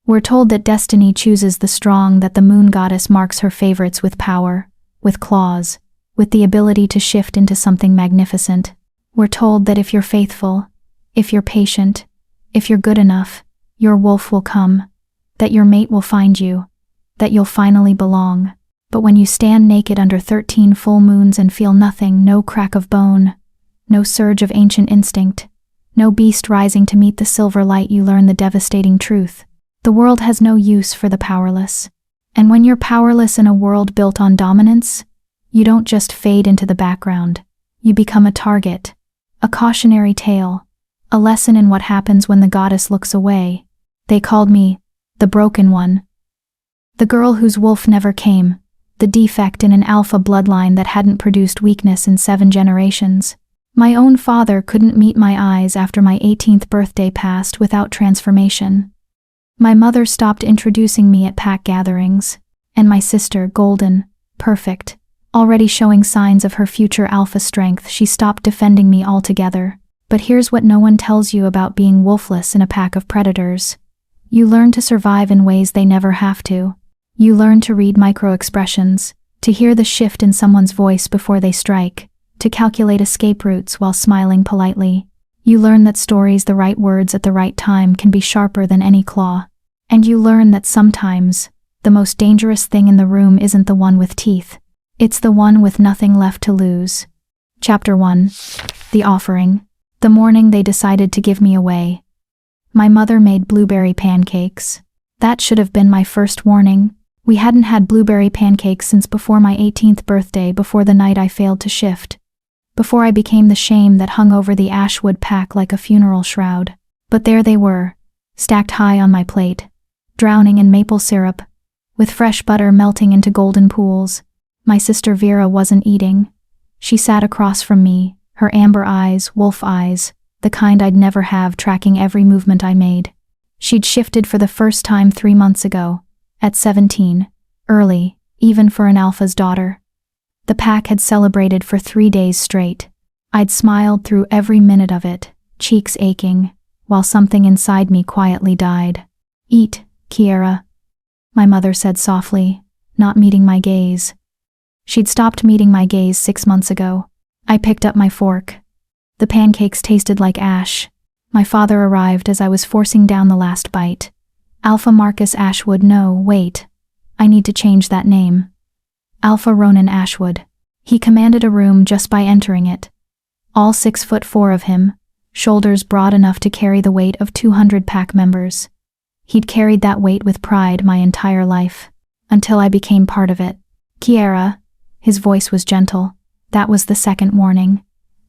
We're told that destiny chooses the strong, that the moon goddess marks her favorites with power, with claws, with the ability to shift into something magnificent. We're told that if you're faithful, if you're patient, if you're good enough, your wolf will come, that your mate will find you, that you'll finally belong. But when you stand naked under 13 full moons and feel nothing, no crack of bone, no surge of ancient instinct, no beast rising to meet the silver light, you learn the devastating truth. The world has no use for the powerless. And when you're powerless in a world built on dominance, you don't just fade into the background. You become a target, a cautionary tale, a lesson in what happens when the goddess looks away. They called me the broken one, the girl whose wolf never came, the defect in an alpha bloodline that hadn't produced weakness in 7 generations. My own father couldn't meet my eyes after my 18th birthday passed without transformation. My mother stopped introducing me at pack gatherings, and my sister, golden, perfect, already showing signs of her future alpha strength, she stopped defending me altogether. But here's what no one tells you about being wolfless in a pack of predators. You learn to survive in ways they never have to. You learn to read micro-expressions, to hear the shift in someone's voice before they strike, to calculate escape routes while smiling politely. You learn that stories, the right words at the right time, can be sharper than any claw. And you learn that sometimes, the most dangerous thing in the room isn't the one with teeth. It's the one with nothing left to lose. Chapter 1. The Offering. The morning they decided to give me away. My mother made blueberry pancakes. That should have been my first warning. We hadn't had blueberry pancakes since before my 18th birthday, before the night I failed to shift. Before I became the shame that hung over the ashwood pack like a funeral shroud. But there they were, stacked high on my plate, drowning in maple syrup, with fresh butter melting into golden pools. My sister Vera wasn't eating. She sat across from me, her amber eyes, wolf eyes, the kind I'd never have, tracking every movement I made. She'd shifted for the first time 3 months ago, at 17, early, even for an alpha's daughter. The pack had celebrated for 3 days straight. I'd smiled through every minute of it, cheeks aching, while something inside me quietly died. "Eat, Kiera," my mother said softly, not meeting my gaze. She'd stopped meeting my gaze 6 months ago. I picked up my fork. The pancakes tasted like ash. My father arrived as I was forcing down the last bite. Alpha Marcus Ashwood. No, wait. I need to change that name. Alpha Ronan Ashwood. He commanded a room just by entering it. All 6'4" of him, shoulders broad enough to carry the weight of 200 pack members. He'd carried that weight with pride my entire life, until I became part of it. "Kiera," his voice was gentle. That was the second warning.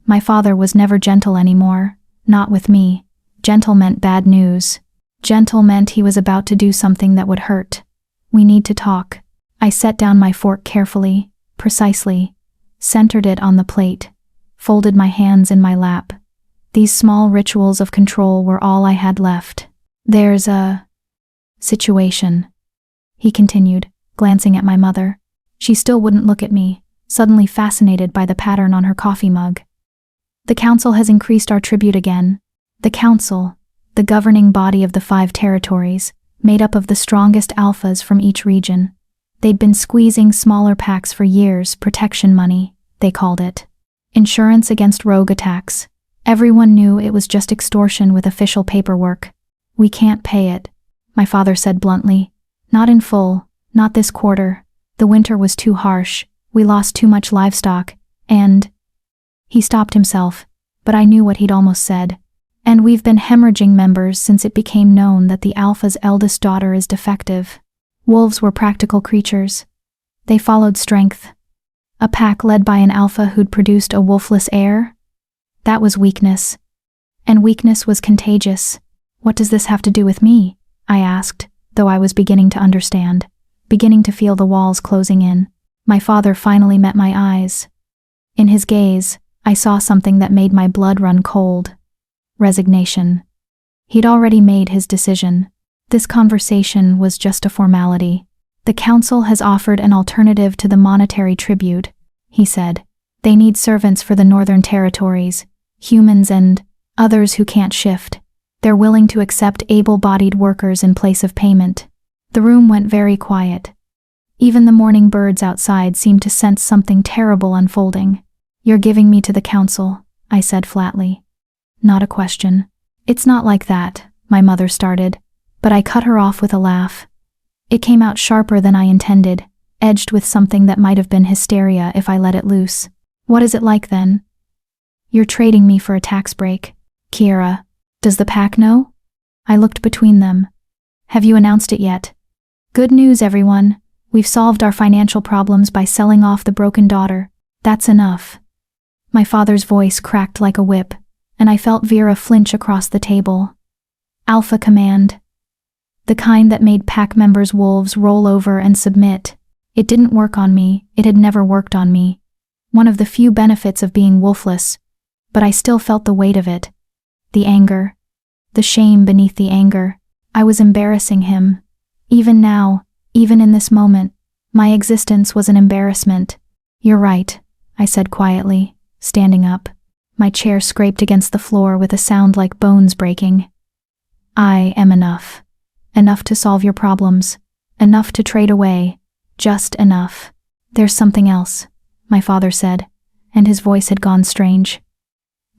My father was never gentle anymore, not with me. Gentle meant bad news. Gentle meant he was about to do something that would hurt. "We need to talk." I set down my fork carefully, precisely, centered it on the plate, folded my hands in my lap. These small rituals of control were all I had left. "There's a situation," he continued, glancing at my mother. She still wouldn't look at me, suddenly fascinated by the pattern on her coffee mug. "The council has increased our tribute again." The council, the governing body of the 5 territories, made up of the strongest alphas from each region. They'd been squeezing smaller packs for years, protection money, they called it. Insurance against rogue attacks. Everyone knew it was just extortion with official paperwork. "We can't pay it," my father said bluntly. "Not in full, not this quarter. The winter was too harsh, we lost too much livestock, and..." He stopped himself, but I knew what he'd almost said. "And we've been hemorrhaging members since it became known that the alpha's eldest daughter is defective." Wolves were practical creatures. They followed strength. A pack led by an alpha who'd produced a wolfless heir? That was weakness. And weakness was contagious. "What does this have to do with me?" I asked, though I was beginning to understand, beginning to feel the walls closing in. My father finally met my eyes. In his gaze, I saw something that made my blood run cold. Resignation. He'd already made his decision. This conversation was just a formality. "The council has offered an alternative to the monetary tribute," he said. "They need servants for the northern territories, humans and others who can't shift. They're willing to accept able-bodied workers in place of payment. The room went very quiet. Even the morning birds outside seemed to sense something terrible unfolding. "You're giving me to the council," I said flatly. "Not a question." "It's not like that," my mother started, but I cut her off with a laugh. It came out sharper than I intended, edged with something that might have been hysteria if I let it loose. "What is it like then?" "You're trading me for a tax break. Kiera, does the pack know?" I looked between them. "Have you announced it yet?" "Good news, everyone. We've solved our financial problems by selling off the broken daughter. That's enough." My father's voice cracked like a whip, and I felt Vera flinch across the table. Alpha command. The kind that made pack members' wolves roll over and submit. It didn't work on me, it had never worked on me. One of the few benefits of being wolfless, but I still felt the weight of it. The anger. The shame beneath the anger. I was embarrassing him. Even now, even in this moment, my existence was an embarrassment. "You're right," I said quietly, standing up. My chair scraped against the floor with a sound like bones breaking. "I am enough. Enough to solve your problems. Enough to trade away. Just enough." "There's something else," my father said, and his voice had gone strange.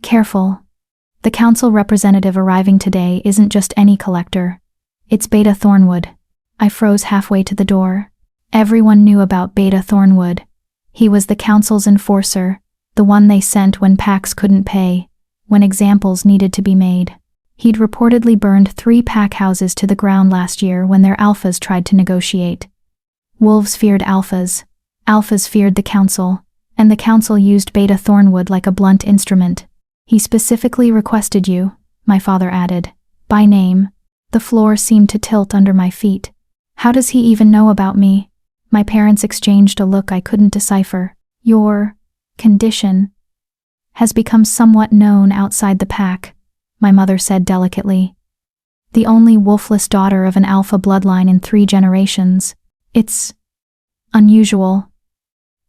"Careful. The council representative arriving today isn't just any collector. It's Beta Thornwood." I froze halfway to the door. Everyone knew about Beta Thornwood. He was the council's enforcer, the one they sent when packs couldn't pay, when examples needed to be made. He'd reportedly burned 3 pack houses to the ground last year when their alphas tried to negotiate. Wolves feared alphas. Alphas feared the council, and the council used Beta Thornwood like a blunt instrument. "He specifically requested you," my father added, "by name." The floor seemed to tilt under my feet. How does he even know about me? My parents exchanged a look I couldn't decipher. "Your condition has become somewhat known outside the pack," my mother said delicately. "The only wolfless daughter of an alpha bloodline in 3 generations. It's unusual.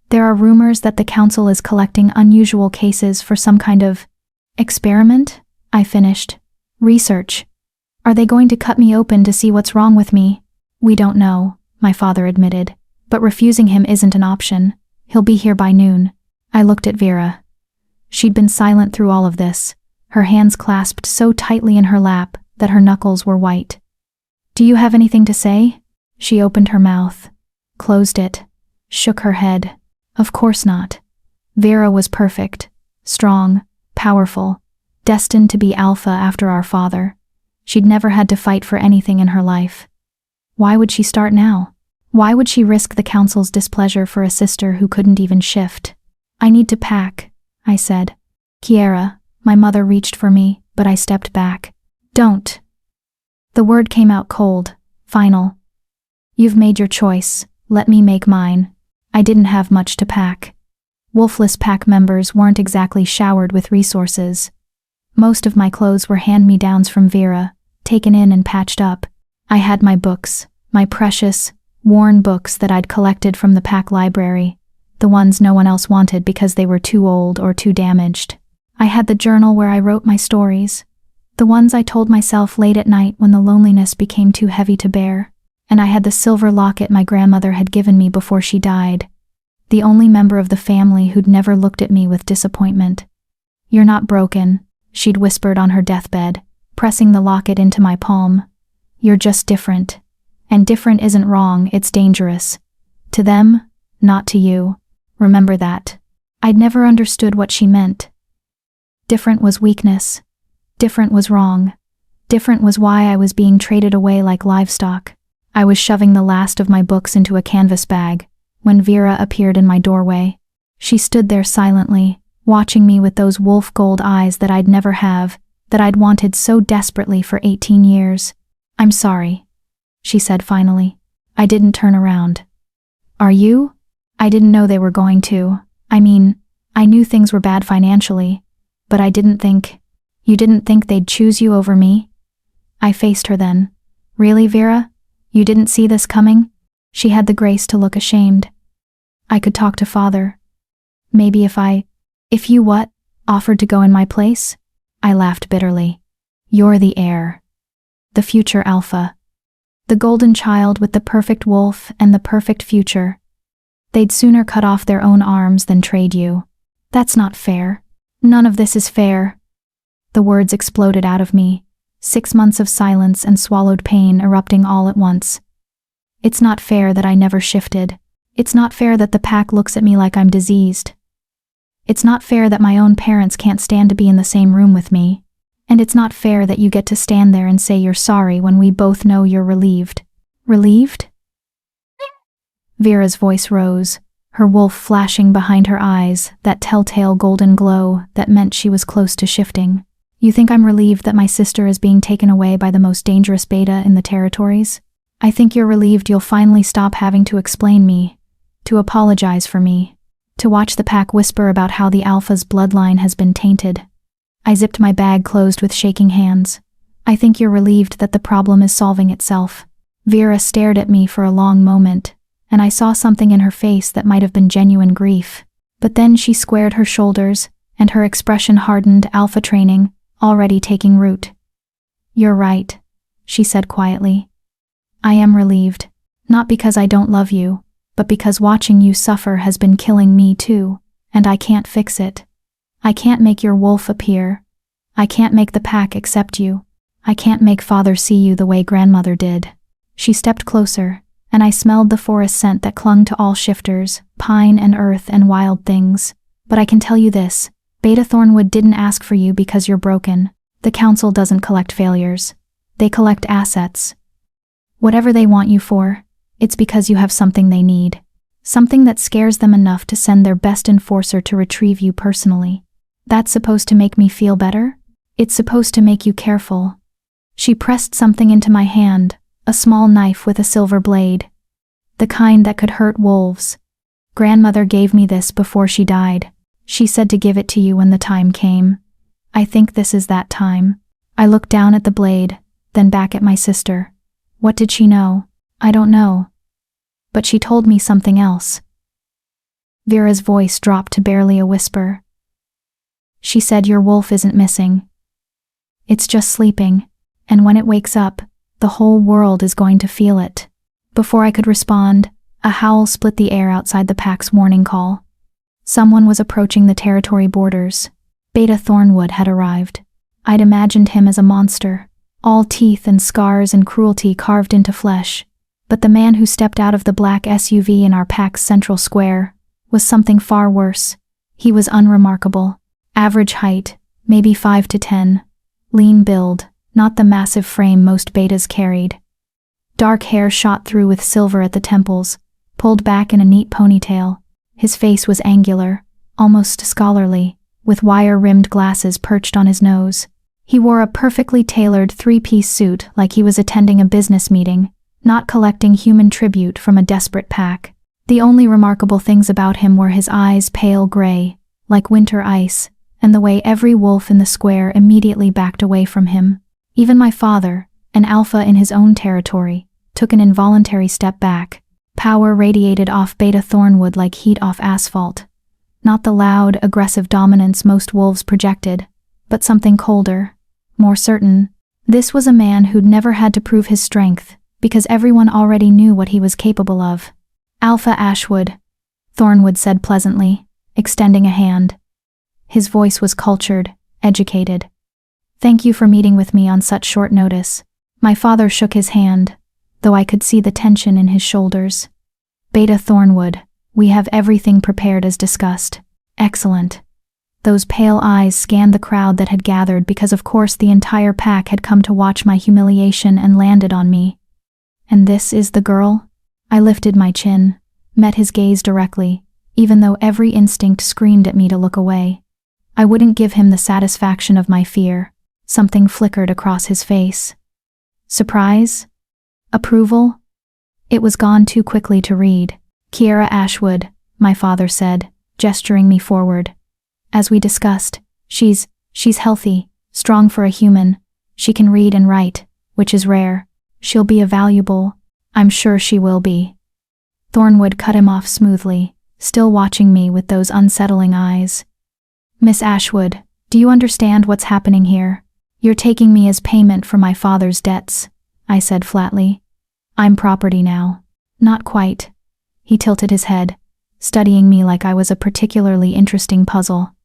There are rumors that the council is collecting unusual cases for some kind of experiment," I finished. "Research. Are they going to cut me open to see what's wrong with me?" "We don't know," my father admitted, "but refusing him isn't an option. He'll be here by noon." I looked at Vera. She'd been silent through all of this, her hands clasped so tightly in her lap that her knuckles were white. "Do you have anything to say?" She opened her mouth, closed it, shook her head. Of course not. Vera was perfect, strong, powerful, destined to be alpha after our father. She'd never had to fight for anything in her life. Why would she start now? Why would she risk the council's displeasure for a sister who couldn't even shift? "I need to pack," I said. "Kiera," my mother reached for me, but I stepped back. "Don't." The word came out cold, final. "You've made your choice, let me make mine." I didn't have much to pack. Wolfless pack members weren't exactly showered with resources. Most of my clothes were hand-me-downs from Vera, taken in and patched up. I had my books, my precious, worn books that I'd collected from the pack library, the ones no one else wanted because they were too old or too damaged. I had the journal where I wrote my stories, the ones I told myself late at night when the loneliness became too heavy to bear, and I had the silver locket my grandmother had given me before she died, the only member of the family who'd never looked at me with disappointment. "You're not broken," she'd whispered on her deathbed, pressing the locket into my palm. "You're just different. And different isn't wrong, it's dangerous. To them, not to you. Remember that." I'd never understood what she meant. Different was weakness. Different was wrong. Different was why I was being traded away like livestock. I was shoving the last of my books into a canvas bag when Vera appeared in my doorway. She stood there silently, watching me with those wolf gold eyes that I'd never have, that I'd wanted so desperately for 18 years. "I'm sorry," she said finally. I didn't turn around. "Are you?" I didn't know they were going to. I mean, I knew things were bad financially, but I didn't think. "You didn't think they'd choose you over me?" I faced her then. "Really, Vera? You didn't see this coming?" She had the grace to look ashamed. "I could talk to father. Maybe if you what? Offered to go in my place?" I laughed bitterly. You're the heir. The future alpha. The golden child with the perfect wolf and the perfect future. They'd sooner cut off their own arms than trade you. That's not fair. None of this is fair. The words exploded out of me, 6 months of silence and swallowed pain erupting all at once. It's not fair that I never shifted. It's not fair that the pack looks at me like I'm diseased. It's not fair that my own parents can't stand to be in the same room with me. And it's not fair that you get to stand there and say you're sorry when we both know you're relieved. Relieved? Vera's voice rose, her wolf flashing behind her eyes, that telltale golden glow that meant she was close to shifting. You think I'm relieved that my sister is being taken away by the most dangerous beta in the territories? I think you're relieved you'll finally stop having to explain me, to apologize for me, to watch the pack whisper about how the alpha's bloodline has been tainted. I zipped my bag closed with shaking hands. I think you're relieved that the problem is solving itself. Vera stared at me for a long moment, and I saw something in her face that might have been genuine grief. But then she squared her shoulders, and her expression hardened. Alpha training, already taking root. You're right, she said quietly. I am relieved, not because I don't love you, but because watching you suffer has been killing me too, and I can't fix it. I can't make your wolf appear. I can't make the pack accept you. I can't make father see you the way grandmother did. She stepped closer, and I smelled the forest scent that clung to all shifters, pine and earth and wild things. But I can tell you this, Beta Thornwood didn't ask for you because you're broken. The council doesn't collect failures. They collect assets. Whatever they want you for, it's because you have something they need. Something that scares them enough to send their best enforcer to retrieve you personally. That's supposed to make me feel better? It's supposed to make you careful. She pressed something into my hand, a small knife with a silver blade. The kind that could hurt wolves. Grandmother gave me this before she died. She said to give it to you when the time came. I think this is that time. I looked down at the blade, then back at my sister. What did she know? I don't know. But she told me something else. Vera's voice dropped to barely a whisper. She said your wolf isn't missing. It's just sleeping, and when it wakes up, the whole world is going to feel it. Before I could respond, a howl split the air outside the pack's warning call. Someone was approaching the territory borders. Beta Thornwood had arrived. I'd imagined him as a monster, all teeth and scars and cruelty carved into flesh. But the man who stepped out of the black SUV in our pack's central square was something far worse. He was unremarkable. Average height, maybe 5 to 10. Lean build, not the massive frame most betas carried. Dark hair shot through with silver at the temples, pulled back in a neat ponytail. His face was angular, almost scholarly, with wire-rimmed glasses perched on his nose. He wore a perfectly tailored 3-piece suit like he was attending a business meeting, not collecting human tribute from a desperate pack. The only remarkable things about him were his eyes pale gray, like winter ice, and the way every wolf in the square immediately backed away from him. Even my father, an alpha in his own territory, took an involuntary step back. Power radiated off Beta Thornwood like heat off asphalt. Not the loud, aggressive dominance most wolves projected, but something colder, more certain. This was a man who'd never had to prove his strength, because everyone already knew what he was capable of. Alpha Ashwood, Thornwood said pleasantly, extending a hand. His voice was cultured, educated. Thank you for meeting with me on such short notice. My father shook his hand, though I could see the tension in his shoulders. Beta Thornwood, we have everything prepared as discussed. Excellent. Those pale eyes scanned the crowd that had gathered because of course the entire pack had come to watch my humiliation and landed on me. And this is the girl? I lifted my chin, met his gaze directly, even though every instinct screamed at me to look away. I wouldn't give him the satisfaction of my fear. Something flickered across his face. Surprise? Approval? It was gone too quickly to read. Kiera Ashwood, my father said, gesturing me forward. As we discussed, she's healthy, strong for a human. She can read and write, which is rare. She'll be a valuable. I'm sure she will be. Thornwood cut him off smoothly, still watching me with those unsettling eyes. Miss Ashwood, do you understand what's happening here? You're taking me as payment for my father's debts, I said flatly. I'm property now. Not quite. He tilted his head, studying me like I was a particularly interesting puzzle.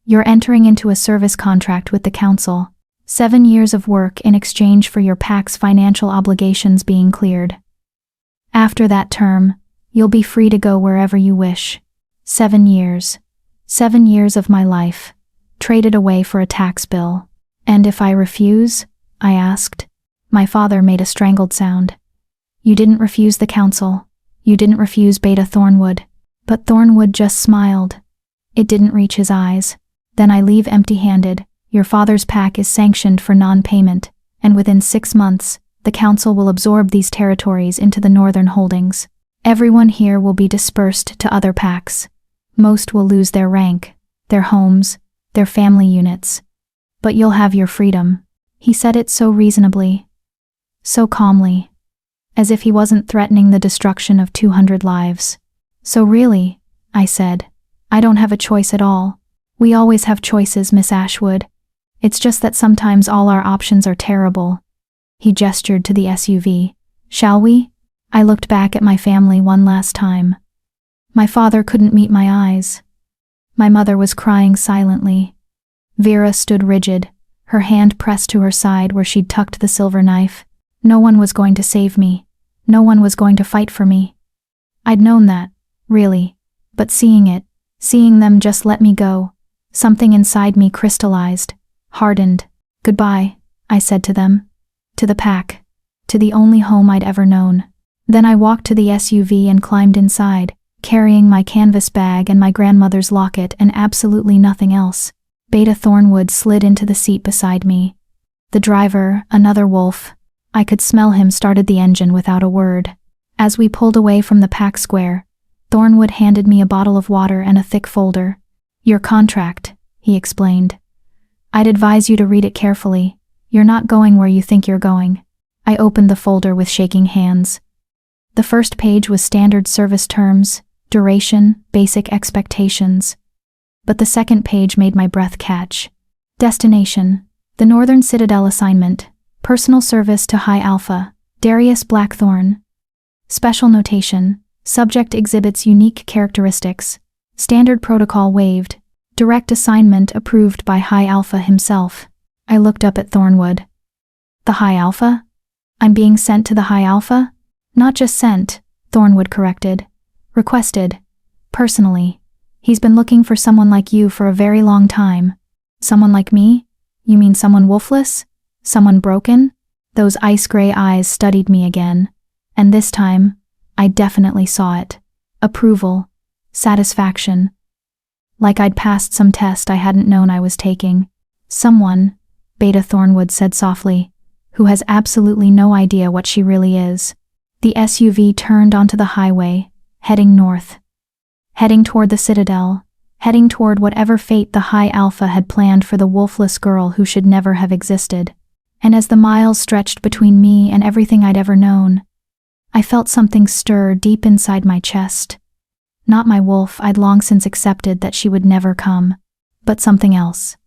You're entering into a service contract with the council. 7 years of work in exchange for your pack's financial obligations being cleared. After that term, you'll be free to go wherever you wish. 7 years. 7 years of my life, traded away for a tax bill. And if I refuse? I asked. My father made a strangled sound. You didn't refuse the council. You didn't refuse Beta Thornwood. But Thornwood just smiled. It didn't reach his eyes. Then I leave empty-handed. Your father's pack is sanctioned for non-payment, and within 6 months, the council will absorb these territories into the northern holdings. Everyone here will be dispersed to other packs. Most will lose their rank, their homes, their family units. But you'll have your freedom. He said it so reasonably, so calmly, as if he wasn't threatening the destruction of 200 lives. So really, I said, I don't have a choice at all. We always have choices, Miss Ashwood. It's just that sometimes all our options are terrible. He gestured to the SUV. Shall we? I looked back at my family one last time. My father couldn't meet my eyes. My mother was crying silently. Vera stood rigid, her hand pressed to her side where she'd tucked the silver knife. No one was going to save me. No one was going to fight for me. I'd known that, really, but seeing them just let me go, something inside me crystallized, hardened. Goodbye, I said to them. To the pack. To the only home I'd ever known. Then I walked to the SUV and climbed inside, carrying my canvas bag and my grandmother's locket and absolutely nothing else. Beta Thornwood slid into the seat beside me. The driver, another wolf, I could smell him, started the engine without a word. As we pulled away from the pack square, Thornwood handed me a bottle of water and a thick folder. Your contract, he explained. I'd advise you to read it carefully. You're not going where you think you're going. I opened the folder with shaking hands. The first page was standard service terms, duration, basic expectations. But the second page made my breath catch. Destination: the Northern Citadel assignment. Personal service to High Alpha, Darius Blackthorn. Special notation: subject exhibits unique characteristics. Standard protocol waived. Direct assignment approved by High Alpha himself. I looked up at Thornwood. The High Alpha? I'm being sent to the High Alpha? Not just sent, Thornwood corrected. Requested. Personally. He's been looking for someone like you for a very long time. Someone like me? You mean someone wolfless? Someone broken? Those ice-gray eyes studied me again. And this time, I definitely saw it. Approval. Satisfaction. Like I'd passed some test I hadn't known I was taking. Someone, Beta Thornwood said softly, who has absolutely no idea what she really is. The SUV turned onto the highway, heading north. Heading toward the Citadel, heading toward whatever fate the High Alpha had planned for the wolfless girl who should never have existed. And as the miles stretched between me and everything I'd ever known, I felt something stir deep inside my chest. Not my wolf, I'd long since accepted that she would never come, but something else.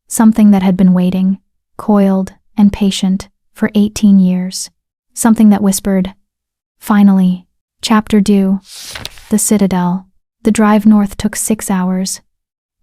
Something that had been waiting, coiled and patient, for 18 years. Something that whispered, finally, chapter due. The Citadel. The drive north took 6 hours,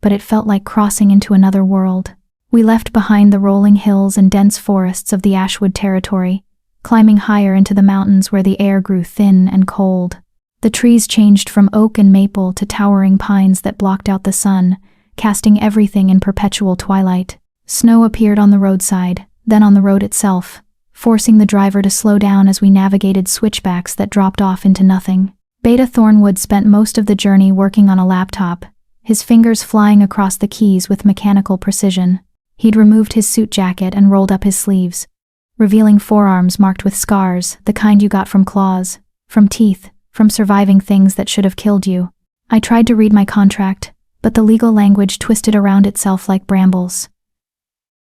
but it felt like crossing into another world. We left behind the rolling hills and dense forests of the Ashwood territory, climbing higher into the mountains where the air grew thin and cold. The trees changed from oak and maple to towering pines that blocked out the sun, casting everything in perpetual twilight. Snow appeared on the roadside, then on the road itself, forcing the driver to slow down as we navigated switchbacks that dropped off into nothing. Beta Thornwood spent most of the journey working on a laptop, his fingers flying across the keys with mechanical precision. He'd removed his suit jacket and rolled up his sleeves, revealing forearms marked with scars, the kind you got from claws, from teeth, from surviving things that should have killed you. I tried to read my contract, but the legal language twisted around itself like brambles.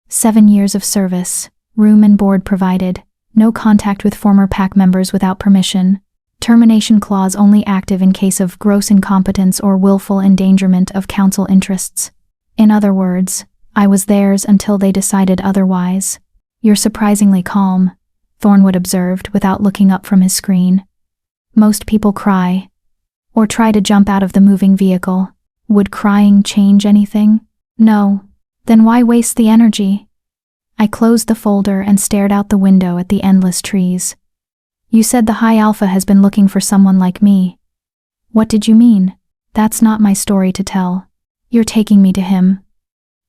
7 years of service, room and board provided, no contact with former pack members without permission, termination clause only active in case of gross incompetence or willful endangerment of council interests. In other words, I was theirs until they decided otherwise. You're surprisingly calm, Thornwood observed without looking up from his screen. Most people cry, or try to jump out of the moving vehicle. Would crying change anything? No. Then why waste the energy? I closed the folder and stared out the window at the endless trees. You said the High Alpha has been looking for someone like me. What did you mean? That's not my story to tell. You're taking me to him.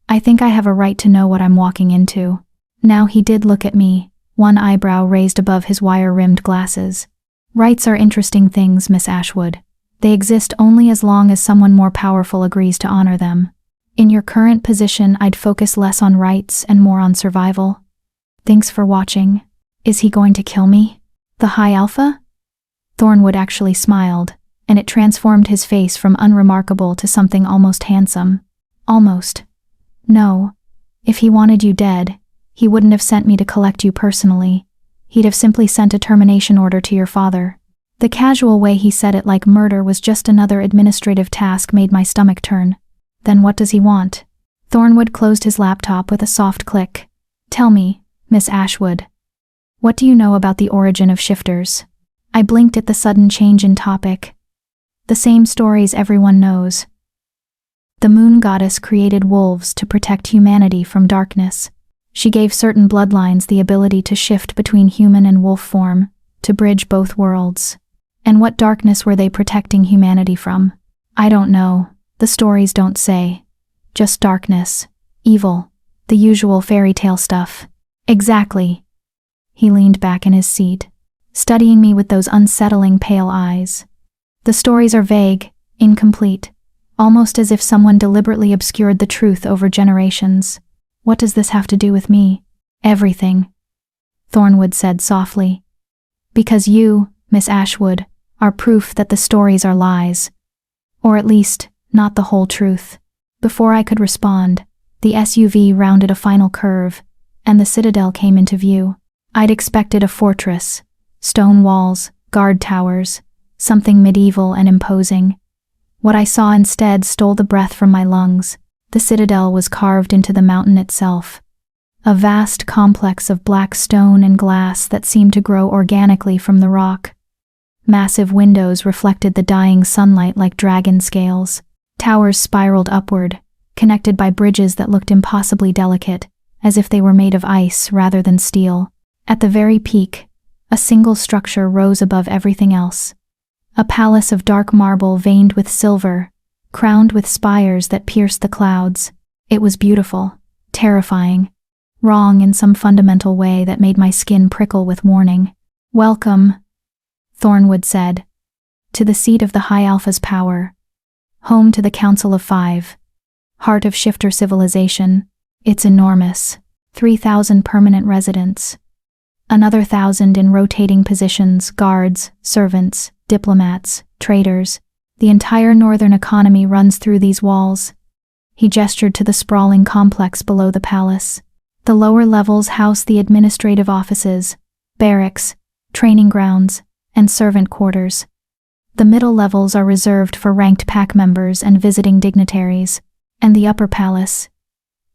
I think I have a right to know what I'm walking into. Now he did look at me, one eyebrow raised above his wire-rimmed glasses. Rights are interesting things, Miss Ashwood. They exist only as long as someone more powerful agrees to honor them. In your current position, I'd focus less on rights and more on survival. Thanks for watching. Is he going to kill me? The High Alpha? Thornwood actually smiled, and it transformed his face from unremarkable to something almost handsome. Almost. No. If he wanted you dead, he wouldn't have sent me to collect you personally. He'd have simply sent a termination order to your father. The casual way he said it, like murder was just another administrative task, made my stomach turn. Then what does he want? Thornwood closed his laptop with a soft click. Tell me, Miss Ashwood. What do you know about the origin of shifters? I blinked at the sudden change in topic. The same stories everyone knows. The moon goddess created wolves to protect humanity from darkness. She gave certain bloodlines the ability to shift between human and wolf form, to bridge both worlds. And what darkness were they protecting humanity from? I don't know. The stories don't say. Just darkness, evil, the usual fairy tale stuff. Exactly. He leaned back in his seat, studying me with those unsettling pale eyes. The stories are vague, incomplete, almost as if someone deliberately obscured the truth over generations. What does this have to do with me? Everything, Thornwood said softly. Because you, Miss Ashwood, are proof that the stories are lies. Or at least, not the whole truth. Before I could respond, the SUV rounded a final curve, and the citadel came into view. I'd expected a fortress, stone walls, guard towers, something medieval and imposing. What I saw instead stole the breath from my lungs. The citadel was carved into the mountain itself. A vast complex of black stone and glass that seemed to grow organically from the rock. Massive windows reflected the dying sunlight like dragon scales. Towers spiraled upward, connected by bridges that looked impossibly delicate, as if they were made of ice rather than steel. At the very peak, a single structure rose above everything else. A palace of dark marble veined with silver, crowned with spires that pierced the clouds. It was beautiful, terrifying, wrong in some fundamental way that made my skin prickle with warning. Welcome, Thornwood said, to the seat of the High Alpha's power, home to the Council of Five, heart of shifter civilization. It's enormous, 3,000 permanent residents, another 1,000 in rotating positions, guards, servants, diplomats, traders. The entire northern economy runs through these walls. He gestured to the sprawling complex below the palace. The lower levels house the administrative offices, barracks, training grounds, and servant quarters. The middle levels are reserved for ranked pack members and visiting dignitaries. And the upper palace.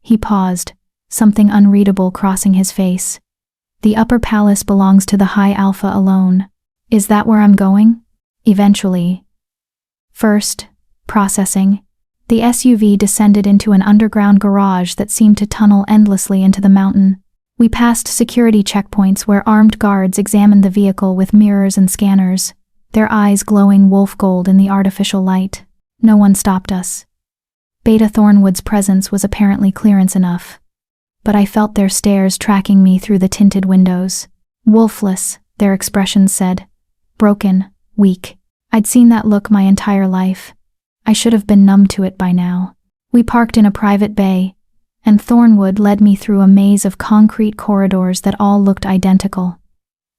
He paused, something unreadable crossing his face. The upper palace belongs to the High Alpha alone. Is that where I'm going? Eventually. First, processing. The SUV descended into an underground garage that seemed to tunnel endlessly into the mountain. We passed security checkpoints where armed guards examined the vehicle with mirrors and scanners, their eyes glowing wolf gold in the artificial light. No one stopped us. Beta Thornwood's presence was apparently clearance enough, but I felt their stares tracking me through the tinted windows. Wolfless, their expressions said. Broken, weak. I'd seen that look my entire life. I should have been numb to it by now. We parked in a private bay, and Thornwood led me through a maze of concrete corridors that all looked identical.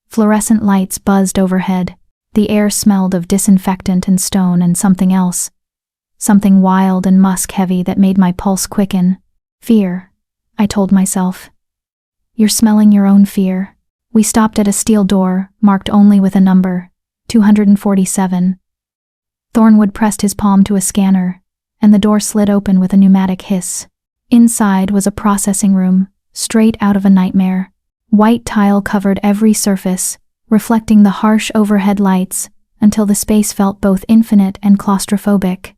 Fluorescent lights buzzed overhead. The air smelled of disinfectant and stone and something else. Something wild and musk-heavy that made my pulse quicken. Fear, I told myself. You're smelling your own fear. We stopped at a steel door, marked only with a number, 247. Thornwood pressed his palm to a scanner, and the door slid open with a pneumatic hiss. Inside was a processing room, straight out of a nightmare. White tile covered every surface, reflecting the harsh overhead lights, until the space felt both infinite and claustrophobic.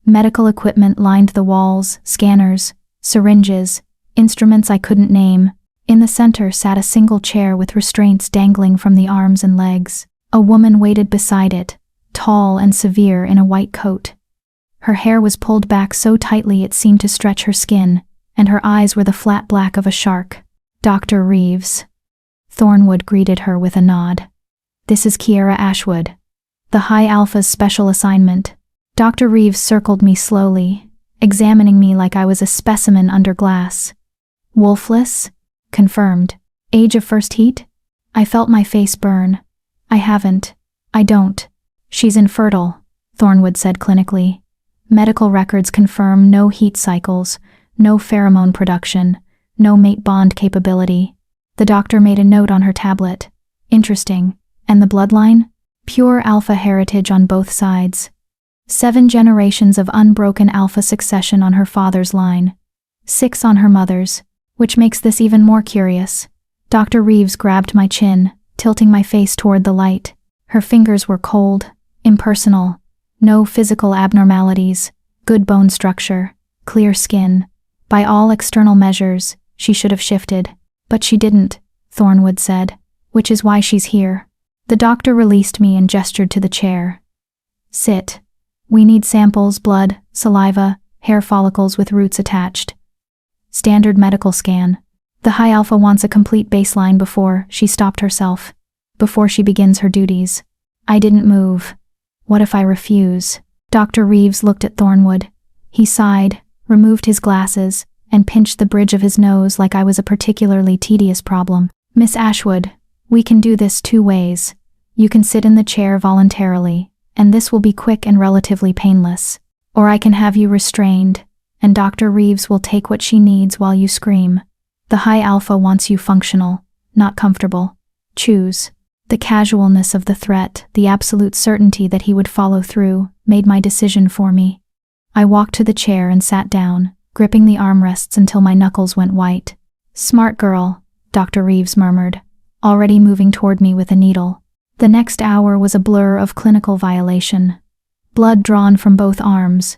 Medical equipment lined the walls, scanners, syringes, instruments I couldn't name. In the center sat a single chair with restraints dangling from the arms and legs. A woman waited beside it, tall and severe in a white coat. Her hair was pulled back so tightly it seemed to stretch her skin, and her eyes were the flat black of a shark. Dr. Reeves. Thornwood greeted her with a nod. This is Kiera Ashwood. The High Alpha's special assignment. Dr. Reeves circled me slowly, examining me like I was a specimen under glass. Wolfless? Confirmed. Age of first heat? I felt my face burn. I don't. She's infertile, Thornwood said clinically. Medical records confirm no heat cycles, no pheromone production, no mate bond capability. The doctor made a note on her tablet. Interesting. And the bloodline? Pure alpha heritage on both sides. 7 generations of unbroken alpha succession on her father's line. 6 on her mother's, which makes this even more curious. Dr. Reeves grabbed my chin, tilting my face toward the light. Her fingers were cold, impersonal. No physical abnormalities, good bone structure, clear skin. By all external measures, she should have shifted. But she didn't, Thornwood said, which is why she's here. The doctor released me and gestured to the chair. Sit. We need samples, blood, saliva, hair follicles with roots attached. Standard medical scan. The High Alpha wants a complete baseline before she stopped herself, before she begins her duties. I didn't move. What if I refuse? Dr. Reeves looked at Thornwood. He sighed, removed his glasses, and pinched the bridge of his nose like I was a particularly tedious problem. Miss Ashwood, we can do this 2 ways. You can sit in the chair voluntarily, and this will be quick and relatively painless. Or I can have you restrained, and Dr. Reeves will take what she needs while you scream. The High Alpha wants you functional, not comfortable. Choose. The casualness of the threat, the absolute certainty that he would follow through, made my decision for me. I walked to the chair and sat down, gripping the armrests until my knuckles went white. Smart girl, Dr. Reeves murmured, already moving toward me with a needle. The next hour was a blur of clinical violation. Blood drawn from both arms.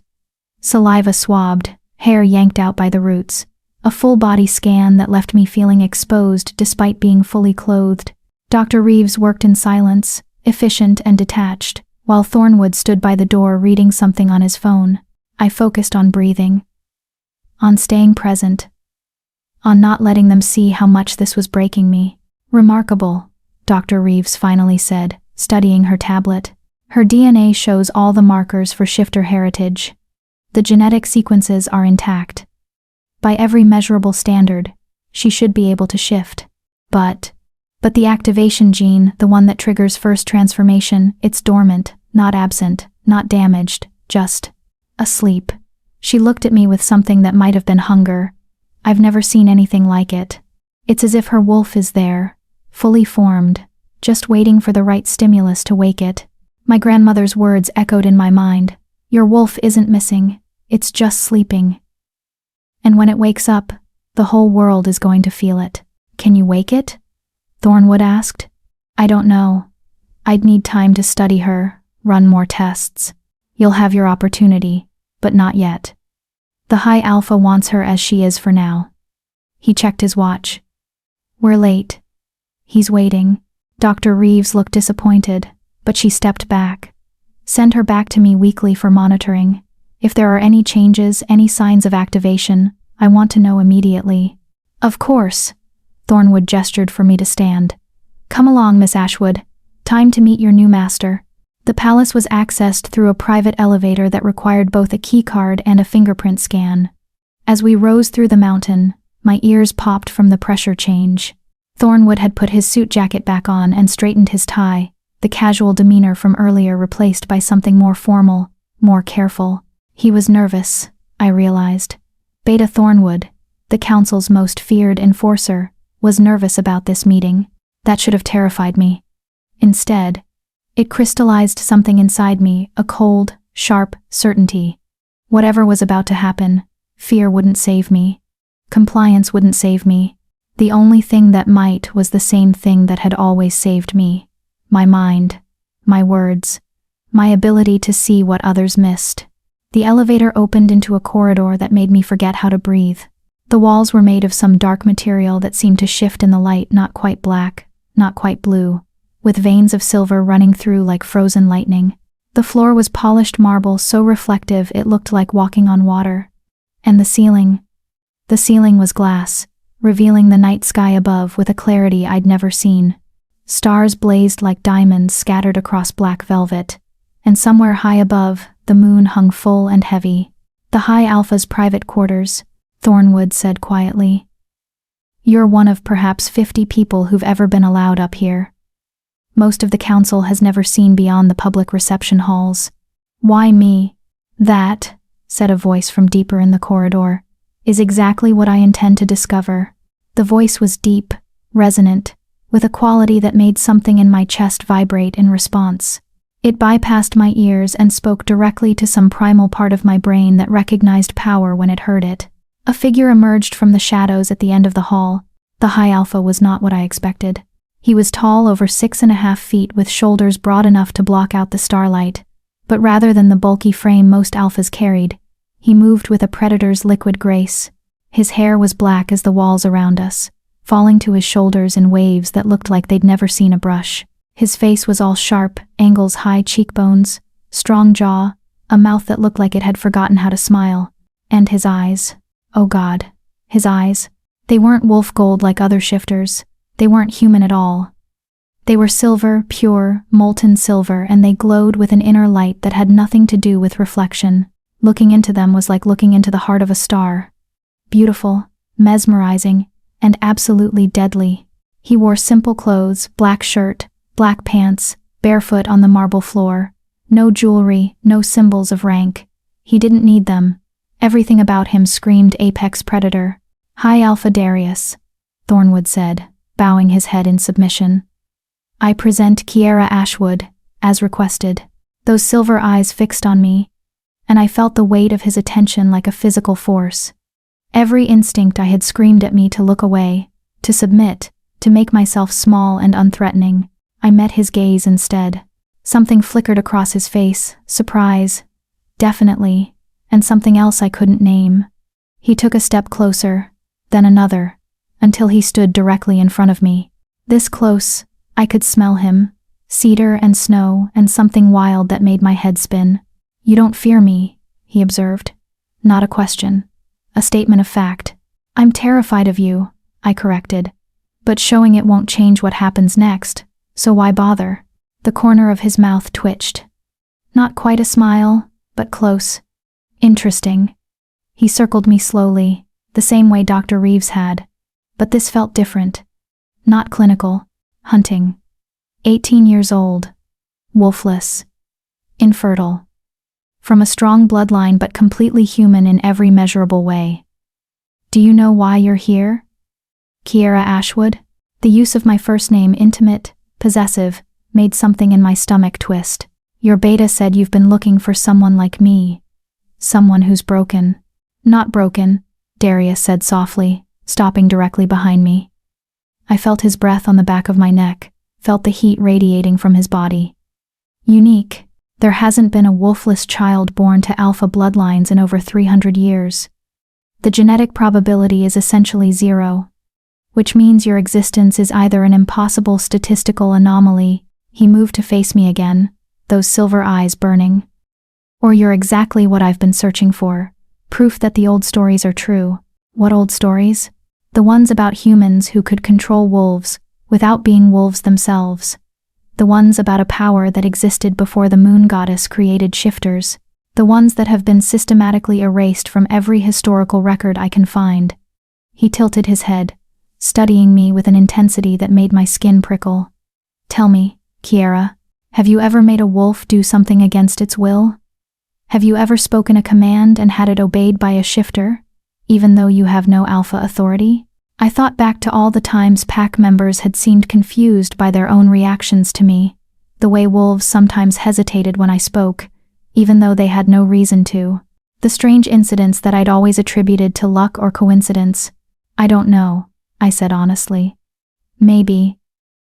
Saliva swabbed, hair yanked out by the roots. A full-body scan that left me feeling exposed despite being fully clothed. Dr. Reeves worked in silence, efficient and detached, while Thornwood stood by the door reading something on his phone. I focused on breathing, on staying present, on not letting them see how much this was breaking me. Remarkable, Dr. Reeves finally said, studying her tablet. Her DNA shows all the markers for shifter heritage. The genetic sequences are intact. By every measurable standard, she should be able to shift. But the activation gene, the one that triggers first transformation, it's dormant, not absent, not damaged, just asleep. She looked at me with something that might have been hunger. I've never seen anything like it. It's as if her wolf is there, fully formed, just waiting for the right stimulus to wake it. My grandmother's words echoed in my mind. Your wolf isn't missing, it's just sleeping. And when it wakes up, the whole world is going to feel it. Can you wake it? Thornwood asked. I don't know. I'd need time to study her, run more tests. You'll have your opportunity, but not yet. The High Alpha wants her as she is for now. He checked his watch. We're late. He's waiting. Dr. Reeves looked disappointed, but she stepped back. Send her back to me weekly for monitoring. If there are any changes, any signs of activation, I want to know immediately. Of course. Thornwood gestured for me to stand. Come along, Miss Ashwood. Time to meet your new master. The palace was accessed through a private elevator that required both a keycard and a fingerprint scan. As we rose through the mountain, my ears popped from the pressure change. Thornwood had put his suit jacket back on and straightened his tie, the casual demeanor from earlier replaced by something more formal, more careful. He was nervous, I realized. Beta Thornwood, the council's most feared enforcer, was nervous about this meeting. That should have terrified me. Instead, it crystallized something inside me, a cold, sharp certainty. Whatever was about to happen, Fear wouldn't save me. Compliance wouldn't save me. The only thing that might was the same thing that had always saved me. My mind, my words, my ability to see what others missed. The elevator opened into a corridor that made me forget how to breathe. The walls were made of some dark material that seemed to shift in the light, not quite black, not quite blue, with veins of silver running through like frozen lightning. The floor was polished marble so reflective it looked like walking on water. And the ceiling was glass, revealing the night sky above with a clarity I'd never seen. Stars blazed like diamonds scattered across black velvet, and somewhere high above, the moon hung full and heavy. "The High Alpha's private quarters," Thornwood said quietly. "You're one of perhaps 50 people who've ever been allowed up here. Most of the council has never seen beyond the public reception halls." "Why me?" "That," said a voice from deeper in the corridor, "is exactly what I intend to discover." The voice was deep, resonant, with a quality that made something in my chest vibrate in response. It bypassed my ears and spoke directly to some primal part of my brain that recognized power when it heard it. A figure emerged from the shadows at the end of the hall. The High Alpha was not what I expected. He was tall, over 6.5 feet, with shoulders broad enough to block out the starlight. But rather than the bulky frame most alphas carried, he moved with a predator's liquid grace. His hair was black as the walls around us, falling to his shoulders in waves that looked like they'd never seen a brush. His face was all sharp, angles, high cheekbones, strong jaw, a mouth that looked like it had forgotten how to smile. And his eyes. Oh God, his eyes. They weren't wolf gold like other shifters. They weren't human at all. They were silver, pure, molten silver, and they glowed with an inner light that had nothing to do with reflection. Looking into them was like looking into the heart of a star. Beautiful, mesmerizing, and absolutely deadly. He wore simple clothes, black shirt, black pants, barefoot on the marble floor. No jewelry, no symbols of rank. He didn't need them. Everything about him screamed apex predator. "High Alpha Darius," Thornwood said, bowing his head in submission. "I present Kiera Ashwood, as requested." Those silver eyes fixed on me, and I felt the weight of his attention like a physical force. Every instinct I had screamed at me to look away, to submit, to make myself small and unthreatening. I met his gaze instead. Something flickered across his face, surprise, definitely, and something else I couldn't name. He took a step closer, then another, until he stood directly in front of me. This close, I could smell him, cedar and snow and something wild that made my head spin. "You don't fear me," he observed. Not a question, a statement of fact. "I'm terrified of you," I corrected. "But showing it won't change what happens next, so why bother?" The corner of his mouth twitched. Not quite a smile, but close. "Interesting." He circled me slowly, the same way Dr. Reeves had. But this felt different. Not clinical. Hunting. 18 years old. Wolfless. Infertile. From a strong bloodline but completely human in every measurable way. "Do you know why you're here?" "Kiera Ashwood?" The use of my first name, intimate, possessive, made something in my stomach twist. "Your beta said you've been looking for someone like me. Someone who's broken." "Not broken," Darius said softly, stopping directly behind me. I felt his breath on the back of my neck, felt the heat radiating from his body. "Unique. There hasn't been a wolfless child born to alpha bloodlines in over 300 years. The genetic probability is essentially 0, which means your existence is either an impossible statistical anomaly," he moved to face me again, those silver eyes burning, "or you're exactly what I've been searching for, proof that the old stories are true." "What old stories?" "The ones about humans who could control wolves without being wolves themselves. The ones about a power that existed before the moon goddess created shifters. The ones that have been systematically erased from every historical record I can find." He tilted his head, studying me with an intensity that made my skin prickle. "Tell me, Kiera, have you ever made a wolf do something against its will? Have you ever spoken a command and had it obeyed by a shifter, even though you have no alpha authority?" I thought back to all the times pack members had seemed confused by their own reactions to me, the way wolves sometimes hesitated when I spoke, even though they had no reason to. The strange incidents that I'd always attributed to luck or coincidence. I don't know, I said honestly. Maybe.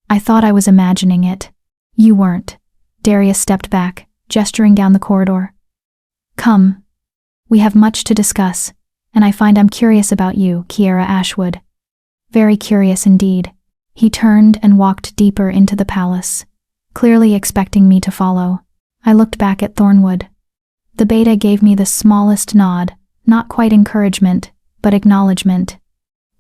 I thought I was imagining it. You weren't. Darius stepped back, gesturing down the corridor. Come. We have much to discuss, and I find I'm curious about you, Kiera Ashwood. Very curious indeed. He turned and walked deeper into the palace, clearly expecting me to follow. I looked back at Thornwood. The beta gave me the smallest nod, not quite encouragement, but acknowledgement.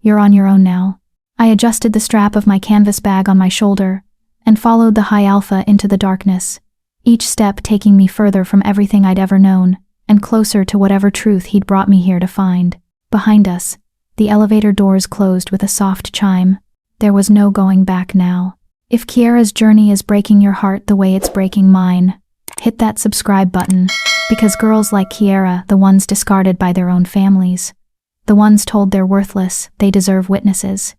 You're on your own now. I adjusted the strap of my canvas bag on my shoulder and followed the high alpha into the darkness, each step taking me further from everything I'd ever known and closer to whatever truth he'd brought me here to find. Behind us, the elevator doors closed with a soft chime. There was no going back now. If Kiera's journey is breaking your heart the way it's breaking mine, hit that subscribe button, because girls like Kiera, the ones discarded by their own families, the ones told they're worthless, they deserve witnesses.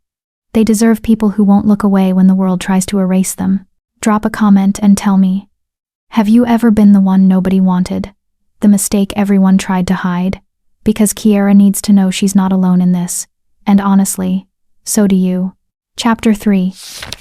They deserve people who won't look away when the world tries to erase them. Drop a comment and tell me, have you ever been the one nobody wanted? The mistake everyone tried to hide? Because Kiera needs to know she's not alone in this. And honestly, so do you. Chapter 3.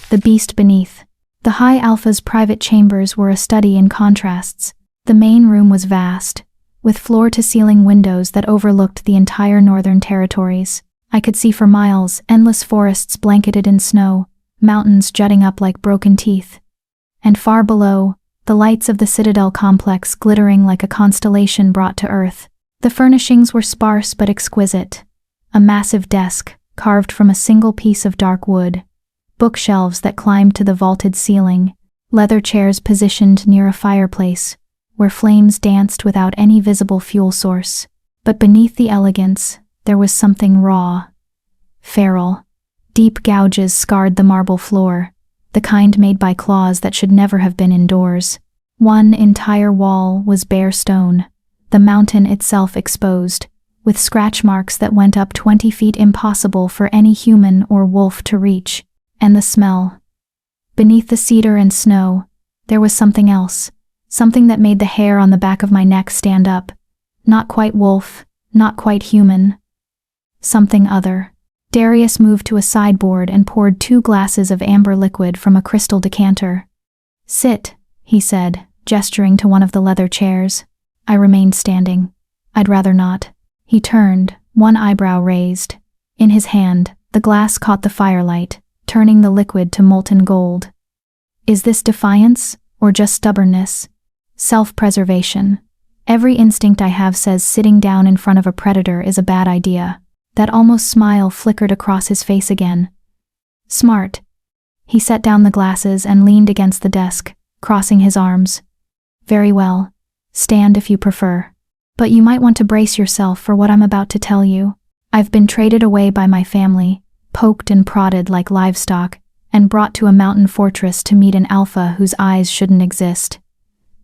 The Beast Beneath. The High Alpha's private chambers were a study in contrasts. The main room was vast, with floor-to-ceiling windows that overlooked the entire Northern Territories. I could see for miles endless forests blanketed in snow, mountains jutting up like broken teeth. And far below, the lights of the Citadel complex glittering like a constellation brought to Earth. The furnishings were sparse but exquisite. A massive desk, carved from a single piece of dark wood. Bookshelves that climbed to the vaulted ceiling. Leather chairs positioned near a fireplace, where flames danced without any visible fuel source. But beneath the elegance, there was something raw, feral. Deep gouges scarred the marble floor, the kind made by claws that should never have been indoors. One entire wall was bare stone, the mountain itself exposed, with scratch marks that went up 20 feet, impossible for any human or wolf to reach. And the smell. Beneath the cedar and snow, there was something else, something that made the hair on the back of my neck stand up. Not quite wolf, not quite human. Something other. Darius moved to a sideboard and poured 2 glasses of amber liquid from a crystal decanter. Sit, he said, gesturing to one of the leather chairs. I remained standing. I'd rather not. He turned, one eyebrow raised. In his hand, the glass caught the firelight, turning the liquid to molten gold. Is this defiance, or just stubbornness? Self-preservation. Every instinct I have says sitting down in front of a predator is a bad idea. That almost smile flickered across his face again. Smart. He set down the glasses and leaned against the desk, crossing his arms. Very well. Stand if you prefer. But you might want to brace yourself for what I'm about to tell you. I've been traded away by my family, poked and prodded like livestock, and brought to a mountain fortress to meet an alpha whose eyes shouldn't exist.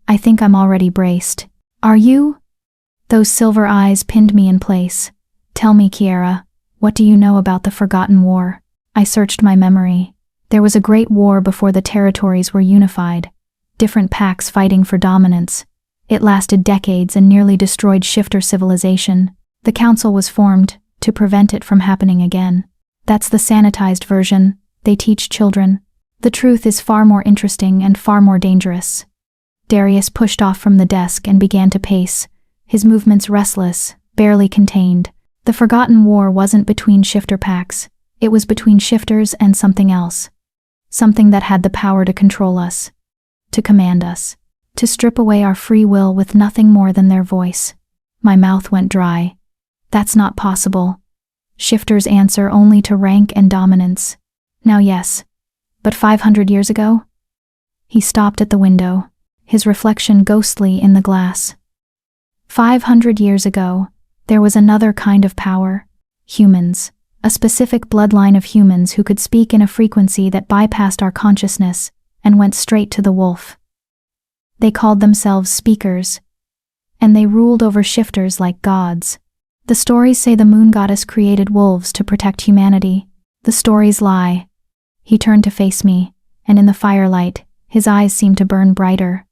I think I'm already braced. Are you? Those silver eyes pinned me in place. Tell me, Kiera, what do you know about the Forgotten War? I searched my memory. There was a great war before the territories were unified. Different packs fighting for dominance. It lasted decades and nearly destroyed shifter civilization. The council was formed to prevent it from happening again. That's the sanitized version. They teach children. The truth is far more interesting and far more dangerous. Darius pushed off from the desk and began to pace, his movements restless, barely contained. The Forgotten War wasn't between shifter packs. It was between shifters and something else. Something that had the power to control us, to command us, to strip away our free will with nothing more than their voice. My mouth went dry. That's not possible. Shifters answer only to rank and dominance. Now yes, but 500 years ago? He stopped at the window, his reflection ghostly in the glass. 500 years ago, there was another kind of power. Humans. A specific bloodline of humans who could speak in a frequency that bypassed our consciousness and went straight to the wolf. They called themselves speakers, and they ruled over shifters like gods. The stories say the moon goddess created wolves to protect humanity. The stories lie. He turned to face me, and in the firelight, his eyes seemed to burn brighter.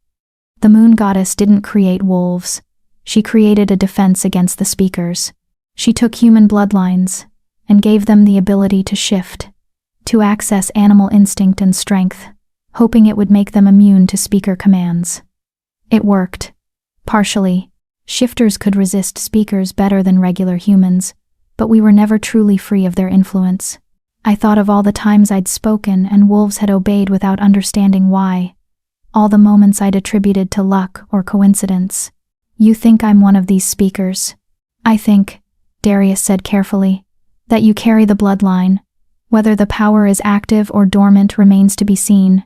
The moon goddess didn't create wolves. She created a defense against the speakers. She took human bloodlines and gave them the ability to shift, to access animal instinct and strength, hoping it would make them immune to speaker commands. It worked. Partially. Shifters could resist speakers better than regular humans, but we were never truly free of their influence. I thought of all the times I'd spoken and wolves had obeyed without understanding why. All the moments I'd attributed to luck or coincidence. You think I'm one of these speakers? I think, Darius said carefully, that you carry the bloodline. Whether the power is active or dormant remains to be seen.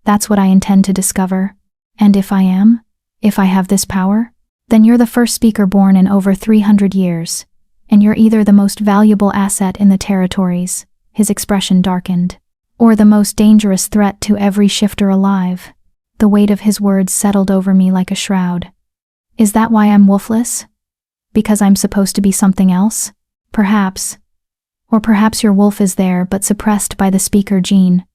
That's what I intend to discover. And if I am? If I have this power? Then you're the first speaker born in over 300 years. And you're either the most valuable asset in the territories, his expression darkened, or the most dangerous threat to every shifter alive. The weight of his words settled over me like a shroud. Is that why I'm wolfless? Because I'm supposed to be something else? Perhaps. Or perhaps your wolf is there but suppressed by the speaker gene.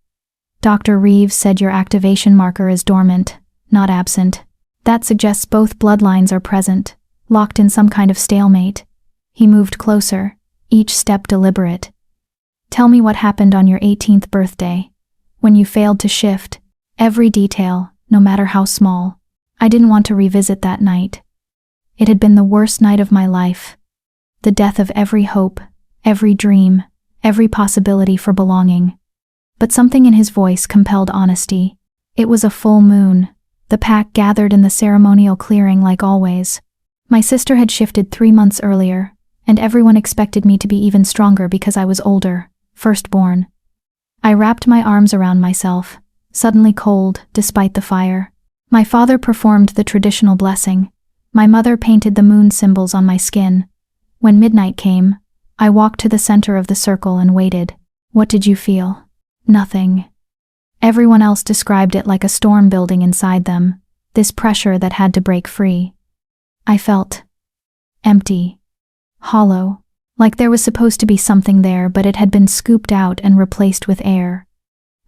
Dr. Reeves said your activation marker is dormant, not absent. That suggests both bloodlines are present, locked in some kind of stalemate. He moved closer, each step deliberate. Tell me what happened on your 18th birthday, when you failed to shift. Every detail, no matter how small. I didn't want to revisit that night. It had been the worst night of my life. The death of every hope, every dream, every possibility for belonging. But something in his voice compelled honesty. It was a full moon. The pack gathered in the ceremonial clearing like always. My sister had shifted 3 months earlier, and everyone expected me to be even stronger because I was older, firstborn. I wrapped my arms around myself, suddenly cold despite the fire. My father performed the traditional blessing. My mother painted the moon symbols on my skin. When midnight came, I walked to the center of the circle and waited. What did you feel? Nothing. Everyone else described it like a storm building inside them, this pressure that had to break free. I felt empty, hollow, like there was supposed to be something there, but it had been scooped out and replaced with air.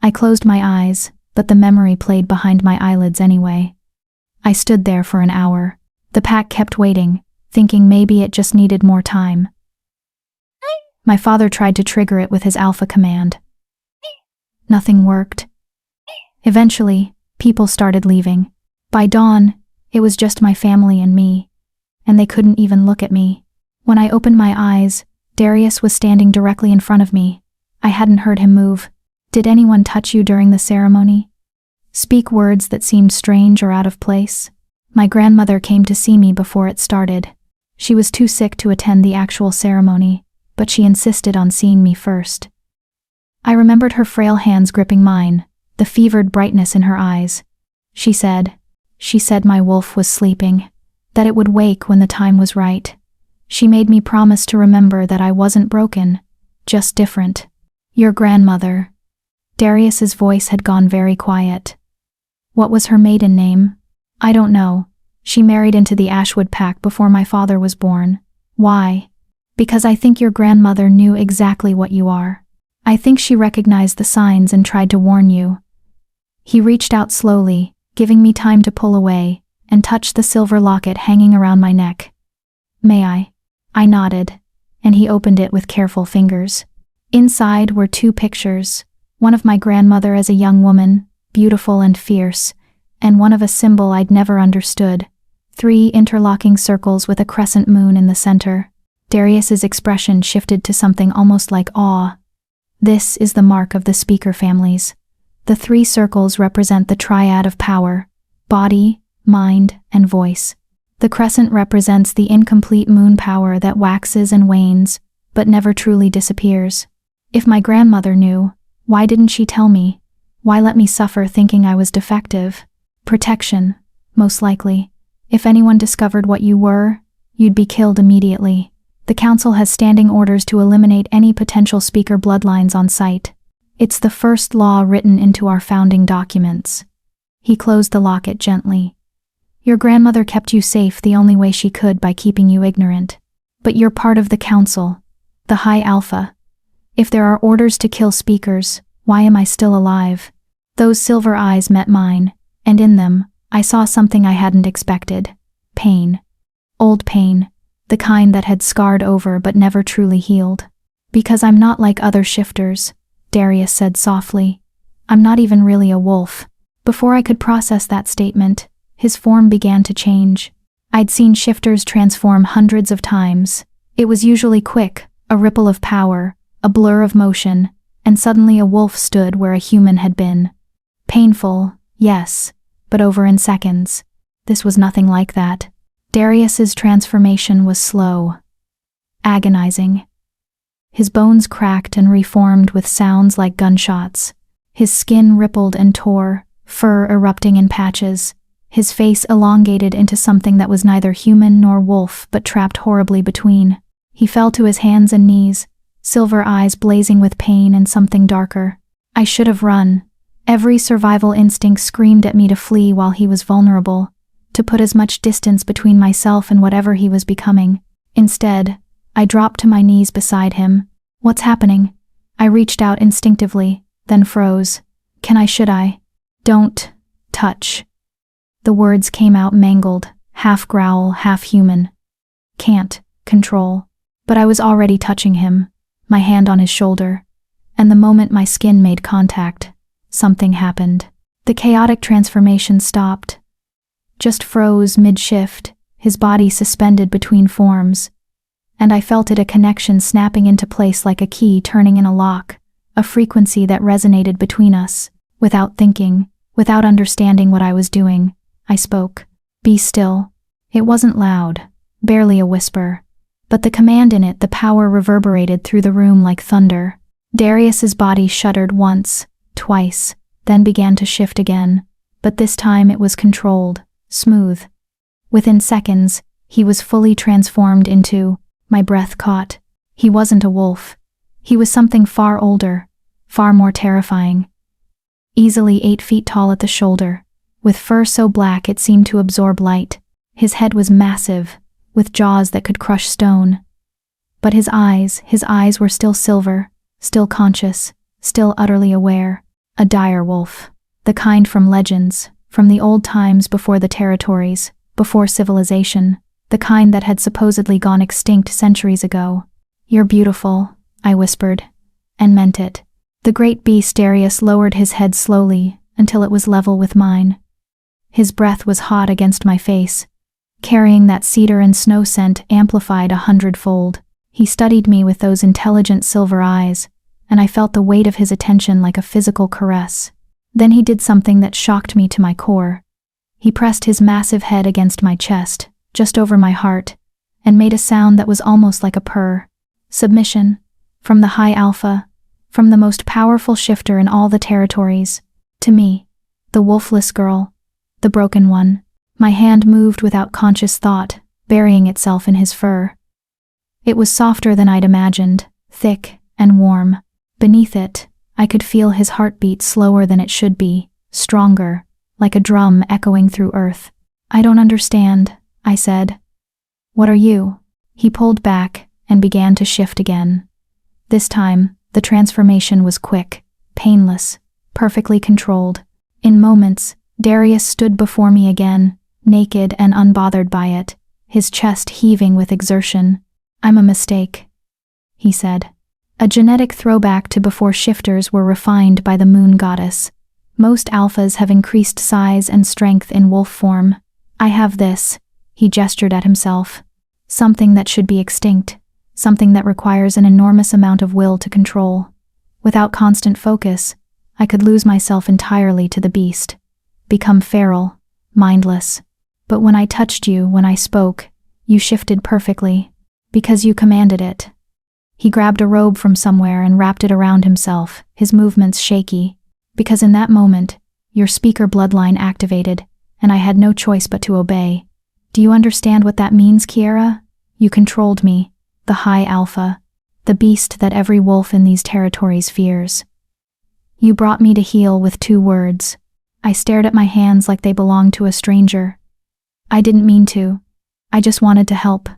I closed my eyes, but the memory played behind my eyelids anyway. I stood there for an hour. The pack kept waiting, thinking maybe it just needed more time. My father tried to trigger it with his alpha command. Nothing worked. Eventually, people started leaving. By dawn, it was just my family and me, and they couldn't even look at me. When I opened my eyes, Darius was standing directly in front of me. I hadn't heard him move. Did anyone touch you during the ceremony? Speak words that seemed strange or out of place? My grandmother came to see me before it started. She was too sick to attend the actual ceremony, but she insisted on seeing me first. I remembered her frail hands gripping mine, the fevered brightness in her eyes. She said my wolf was sleeping, that it would wake when the time was right. She made me promise to remember that I wasn't broken, just different. Your grandmother. Darius's voice had gone very quiet. What was her maiden name? I don't know. She married into the Ashwood pack before my father was born. Why? Because I think your grandmother knew exactly what you are. I think she recognized the signs and tried to warn you. He reached out slowly, giving me time to pull away, and touched the silver locket hanging around my neck. May I? I nodded, and he opened it with careful fingers. Inside were 2 pictures, one of my grandmother as a young woman, beautiful and fierce, and one of a symbol I'd never understood. 3 interlocking circles with a crescent moon in the center. Darius's expression shifted to something almost like awe. This is the mark of the speaker families. The 3 circles represent the triad of power: body, mind, and voice. The crescent represents the incomplete moon power that waxes and wanes, but never truly disappears. If my grandmother knew, why didn't she tell me? Why let me suffer thinking I was defective? Protection, most likely. If anyone discovered what you were, you'd be killed immediately. The council has standing orders to eliminate any potential speaker bloodlines on sight. It's the first law written into our founding documents. He closed the locket gently. Your grandmother kept you safe the only way she could, by keeping you ignorant. But you're part of the council, the High Alpha. If there are orders to kill speakers, why am I still alive? Those silver eyes met mine, and in them, I saw something I hadn't expected: pain. Old pain, the kind that had scarred over but never truly healed. Because I'm not like other shifters, Darius said softly. I'm not even really a wolf. Before I could process that statement, his form began to change. I'd seen shifters transform hundreds of times. It was usually quick, a ripple of power, a blur of motion, and suddenly a wolf stood where a human had been. Painful, yes, but over in seconds. This was nothing like that. Darius's transformation was slow, agonizing. His bones cracked and reformed with sounds like gunshots. His skin rippled and tore, fur erupting in patches. His face elongated into something that was neither human nor wolf but trapped horribly between. He fell to his hands and knees, silver eyes blazing with pain and something darker. I should have run. Every survival instinct screamed at me to flee while he was vulnerable, to put as much distance between myself and whatever he was becoming. Instead, I dropped to my knees beside him. What's happening? I reached out instinctively, then froze. Should I? Don't touch. The words came out mangled, half growl, half human. Can't control. But I was already touching him, my hand on his shoulder, and the moment my skin made contact, something happened. The chaotic transformation stopped. Just froze mid-shift, his body suspended between forms, and I felt it, a connection snapping into place like a key turning in a lock, a frequency that resonated between us. Without thinking, without understanding what I was doing, I spoke. Be still. It wasn't loud, barely a whisper, but the command in it, the power reverberated through the room like thunder. Darius's body shuddered once, twice, then began to shift again, but this time it was controlled, smooth. Within seconds, he was fully transformed into, my breath caught. He wasn't a wolf. He was something far older, far more terrifying. Easily 8 feet tall at the shoulder, with fur so black it seemed to absorb light. His head was massive, with jaws that could crush stone. But his eyes were still silver, still conscious, still utterly aware. A dire wolf. The kind from legends, from the old times before the territories, before civilization. The kind that had supposedly gone extinct centuries ago. You're beautiful, I whispered, and meant it. The great beast Darius lowered his head slowly until it was level with mine. His breath was hot against my face, carrying that cedar and snow scent amplified 100-fold. He studied me with those intelligent silver eyes, and I felt the weight of his attention like a physical caress. Then he did something that shocked me to my core. He pressed his massive head against my chest, just over my heart, and made a sound that was almost like a purr. Submission, from the high alpha, from the most powerful shifter in all the territories, to me, the wolfless girl, the broken one. My hand moved without conscious thought, burying itself in his fur. It was softer than I'd imagined, thick and warm. Beneath it, I could feel his heartbeat slower than it should be, stronger, like a drum echoing through earth. I don't understand, I said. What are you? He pulled back and began to shift again. This time, the transformation was quick, painless, perfectly controlled. In moments, Darius stood before me again, naked and unbothered by it, his chest heaving with exertion. I'm a mistake, he said. A genetic throwback to before shifters were refined by the moon goddess. Most alphas have increased size and strength in wolf form. I have this, he gestured at himself. Something that should be extinct, something that requires an enormous amount of will to control. Without constant focus, I could lose myself entirely to the beast, become feral, mindless. But when I touched you, when I spoke, you shifted perfectly, because you commanded it. He grabbed a robe from somewhere and wrapped it around himself, his movements shaky, because in that moment, your speaker bloodline activated, and I had no choice but to obey. Do you understand what that means, Kiera? You controlled me, the high alpha, the beast that every wolf in these territories fears. You brought me to heel with 2 words. I stared at my hands like they belonged to a stranger. I didn't mean to. I just wanted to help.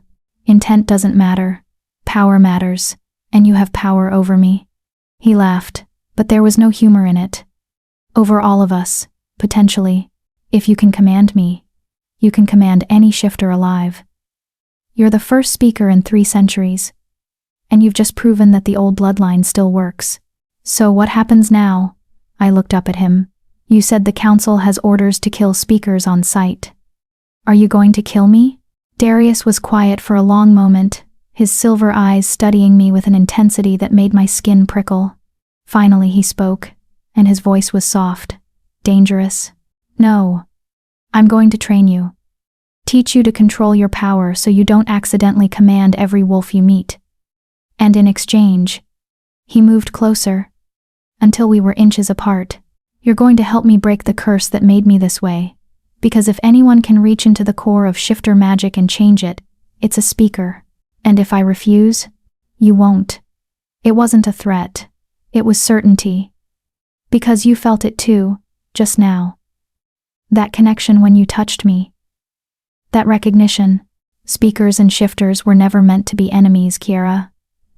Intent doesn't matter. Power matters, and you have power over me. He laughed, but there was no humor in it. Over all of us, potentially. If you can command me, you can command any shifter alive. You're the first speaker in 3 centuries. And you've just proven that the old bloodline still works. So what happens now? I looked up at him. You said the council has orders to kill speakers on sight. Are you going to kill me? Darius was quiet for a long moment, his silver eyes studying me with an intensity that made my skin prickle. Finally he spoke, and his voice was soft, dangerous. No. I'm going to train you. Teach you to control your power so you don't accidentally command every wolf you meet. And in exchange, he moved closer, until we were inches apart. You're going to help me break the curse that made me this way, because if anyone can reach into the core of shifter magic and change it, it's a speaker. And if I refuse, you won't. It wasn't a threat. It was certainty. Because you felt it too, just now. That connection when you touched me. That recognition. Speakers and shifters were never meant to be enemies, Kiera.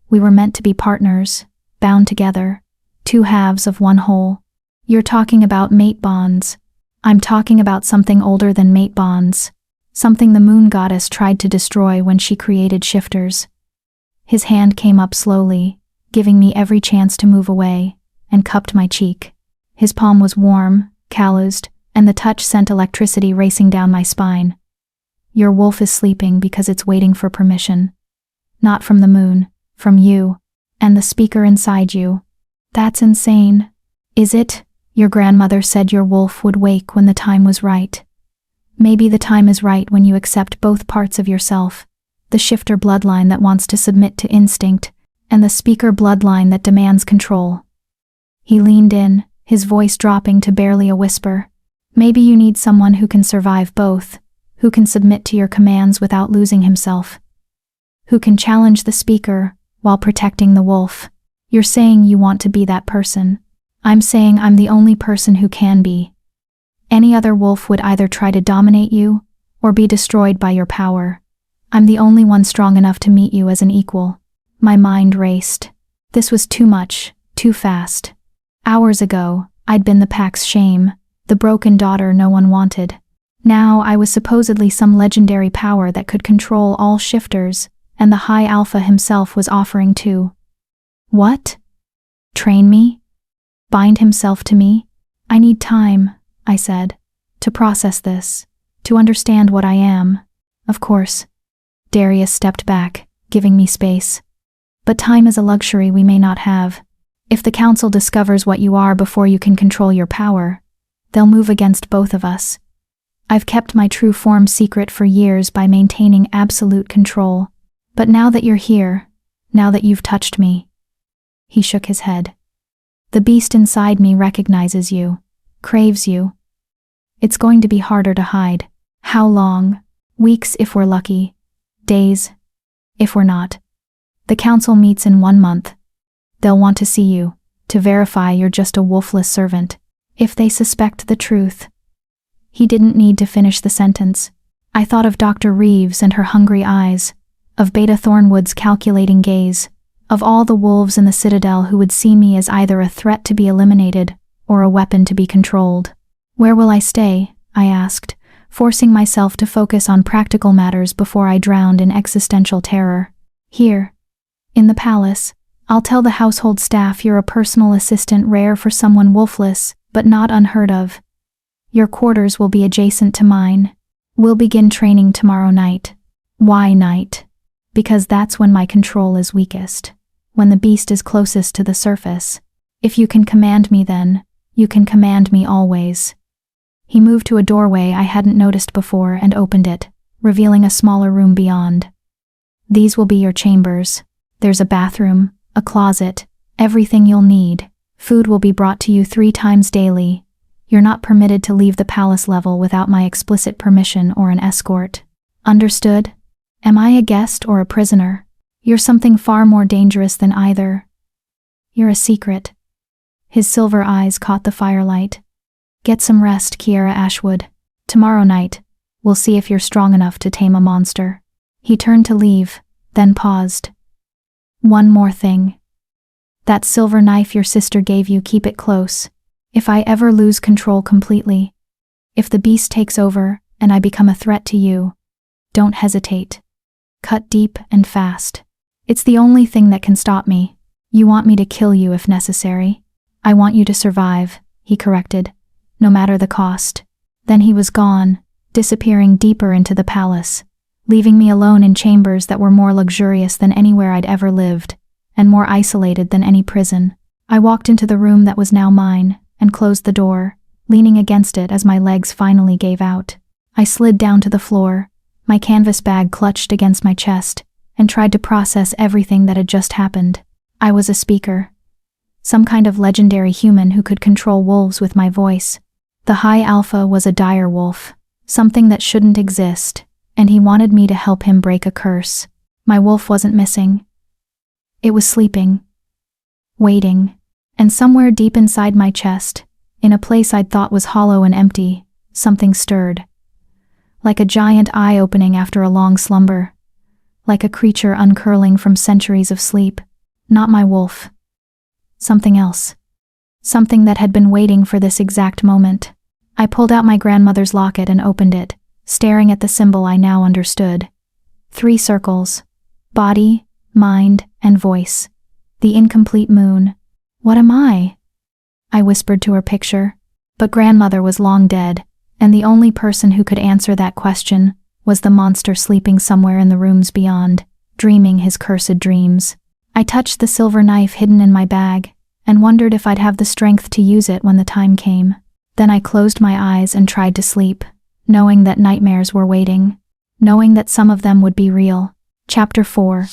We were meant to be partners, bound together, 2 halves of one whole. You're talking about mate bonds. I'm talking about something older than mate bonds. Something the moon goddess tried to destroy when she created shifters. His hand came up slowly, giving me every chance to move away, and cupped my cheek. His palm was warm, calloused, and the touch sent electricity racing down my spine. Your wolf is sleeping because it's waiting for permission. Not from the moon, from you, and the speaker inside you. That's insane. Is it? Your grandmother said your wolf would wake when the time was right. Maybe the time is right when you accept both parts of yourself, the shifter bloodline that wants to submit to instinct, and the speaker bloodline that demands control. He leaned in, his voice dropping to barely a whisper. Maybe you need someone who can survive both, who can submit to your commands without losing himself, who can challenge the speaker while protecting the wolf. You're saying you want to be that person. I'm saying I'm the only person who can be. Any other wolf would either try to dominate you or be destroyed by your power. I'm the only one strong enough to meet you as an equal. My mind raced. This was too much, too fast. Hours ago, I'd been the pack's shame, the broken daughter no one wanted. Now I was supposedly some legendary power that could control all shifters, and the High Alpha himself was offering to. What? Train me? Bind himself to me? I need time, I said, to process this, to understand what I am. Of course. Darius stepped back, giving me space. But time is a luxury we may not have. If the council discovers what you are before you can control your power, they'll move against both of us. I've kept my true form secret for years by maintaining absolute control. But now that you're here, now that you've touched me. He shook his head. The beast inside me recognizes you, craves you. It's going to be harder to hide. How long? Weeks if we're lucky. Days if we're not. The council meets in 1 month. They'll want to see you, to verify you're just a wolfless servant. If they suspect the truth. He didn't need to finish the sentence. I thought of Dr. Reeves and her hungry eyes, of Beta Thornwood's calculating gaze, of all the wolves in the Citadel who would see me as either a threat to be eliminated or a weapon to be controlled. Where will I stay? I asked, forcing myself to focus on practical matters before I drowned in existential terror. Here. In the palace. I'll tell the household staff you're a personal assistant rare for someone wolfless, but not unheard of. Your quarters will be adjacent to mine. We'll begin training tomorrow night. Why night? Because that's when my control is weakest, when the beast is closest to the surface. If you can command me then, you can command me always. He moved to a doorway I hadn't noticed before and opened it, revealing a smaller room beyond. These will be your chambers. There's a bathroom, a closet, everything you'll need. Food will be brought to you 3 times daily. You're not permitted to leave the palace level without my explicit permission or an escort. Understood? Am I a guest or a prisoner? You're something far more dangerous than either. You're a secret. His silver eyes caught the firelight. Get some rest, Kiera Ashwood. Tomorrow night, we'll see if you're strong enough to tame a monster. He turned to leave, then paused. One more thing. That silver knife your sister gave you, keep it close. If I ever lose control completely, if the beast takes over and I become a threat to you, don't hesitate. cut deep and fast. It's the only thing that can stop me. You want me to kill you if necessary. I want you to survive, he corrected, no matter the cost. Then he was gone, disappearing deeper into the palace, leaving me alone in chambers that were more luxurious than anywhere I'd ever lived, and more isolated than any prison. I walked into the room that was now mine, and closed the door, leaning against it as my legs finally gave out. I slid down to the floor, my canvas bag clutched against my chest, and tried to process everything that had just happened. I was a speaker. Some kind of legendary human who could control wolves with my voice. The High Alpha was a dire wolf, something that shouldn't exist, and he wanted me to help him break a curse. My wolf wasn't missing. It was sleeping. Waiting. And somewhere deep inside my chest, in a place I'd thought was hollow and empty, something stirred. Like a giant eye opening after a long slumber. Like a creature uncurling from centuries of sleep. Not my wolf. Something else. Something that had been waiting for this exact moment. I pulled out my grandmother's locket and opened it, staring at the symbol I now understood. 3 circles. Body, mind, and voice. The incomplete moon. What am I? I whispered to her picture. But grandmother was long dead, and the only person who could answer that question was the monster sleeping somewhere in the rooms beyond, dreaming his cursed dreams. I touched the silver knife hidden in my bag, and wondered if I'd have the strength to use it when the time came. Then I closed my eyes and tried to sleep, knowing that nightmares were waiting, knowing that some of them would be real. Chapter 4.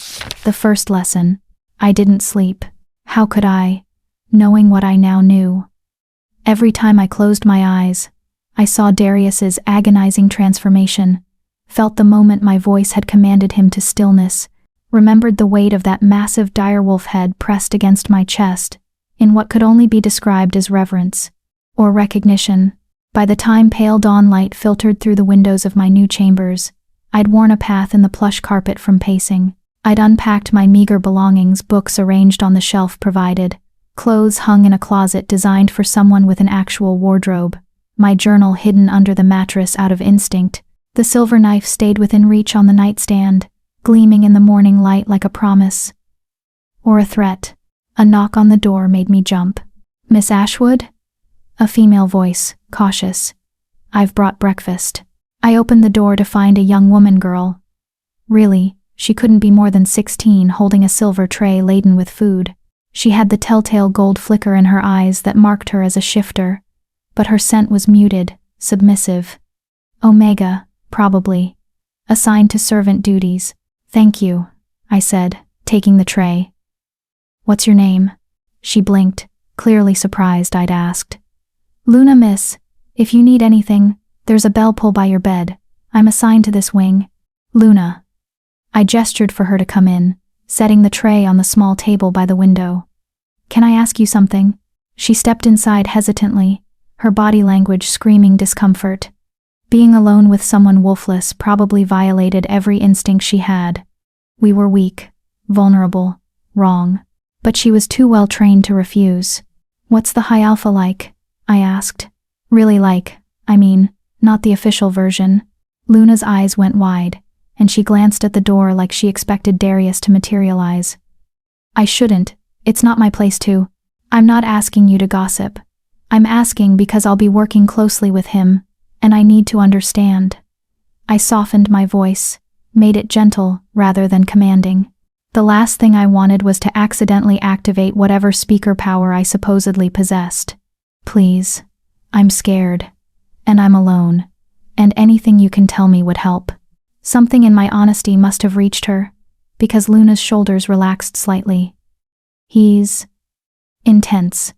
The first lesson. I didn't sleep. How could I, knowing what I now knew? Every time I closed my eyes, I saw Darius's agonizing transformation, felt the moment my voice had commanded him to stillness, remembered the weight of that massive direwolf head pressed against my chest, in what could only be described as reverence, or recognition. By the time pale dawn light filtered through the windows of my new chambers, I'd worn a path in the plush carpet from pacing. I'd unpacked my meager belongings, books arranged on the shelf provided, clothes hung in a closet designed for someone with an actual wardrobe, my journal hidden under the mattress out of instinct. The silver knife stayed within reach on the nightstand, gleaming in the morning light like a promise. Or a threat. A knock on the door made me jump. "Miss Ashwood?" A female voice, cautious. "I've brought breakfast." I opened the door to find a young woman girl. Really, she couldn't be more than 16, holding a silver tray laden with food. She had the telltale gold flicker in her eyes that marked her as a shifter, but her scent was muted, submissive. Omega, probably. Assigned to servant duties. "Thank you," I said, taking the tray. "What's your name?" She blinked, clearly surprised I'd asked. "Luna, miss. If you need anything, there's a bell pull by your bed. I'm assigned to this wing." "Luna." I gestured for her to come in, setting the tray on the small table by the window. "Can I ask you something?" She stepped inside hesitantly, her body language screaming discomfort. Being alone with someone wolfless probably violated every instinct she had. We were weak, vulnerable, wrong. But she was too well trained to refuse. "What's the High Alpha like?" I asked. "Really like, I mean, not the official version." Luna's eyes went wide, and she glanced at the door like she expected Darius to materialize. "I shouldn't. It's not my place to. I'm not asking you to gossip. I'm asking because I'll be working closely with him, and I need to understand." I softened my voice, made it gentle rather than commanding. The last thing I wanted was to accidentally activate whatever speaker power I supposedly possessed. "Please. I'm scared. And I'm alone. And anything you can tell me would help." Something in my honesty must have reached her, because Luna's shoulders relaxed slightly. "He's intense.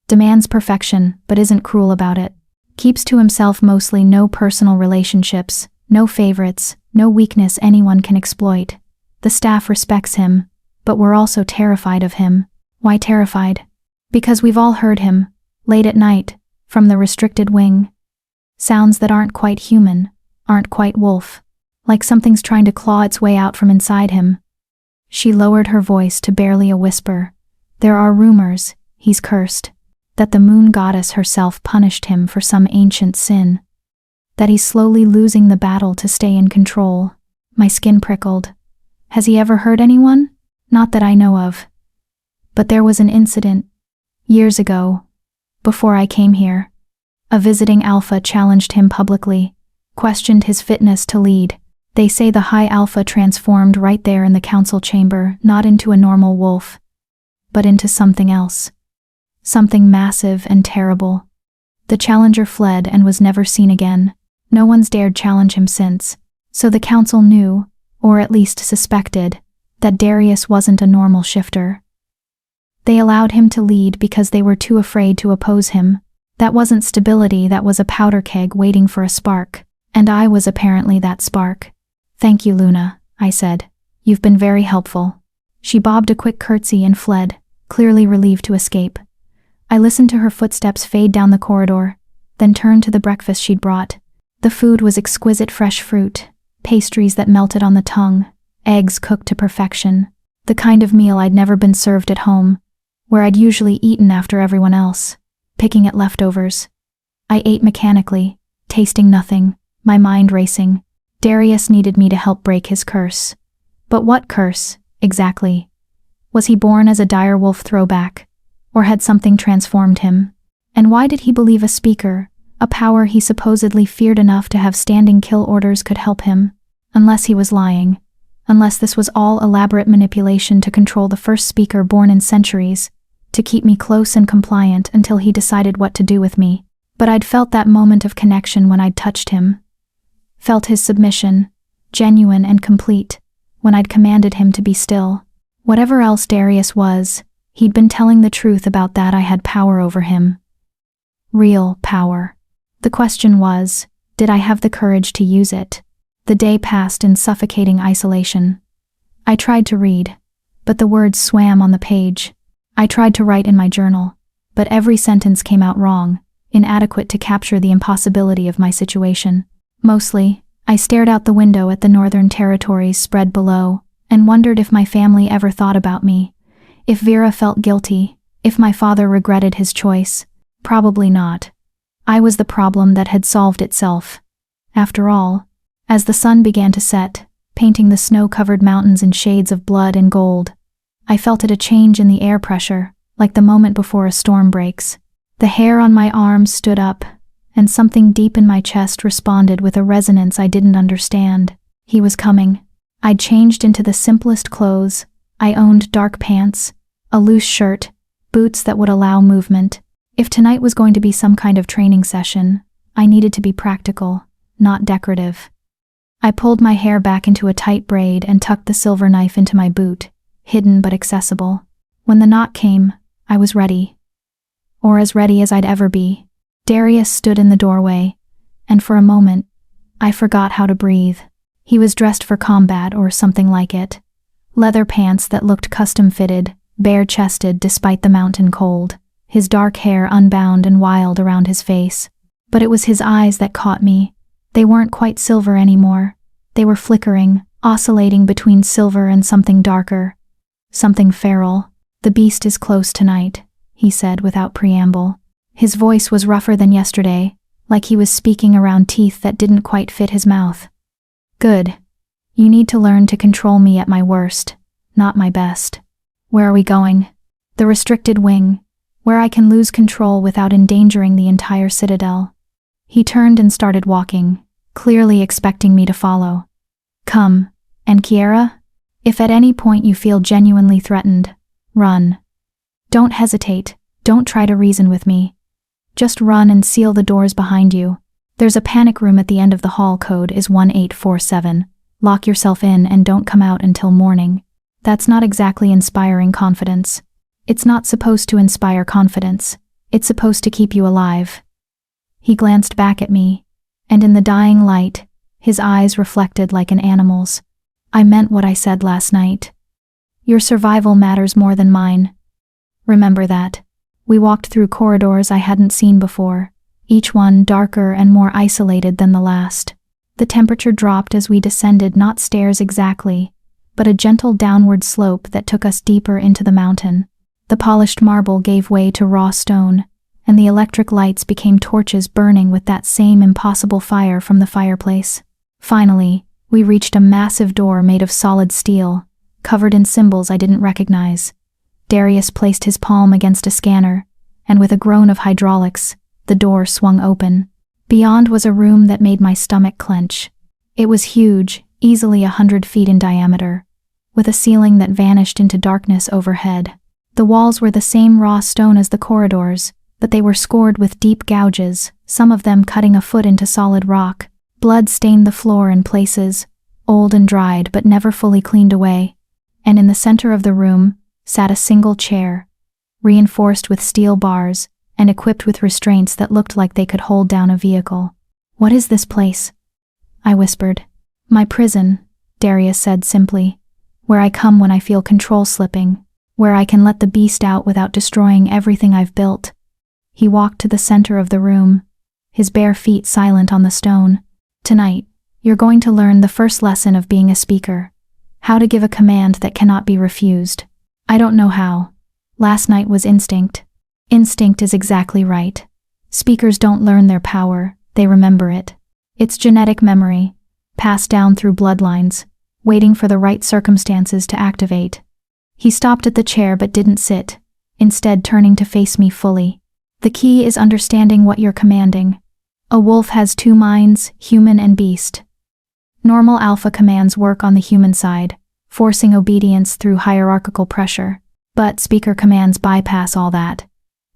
Demands perfection, but isn't cruel about it. Keeps to himself mostly, no personal relationships, no favorites, no weakness anyone can exploit. The staff respects him, but we're also terrified of him." "Why terrified?" "Because we've all heard him, late at night, from the restricted wing. Sounds that aren't quite human, aren't quite wolf. Like something's trying to claw its way out from inside him." She lowered her voice to barely a whisper. "There are rumors, he's cursed. That the moon goddess herself punished him for some ancient sin. That he's slowly losing the battle to stay in control." My skin prickled, Has he ever hurt anyone? Not that I know of. But there was an incident. Years ago. Before I came here. A visiting alpha challenged him publicly, questioned his fitness to lead. They say the high alpha transformed right there in the council chamber, not into a normal wolf, but into something else. Something massive and terrible. The challenger fled and was never seen again. No one's dared challenge him since. So the council knew, or at least suspected, that Darius wasn't a normal shifter. They allowed him to lead because they were too afraid to oppose him. That wasn't stability, that was a powder keg waiting for a spark. And I was apparently that spark. "Thank you, Luna," I said. "You've been very helpful." She bobbed a quick curtsy and fled, clearly relieved to escape. I listened to her footsteps fade down the corridor, then turned to the breakfast she'd brought. The food was exquisite fresh fruit, pastries that melted on the tongue, eggs cooked to perfection. The kind of meal I'd never been served at home, where I'd usually eaten after everyone else, picking at leftovers. I ate mechanically, tasting nothing, my mind racing. Darius needed me to help break his curse. But what curse, exactly? Was he born as a direwolf throwback, or had something transformed him? And why did he believe a speaker, a power he supposedly feared enough to have standing kill orders, could help him? Unless he was lying. Unless this was all elaborate manipulation to control the first speaker born in centuries, to keep me close and compliant until he decided what to do with me. But I'd felt that moment of connection when I'd touched him. Felt his submission, genuine and complete, when I'd commanded him to be still. Whatever else Darius was, he'd been telling the truth about that. I had power over him. Real power. The question was, did I have the courage to use it? The day passed in suffocating isolation. I tried to read, but the words swam on the page. I tried to write in my journal, but every sentence came out wrong, inadequate to capture the impossibility of my situation. Mostly, I stared out the window at the northern territories spread below, and wondered if my family ever thought about me, if Vera felt guilty, if my father regretted his choice. Probably not. I was the problem that had solved itself. After all, as the sun began to set, painting the snow-covered mountains in shades of blood and gold, I felt it, a change in the air pressure, like the moment before a storm breaks. The hair on my arms stood up, and something deep in my chest responded with a resonance I didn't understand. He was coming. I'd changed into the simplest clothes. I owned dark pants, a loose shirt, boots that would allow movement. If tonight was going to be some kind of training session, I needed to be practical, not decorative. I pulled my hair back into a tight braid and tucked the silver knife into my boot, hidden but accessible. When the knock came, I was ready. Or as ready as I'd ever be. Darius stood in the doorway, and for a moment, I forgot how to breathe. He was dressed for combat or something like it. Leather pants that looked custom-fitted, bare-chested despite the mountain cold, his dark hair unbound and wild around his face. But it was his eyes that caught me. They weren't quite silver anymore. They were flickering, oscillating between silver and something darker. Something feral. "The beast is close tonight," he said without preamble. His voice was rougher than yesterday, like he was speaking around teeth that didn't quite fit his mouth. "Good. You need to learn to control me at my worst, not my best. Where are we going?" "The restricted wing, where I can lose control without endangering the entire citadel." He turned and started walking, clearly expecting me to follow. "Come. And Kiera? If at any point you feel genuinely threatened, run. Don't hesitate, don't try to reason with me. Just run and seal the doors behind you. There's a panic room at the end of the hall. Code is 1847. Lock yourself in and don't come out until morning." That's not exactly inspiring confidence. It's not supposed to inspire confidence. It's supposed to keep you alive. He glanced back at me, and in the dying light, his eyes reflected like an animal's. "I meant what I said last night. Your survival matters more than mine. Remember that." We walked through corridors I hadn't seen before, each one darker and more isolated than the last. The temperature dropped as we descended, not stairs exactly, but a gentle downward slope that took us deeper into the mountain. The polished marble gave way to raw stone, and the electric lights became torches burning with that same impossible fire from the fireplace. Finally, We reached a massive door made of solid steel, covered in symbols I didn't recognize. Darius placed his palm against a scanner, and with a groan of hydraulics, the door swung open. Beyond was a room that made my stomach clench. It was huge, easily 100 feet in diameter, with a ceiling that vanished into darkness overhead. The walls were the same raw stone as the corridors, but they were scored with deep gouges, some of them cutting a foot into solid rock. Blood stained the floor in places, old and dried but never fully cleaned away. And in the center of the room sat a single chair, reinforced with steel bars and equipped with restraints that looked like they could hold down a vehicle. "What is this place?" I whispered. "My prison," Darius said simply. "Where I come when I feel control slipping, where I can let the beast out without destroying everything I've built." He walked to the center of the room, his bare feet silent on the stone. "Tonight, you're going to learn the first lesson of being a speaker. How to give a command that cannot be refused. I don't know how. Last night was instinct. Instinct is exactly right. Speakers don't learn their power, they remember it. It's genetic memory, passed down through bloodlines, waiting for the right circumstances to activate." He stopped at the chair but didn't sit, instead turning to face me fully. "The key is understanding what you're commanding. A wolf has two minds, human and beast. Normal alpha commands work on the human side, forcing obedience through hierarchical pressure. But speaker commands bypass all that.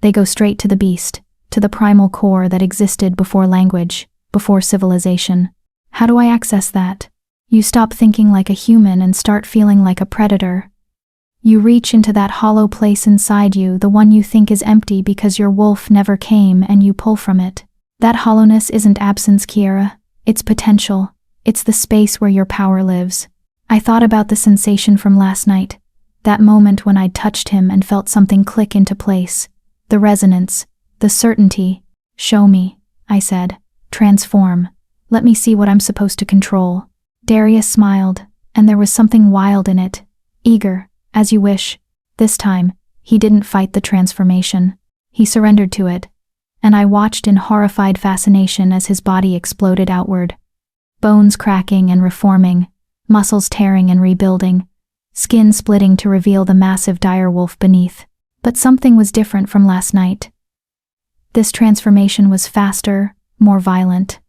They go straight to the beast, to the primal core that existed before language, before civilization. How do I access that? You stop thinking like a human and start feeling like a predator. You reach into that hollow place inside you, the one you think is empty because your wolf never came, and you pull from it. That hollowness isn't absence, Kiera. It's potential. It's the space where your power lives." I thought about the sensation from last night, that moment when I'd touched him and felt something click into place. The resonance, the certainty. "Show me," I said. "Transform. Let me see what I'm supposed to control." Darius smiled, and there was something wild in it. Eager, as you wish. This time, he didn't fight the transformation. He surrendered to it, and I watched in horrified fascination as his body exploded outward. Bones cracking and reforming, muscles tearing and rebuilding, skin splitting to reveal the massive dire wolf beneath. But something was different from last night. This transformation was faster, more violent,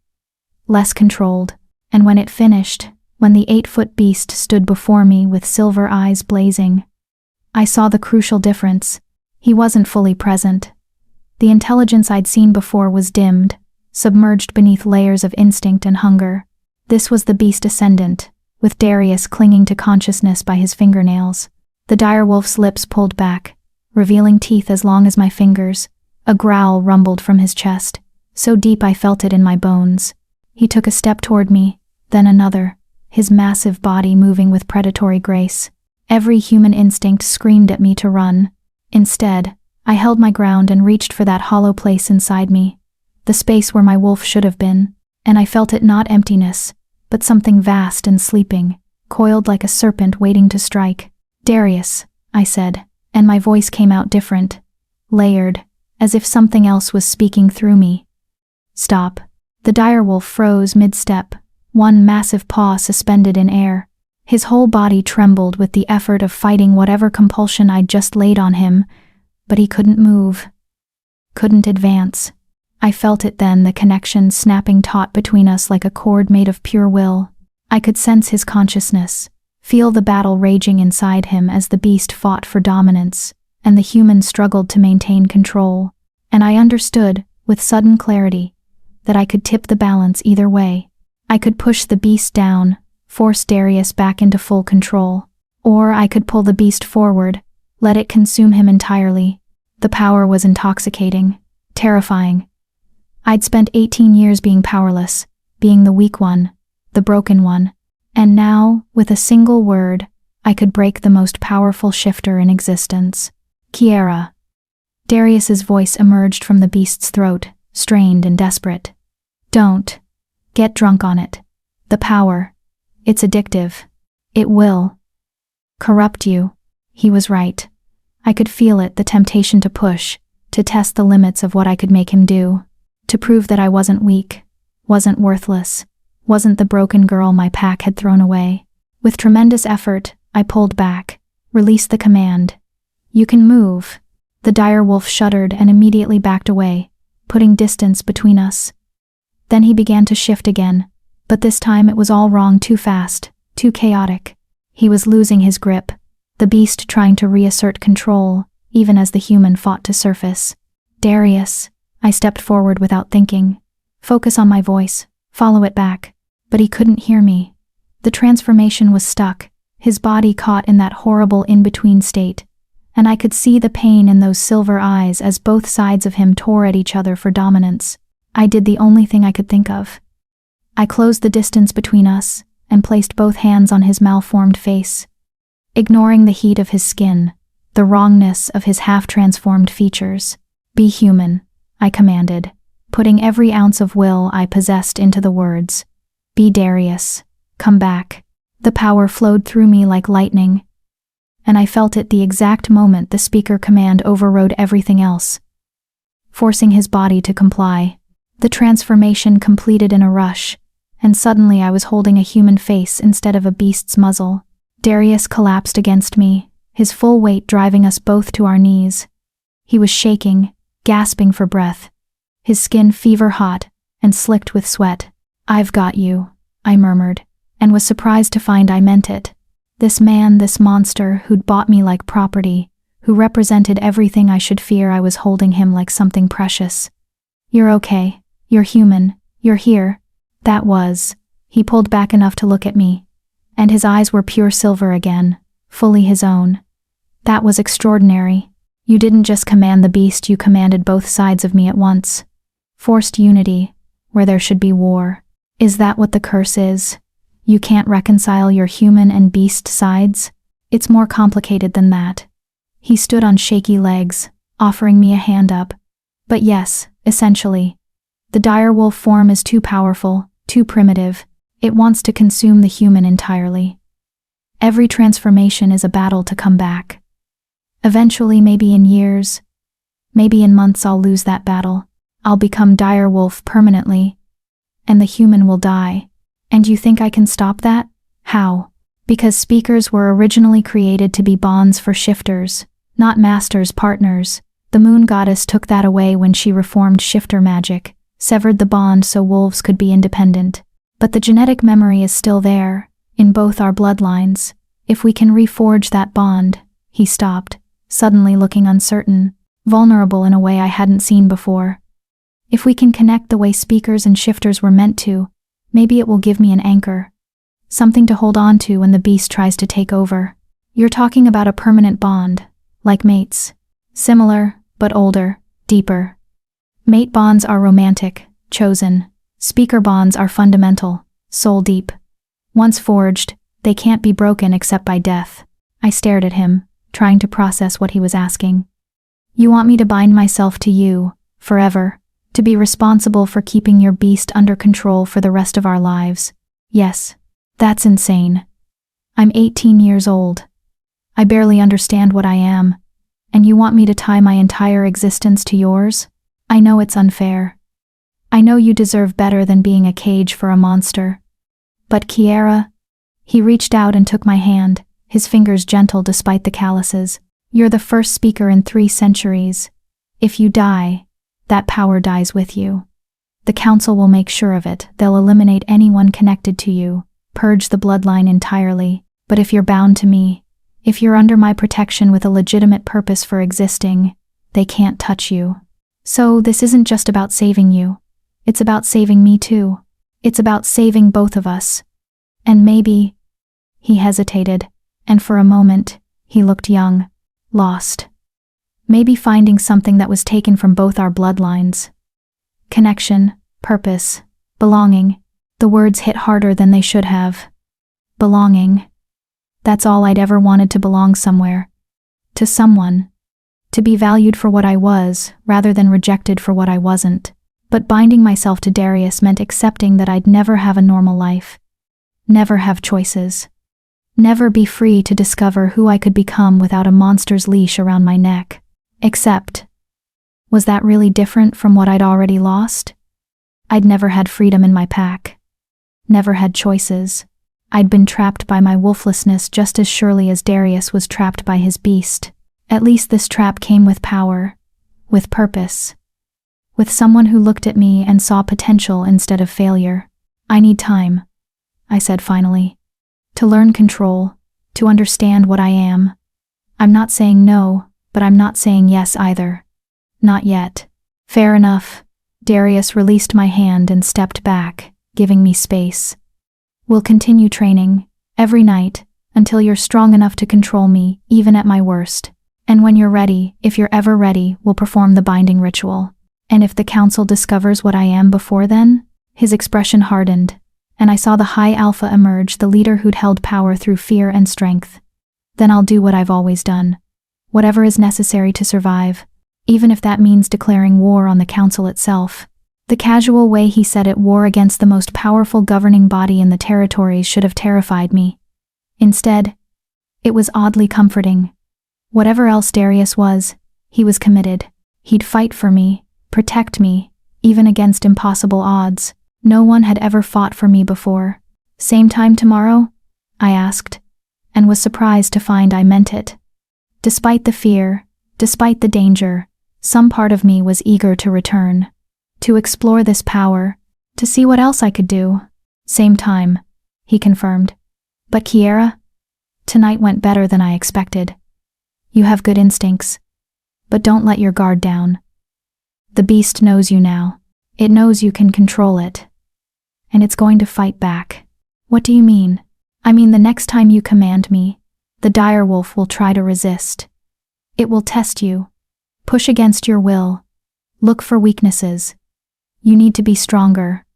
less controlled, and when it finished, when the 8-foot beast stood before me with silver eyes blazing, I saw the crucial difference. He wasn't fully present. The intelligence I'd seen before was dimmed, submerged beneath layers of instinct and hunger. This was the beast ascendant, with Darius clinging to consciousness by his fingernails. The direwolf's lips pulled back, revealing teeth as long as my fingers. A growl rumbled from his chest, so deep I felt it in my bones. He took a step toward me, then another, his massive body moving with predatory grace. Every human instinct screamed at me to run. Instead, I held my ground and reached for that hollow place inside me, the space where my wolf should have been, and I felt it not emptiness, but something vast and sleeping, coiled like a serpent waiting to strike. "Darius," I said, and my voice came out different, layered, as if something else was speaking through me. "Stop." The direwolf froze mid-step, one massive paw suspended in air. His whole body trembled with the effort of fighting whatever compulsion I'd just laid on him, but he couldn't move, couldn't advance. I felt it then, the connection snapping taut between us like a cord made of pure will. I could sense his consciousness, feel the battle raging inside him as the beast fought for dominance, and the human struggled to maintain control. And I understood, with sudden clarity, that I could tip the balance either way. I could push the beast down, force Darius back into full control, or I could pull the beast forward, let it consume him entirely. The power was intoxicating, terrifying. I'd spent 18 years being powerless, being the weak one, the broken one, and now, with a single word, I could break the most powerful shifter in existence. "Kiera." Darius's voice emerged from the beast's throat, strained and desperate. "Don't. Get drunk on it. The power. It's addictive. It will corrupt you." He was right. I could feel it, the temptation to push, to test the limits of what I could make him do, to prove that I wasn't weak, wasn't worthless, wasn't the broken girl my pack had thrown away. With tremendous effort, I pulled back, released the command. "You can move." The dire wolf shuddered and immediately backed away, putting distance between us. Then he began to shift again, but this time it was all wrong, too fast, too chaotic. He was losing his grip, the beast trying to reassert control, even as the human fought to surface. "Darius," I stepped forward without thinking. "Focus on my voice, follow it back." But he couldn't hear me. The transformation was stuck, his body caught in that horrible in-between state, and I could see the pain in those silver eyes as both sides of him tore at each other for dominance. I did the only thing I could think of. I closed the distance between us and placed both hands on his malformed face. Ignoring the heat of his skin, the wrongness of his half-transformed features. "Be human," I commanded, putting every ounce of will I possessed into the words. "Be Darius. Come back." The power flowed through me like lightning, and I felt it the exact moment the speaker command overrode everything else, forcing his body to comply. The transformation completed in a rush, and suddenly I was holding a human face instead of a beast's muzzle. Darius collapsed against me, his full weight driving us both to our knees. He was shaking, gasping for breath, his skin fever-hot and slicked with sweat. "I've got you," I murmured, and was surprised to find I meant it. This man, this monster who'd bought me like property, who represented everything I should fear, I was holding him like something precious. "You're okay. You're human. You're here." That was. He pulled back enough to look at me, and his eyes were pure silver again, fully his own. "That was extraordinary. You didn't just command the beast, you commanded both sides of me at once. Forced unity, where there should be war. Is that what the curse is? You can't reconcile your human and beast sides? It's more complicated than that." He stood on shaky legs, offering me a hand up. "But yes, essentially. The dire wolf form is too powerful, too primitive. It wants to consume the human entirely. Every transformation is a battle to come back. Eventually, maybe in years, maybe in months, I'll lose that battle. I'll become dire wolf permanently, and the human will die. And you think I can stop that? How? Because speakers were originally created to be bonds for shifters, not masters, partners. The moon goddess took that away when she reformed shifter magic, severed the bond so wolves could be independent. But the genetic memory is still there, in both our bloodlines. If we can reforge that bond." He stopped, suddenly looking uncertain, vulnerable in a way I hadn't seen before. "If we can connect the way speakers and shifters were meant to, maybe it will give me an anchor. Something to hold on to when the beast tries to take over." "You're talking about a permanent bond, like mates. Similar, but older, deeper. Mate bonds are romantic, chosen. Speaker bonds are fundamental, soul deep. Once forged, they can't be broken except by death." I stared at him, trying to process what he was asking. "You want me to bind myself to you, forever? To be responsible for keeping your beast under control for the rest of our lives?" "Yes. That's insane. I'm 18 years old. I barely understand what I am, and you want me to tie my entire existence to yours? I know it's unfair. I know you deserve better than being a cage for a monster. But Kiara..." He reached out and took my hand, his fingers gentle despite the calluses. "You're the first speaker in 3 centuries. If you die, that power dies with you. The council will make sure of it. They'll eliminate anyone connected to you, purge the bloodline entirely. But if you're bound to me, if you're under my protection with a legitimate purpose for existing, they can't touch you. So this isn't just about saving you. It's about saving me too. It's about saving both of us. And maybe..." He hesitated, and for a moment, he looked young, lost. "Maybe finding something that was taken from both our bloodlines. Connection, purpose, belonging." The words hit harder than they should have. Belonging. That's all I'd ever wanted, to belong somewhere. To someone. To be valued for what I was, rather than rejected for what I wasn't. But binding myself to Darius meant accepting that I'd never have a normal life. Never have choices. Never be free to discover who I could become without a monster's leash around my neck. Except, was that really different from what I'd already lost? I'd never had freedom in my pack. never had choices. I'd been trapped by my wolflessness just as surely as Darius was trapped by his beast. At least this trap came with power, with purpose, with someone who looked at me and saw potential instead of failure. I need time, I said finally, to learn control, to understand what I am. I'm not saying no, but I'm not saying yes either. Not yet. Fair enough. Darius released my hand and stepped back, giving me space. We'll continue training, every night, until you're strong enough to control me, even at my worst. And when you're ready, if you're ever ready, we'll perform the binding ritual. And if the council discovers what I am before then? His expression hardened, and I saw the high alpha emerge, the leader who'd held power through fear and strength. Then I'll do what I've always done. Whatever is necessary to survive, even if that means declaring war on the council itself. The casual way he said it, war against the most powerful governing body in the territories, should have terrified me. Instead, it was oddly comforting. Whatever else Darius was, he was committed. He'd fight for me, protect me, even against impossible odds. No one had ever fought for me before. Same time tomorrow? I asked, and was surprised to find I meant it. Despite the fear, despite the danger, some part of me was eager to return, to explore this power, to see what else I could do. Same time, he confirmed. But Kiera? Tonight went better than I expected. You have good instincts, but don't let your guard down. The beast knows you now. It knows you can control it. And it's going to fight back. What do you mean? I mean, the next time you command me, the direwolf will try to resist. It will test you, push against your will, look for weaknesses. You need to be stronger,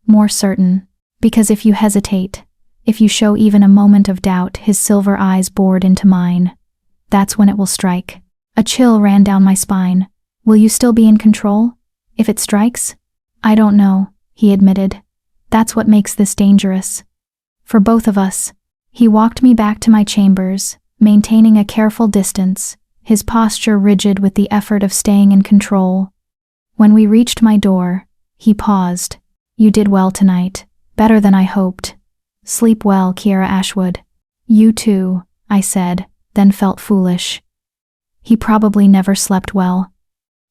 more certain, because if you hesitate, if you show even a moment of doubt, his silver eyes bored into mine, that's when it will strike. A chill ran down my spine. Will you still be in control, if it strikes? I don't know, he admitted. That's what makes this dangerous. For both of us. He walked me back to my chambers, maintaining a careful distance, his posture rigid with the effort of staying in control. When we reached my door, he paused. You did well tonight, better than I hoped. Sleep well, Kiera Ashwood. You too, I said, then felt foolish. He probably never slept well.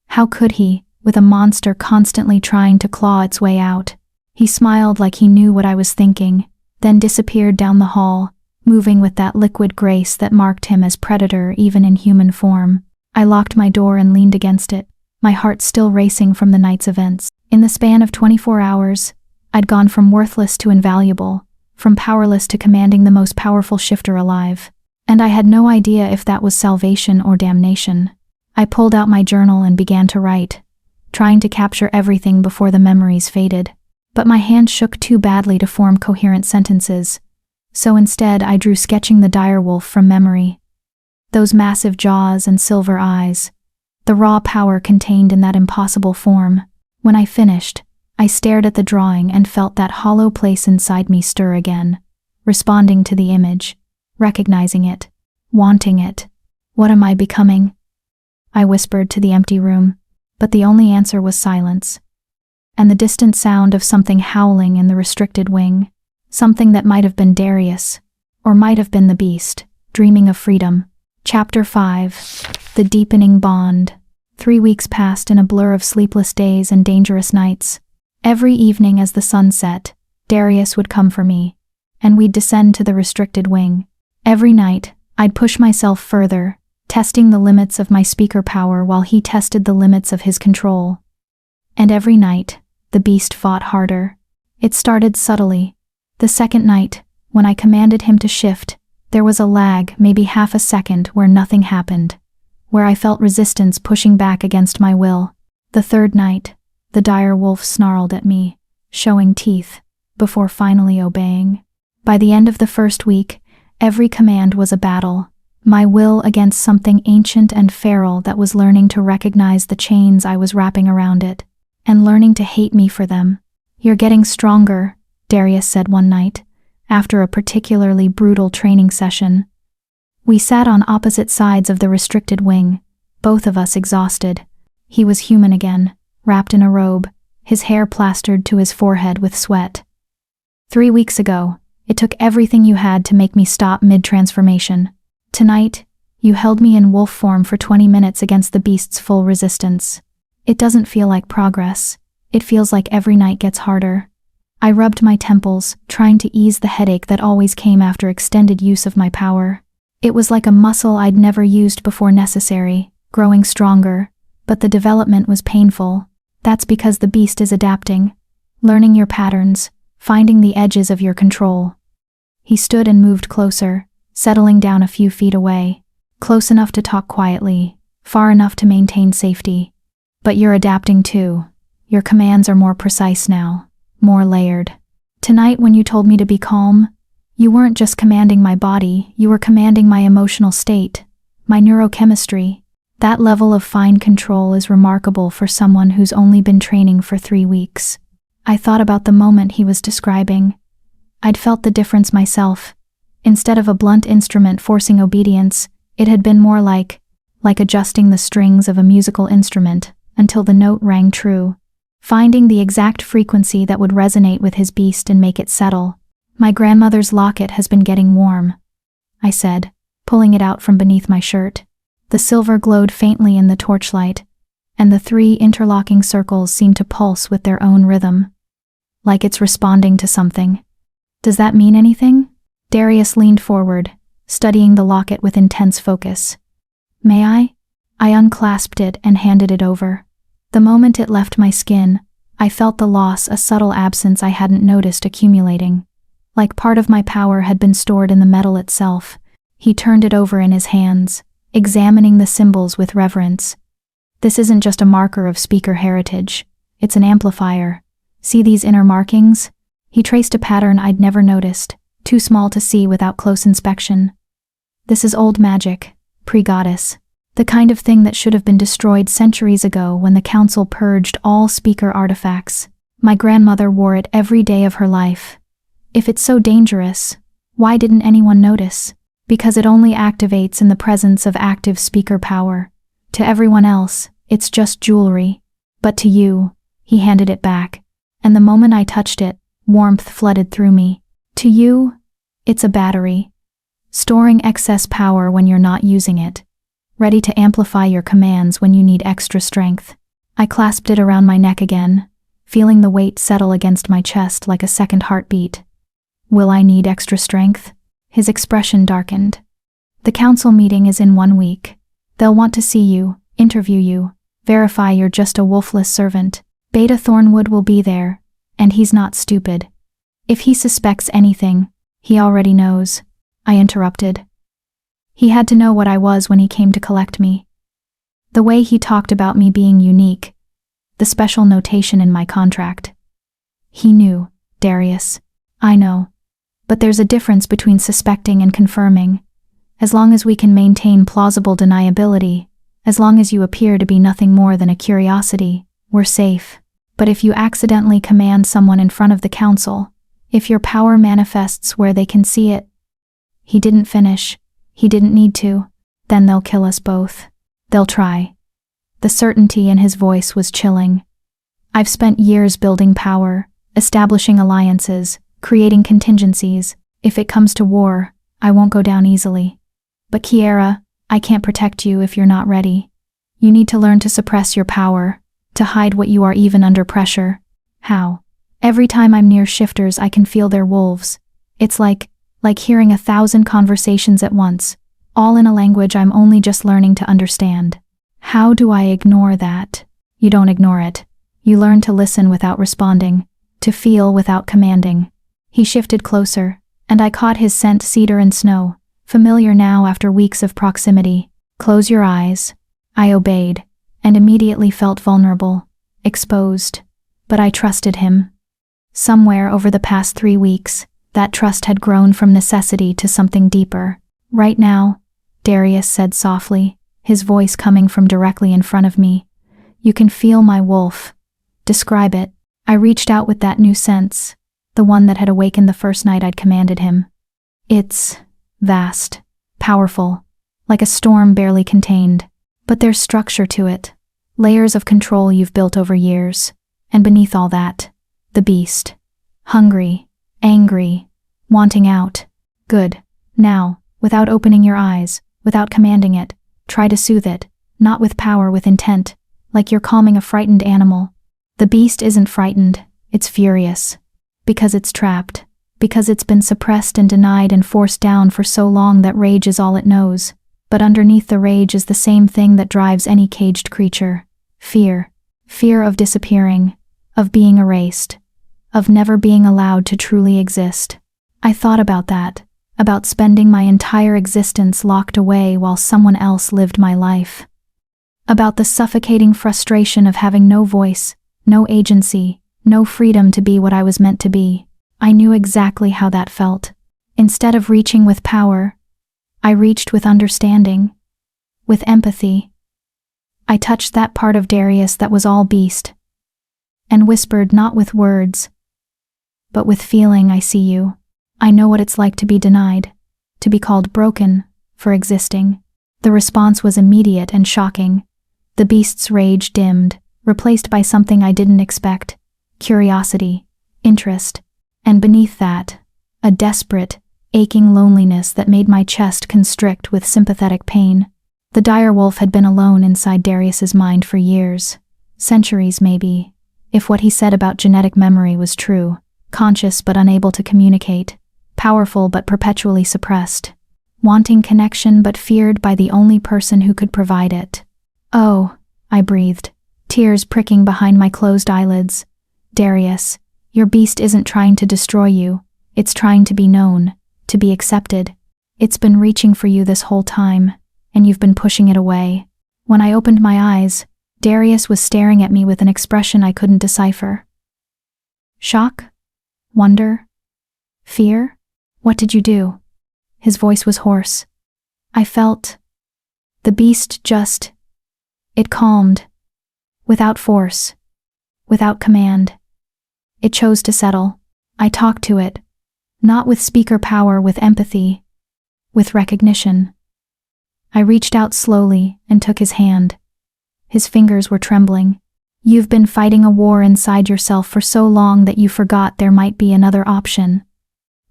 How could he, with a monster constantly trying to claw its way out? He smiled like he knew what I was thinking, then disappeared down the hall, moving with that liquid grace that marked him as predator even in human form. I locked my door and leaned against it, my heart still racing from the night's events. In the span of 24 hours, I'd gone from worthless to invaluable, from powerless to commanding the most powerful shifter alive. And I had no idea if that was salvation or damnation. I pulled out my journal and began to write, trying to capture everything before the memories faded. But my hand shook too badly to form coherent sentences, so instead I drew sketching the direwolf from memory. Those massive jaws and silver eyes, the raw power contained in that impossible form. When I finished, I stared at the drawing and felt that hollow place inside me stir again, responding to the image, recognizing it, wanting it. What am I becoming? I whispered to the empty room, but the only answer was silence, and the distant sound of something howling in the restricted wing, something that might have been Darius, or might have been the beast, dreaming of freedom. Chapter 5. The Deepening Bond. 3 weeks passed in a blur of sleepless days and dangerous nights. Every evening as the sun set, Darius would come for me, and we'd descend to the restricted wing. Every night, I'd push myself further, testing the limits of my speaker power while he tested the limits of his control. And every night, the beast fought harder. It started subtly. The second night, when I commanded him to shift, there was a lag, maybe half a second, where nothing happened, where I felt resistance pushing back against my will. The third night, the dire wolf snarled at me, showing teeth, before finally obeying. By the end of the first week, every command was a battle, my will against something ancient and feral that was learning to recognize the chains I was wrapping around it, and learning to hate me for them. You're getting stronger, Darius said one night, after a particularly brutal training session. We sat on opposite sides of the restricted wing, both of us exhausted. He was human again, wrapped in a robe, his hair plastered to his forehead with sweat. 3 weeks ago, it took everything you had to make me stop mid-transformation. Tonight, you held me in wolf form for 20 minutes against the beast's full resistance. It doesn't feel like progress. It feels like every night gets harder. I rubbed my temples, trying to ease the headache that always came after extended use of my power. It was like a muscle I'd never used before necessary, growing stronger, but the development was painful. That's because the beast is adapting, learning your patterns, finding the edges of your control. He stood and moved closer, settling down a few feet away, close enough to talk quietly, far enough to maintain safety. But you're adapting too. Your commands are more precise now, more layered. Tonight when you told me to be calm, you weren't just commanding my body, you were commanding my emotional state, my neurochemistry. That level of fine control is remarkable for someone who's only been training for 3 weeks. I thought about the moment he was describing. I'd felt the difference myself. Instead of a blunt instrument forcing obedience, it had been more like adjusting the strings of a musical instrument until the note rang true, finding the exact frequency that would resonate with his beast and make it settle. My grandmother's locket has been getting warm, I said, pulling it out from beneath my shirt. The silver glowed faintly in the torchlight, and the 3 interlocking circles seemed to pulse with their own rhythm, like it's responding to something. Does that mean anything? Darius leaned forward, studying the locket with intense focus. May I? I unclasped it and handed it over. The moment it left my skin, I felt the loss, a subtle absence I hadn't noticed accumulating. Like part of my power had been stored in the metal itself. He turned it over in his hands, examining the symbols with reverence. This isn't just a marker of speaker heritage. It's an amplifier. See these inner markings? He traced a pattern I'd never noticed, too small to see without close inspection. This is old magic, pre-goddess. The kind of thing that should have been destroyed centuries ago when the council purged all speaker artifacts. My grandmother wore it every day of her life. If it's so dangerous, why didn't anyone notice? Because it only activates in the presence of active speaker power. To everyone else, it's just jewelry. But to you, he handed it back, and the moment I touched it, warmth flooded through me. To you, it's a battery, storing excess power when you're not using it, ready to amplify your commands when you need extra strength. I clasped it around my neck again, feeling the weight settle against my chest like a second heartbeat. Will I need extra strength? His expression darkened. The council meeting is in 1 week. They'll want to see you, interview you, verify you're just a wolfless servant. Beta Thornwood will be there, and he's not stupid. If he suspects anything, he already knows. I interrupted. He had to know what I was when he came to collect me. The way he talked about me being unique, the special notation in my contract. He knew, Darius. I know. But there's a difference between suspecting and confirming. As long as we can maintain plausible deniability, as long as you appear to be nothing more than a curiosity, we're safe. But if you accidentally command someone in front of the council, if your power manifests where they can see it. He didn't finish. He didn't need to. Then they'll kill us both. They'll try. The certainty in his voice was chilling. I've spent years building power, establishing alliances, creating contingencies. If it comes to war, I won't go down easily. But Kiera, I can't protect you if you're not ready. You need to learn to suppress your power, to hide what you are even under pressure. How? Every time I'm near shifters I can feel their wolves. It's like hearing 1,000 conversations at once, all in a language I'm only just learning to understand. How do I ignore that? You don't ignore it. You learn to listen without responding, to feel without commanding. He shifted closer, and I caught his scent, cedar and snow, familiar now after weeks of proximity. Close your eyes. I obeyed, and immediately felt vulnerable, exposed. But I trusted him. Somewhere over the past 3 weeks, that trust had grown from necessity to something deeper. Right now, Darius said softly, his voice coming from directly in front of me. You can feel my wolf. Describe it. I reached out with that new sense, the one that had awakened the first night I'd commanded him. It's vast, powerful, like a storm barely contained. But there's structure to it, layers of control you've built over years. And beneath all that, the beast. Hungry, angry, wanting out. Good. Now, without opening your eyes, without commanding it, try to soothe it, not with power, with intent, like you're calming a frightened animal. The beast isn't frightened, it's furious. Because it's trapped. Because it's been suppressed and denied and forced down for so long that rage is all it knows. But underneath the rage is the same thing that drives any caged creature. Fear. Fear of disappearing, of being erased, of never being allowed to truly exist. I thought about that, about spending my entire existence locked away while someone else lived my life. About the suffocating frustration of having no voice, no agency, no freedom to be what I was meant to be. I knew exactly how that felt. Instead of reaching with power, I reached with understanding, with empathy. I touched that part of Darius that was all beast, and whispered not with words, but with feeling. I see you. I know what it's like to be denied, to be called broken for existing. The response was immediate and shocking. The beast's rage dimmed, replaced by something I didn't expect: curiosity, interest, and beneath that, a desperate, aching loneliness that made my chest constrict with sympathetic pain. The direwolf had been alone inside Darius's mind for years, centuries maybe, if what he said about genetic memory was true, conscious but unable to communicate, powerful but perpetually suppressed, wanting connection but feared by the only person who could provide it. Oh, I breathed, tears pricking behind my closed eyelids. Darius, your beast isn't trying to destroy you, it's trying to be known, to be accepted. It's been reaching for you this whole time, and you've been pushing it away. When I opened my eyes, Darius was staring at me with an expression I couldn't decipher. Shock? Wonder? Fear? What did you do? His voice was hoarse. I felt the beast just... It calmed. Without force. Without command. It chose to settle. I talked to it. Not with speaker power, with empathy. With recognition. I reached out slowly and took his hand. His fingers were trembling. You've been fighting a war inside yourself for so long that you forgot there might be another option.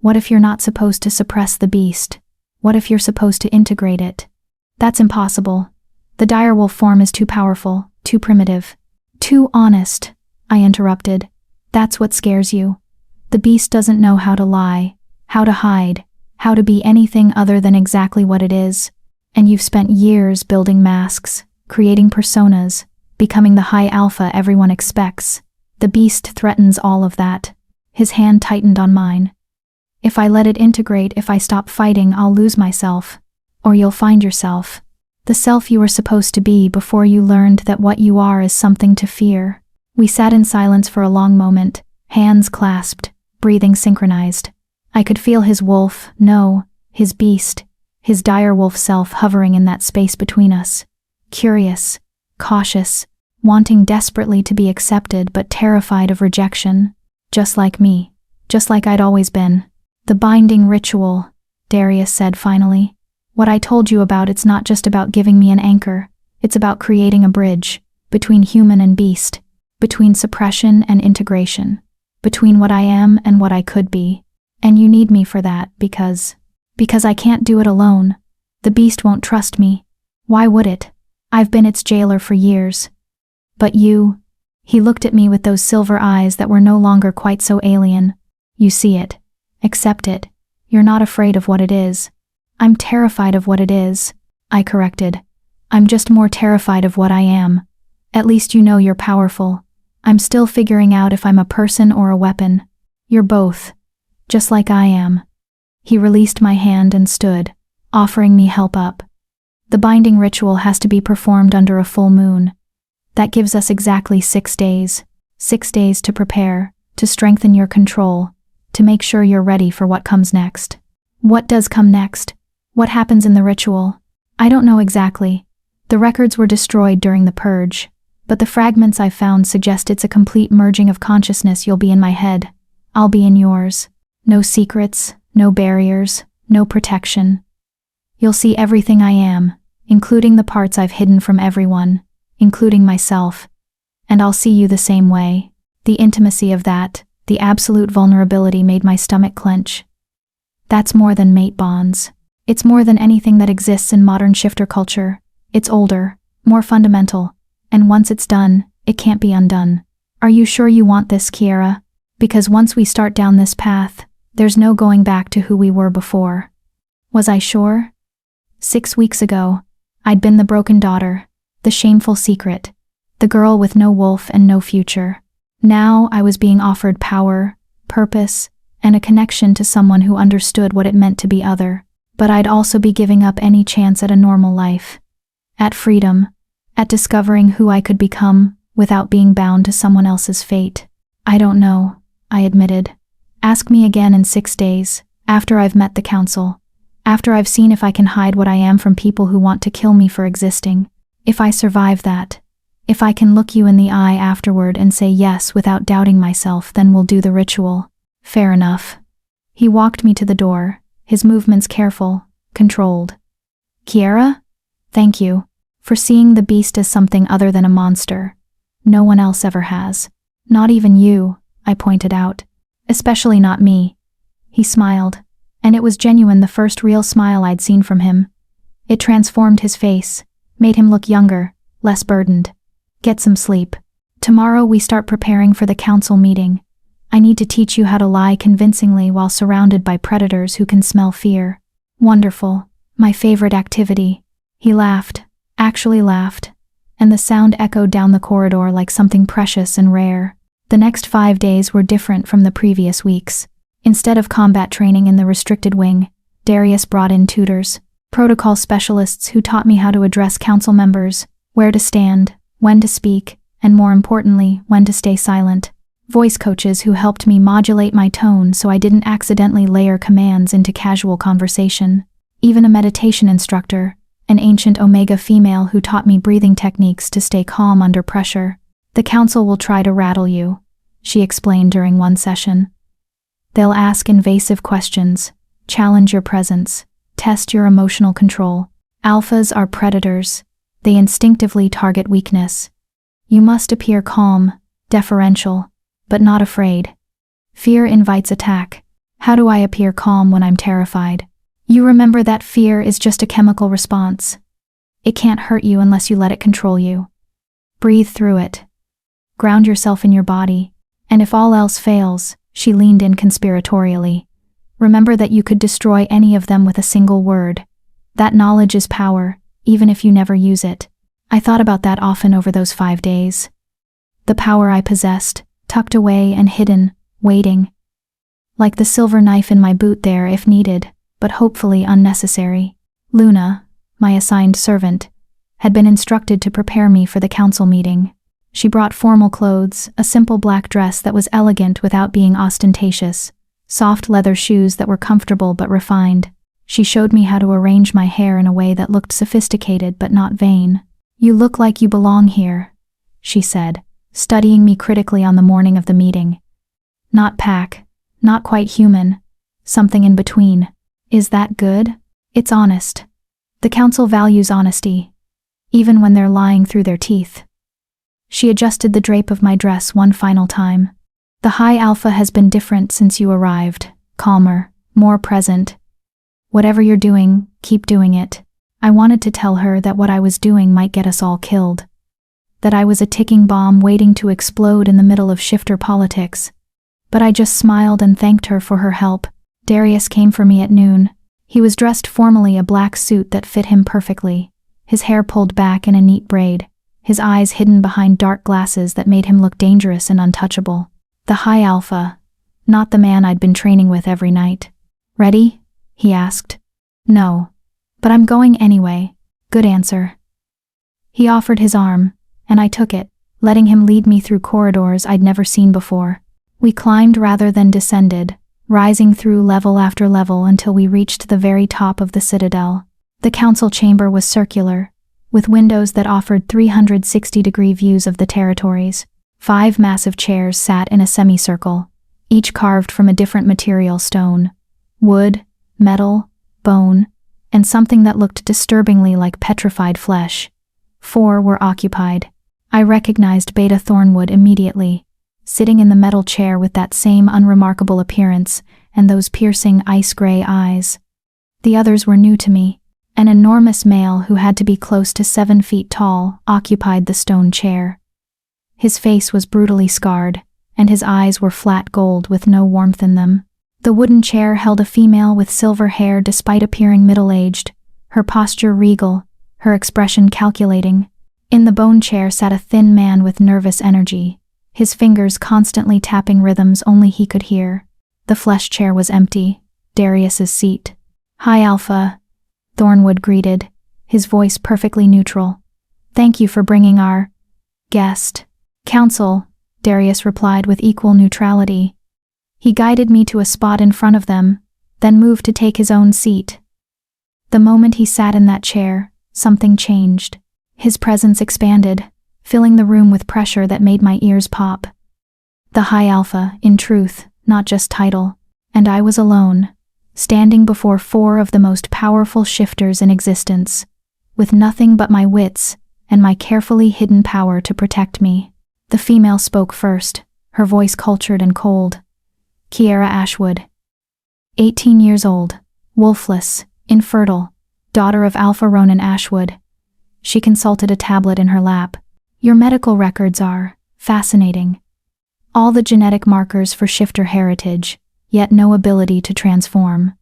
What if you're not supposed to suppress the beast? What if you're supposed to integrate it? That's impossible. The direwolf form is too powerful, too primitive, too honest, I interrupted. That's what scares you. The beast doesn't know how to lie, how to hide, how to be anything other than exactly what it is. And you've spent years building masks, creating personas, becoming the high alpha everyone expects. The beast threatens all of that. His hand tightened on mine. If I let it integrate, if I stop fighting, I'll lose myself. Or you'll find yourself. The self you were supposed to be before you learned that what you are is something to fear. We sat in silence for a long moment, hands clasped, breathing synchronized. I could feel his wolf, no, his beast, his direwolf self hovering in that space between us. Curious, cautious, wanting desperately to be accepted but terrified of rejection. Just like me, just like I'd always been. The binding ritual, Darius said finally. What I told you about, it's not just about giving me an anchor, it's about creating a bridge between human and beast, between suppression and integration, between what I am and what I could be. And you need me for that because I can't do it alone. The beast won't trust me. Why would it? I've been its jailer for years. But you, he looked at me with those silver eyes that were no longer quite so alien. You see it. Accept it. You're not afraid of what it is. I'm terrified of what it is, I corrected. I'm just more terrified of what I am. At least you know you're powerful. I'm still figuring out if I'm a person or a weapon. You're both. Just like I am. He released my hand and stood, offering me help up. The binding ritual has to be performed under a full moon. That gives us exactly 6 days. 6 days to prepare, to strengthen your control, to make sure you're ready for what comes next. What does come next? What happens in the ritual? I don't know exactly. The records were destroyed during the purge, but the fragments I've found suggest it's a complete merging of consciousness. You'll be in my head. I'll be in yours. No secrets, no barriers, no protection. You'll see everything I am, including the parts I've hidden from everyone, including myself. And I'll see you the same way. The intimacy of that, The absolute vulnerability made my stomach clench. That's more than mate bonds. It's more than anything that exists in modern shifter culture. It's older, more fundamental, and once it's done, it can't be undone. Are you sure you want this, Kiera? Because once we start down this path, there's no going back to who we were before. Was I sure? 6 weeks ago, I'd been the broken daughter, the shameful secret, the girl with no wolf and no future. Now I was being offered power, purpose, and a connection to someone who understood what it meant to be other. But I'd also be giving up any chance at a normal life, at freedom, at discovering who I could become without being bound to someone else's fate. I don't know, I admitted. Ask me again in 6 days, after I've met the council, after I've seen if I can hide what I am from people who want to kill me for existing. If I survive that, if I can look you in the eye afterward and say yes without doubting myself, then we'll do the ritual. Fair enough. He walked me to the door, his movements careful, controlled. Kiera? Thank you, for seeing the beast as something other than a monster. No one else ever has. Not even you, I pointed out. Especially not me. He smiled, and it was genuine, the first real smile I'd seen from him. It transformed his face, made him look younger, less burdened. Get some sleep. Tomorrow we start preparing for the council meeting. I need to teach you how to lie convincingly while surrounded by predators who can smell fear. Wonderful. My favorite activity. He laughed, actually laughed, and the sound echoed down the corridor like something precious and rare. The next 5 days were different from the previous weeks. Instead of combat training in the restricted wing, Darius brought in tutors, protocol specialists who taught me how to address council members, where to stand, when to speak, and more importantly, when to stay silent. Voice coaches who helped me modulate my tone so I didn't accidentally layer commands into casual conversation. Even a meditation instructor, an ancient Omega female who taught me breathing techniques to stay calm under pressure. The council will try to rattle you, she explained during one session. They'll ask invasive questions, challenge your presence, test your emotional control. Alphas are predators. They instinctively target weakness. You must appear calm, deferential, but not afraid. Fear invites attack. How do I appear calm when I'm terrified? You remember that fear is just a chemical response. It can't hurt you unless you let it control you. Breathe through it. Ground yourself in your body. And if all else fails, she leaned in conspiratorially, remember that you could destroy any of them with a single word. That knowledge is power, even if you never use it. I thought about that often over those 5 days. The power I possessed, tucked away and hidden, waiting. Like the silver knife in my boot there if needed, but hopefully unnecessary. Luna, my assigned servant, had been instructed to prepare me for the council meeting. She brought formal clothes, a simple black dress that was elegant without being ostentatious, soft leather shoes that were comfortable but refined. She showed me how to arrange my hair in a way that looked sophisticated but not vain. You look like you belong here, she said, studying me critically on the morning of the meeting. Not pack, not quite human, something in between. Is that good? It's honest. The council values honesty, even when they're lying through their teeth. She adjusted the drape of my dress one final time. The High Alpha has been different since you arrived, calmer, more present. Whatever you're doing, keep doing it. I wanted to tell her that what I was doing might get us all killed. That I was a ticking bomb waiting to explode in the middle of shifter politics. But I just smiled and thanked her for her help. Darius came for me at noon. He was dressed formally, a black suit that fit him perfectly, his hair pulled back in a neat braid, his eyes hidden behind dark glasses that made him look dangerous and untouchable. The High Alpha, not the man I'd been training with every night. Ready? He asked. No. But I'm going anyway. Good answer. He offered his arm, and I took it, letting him lead me through corridors I'd never seen before. We climbed rather than descended, rising through level after level until we reached the very top of the citadel. The council chamber was circular, with windows that offered 360-degree views of the territories. 5 massive chairs sat in a semicircle, each carved from a different material: stone, wood, metal, bone, and something that looked disturbingly like petrified flesh. 4 were occupied. I recognized Beta Thornwood immediately. sitting in the metal chair with that same unremarkable appearance and those piercing ice-gray eyes. The others were new to me. An enormous male who had to be close to 7 feet tall occupied the stone chair. His face was brutally scarred, and his eyes were flat gold with no warmth in them. The wooden chair held a female with silver hair despite appearing middle-aged, her posture regal, her expression calculating. In the bone chair sat a thin man with nervous energy, his fingers constantly tapping rhythms only he could hear. The flesh chair was empty, Darius's seat. "Hi, Alpha," Thornwood greeted, his voice perfectly neutral. "Thank you for bringing our guest." "Council," Darius replied with equal neutrality. He guided me to a spot in front of them, then moved to take his own seat. The moment he sat in that chair, something changed. His presence expanded, filling the room with pressure that made my ears pop. The High Alpha, in truth, not just title, and I was alone, standing before 4 of the most powerful shifters in existence, with nothing but my wits and my carefully hidden power to protect me. The female spoke first, her voice cultured and cold. Kiera Ashwood. 18 years old, wolfless, infertile, daughter of Alpha Ronan Ashwood. She consulted a tablet in her lap. "Your medical records are fascinating. All the genetic markers for shifter heritage, yet no ability to transform.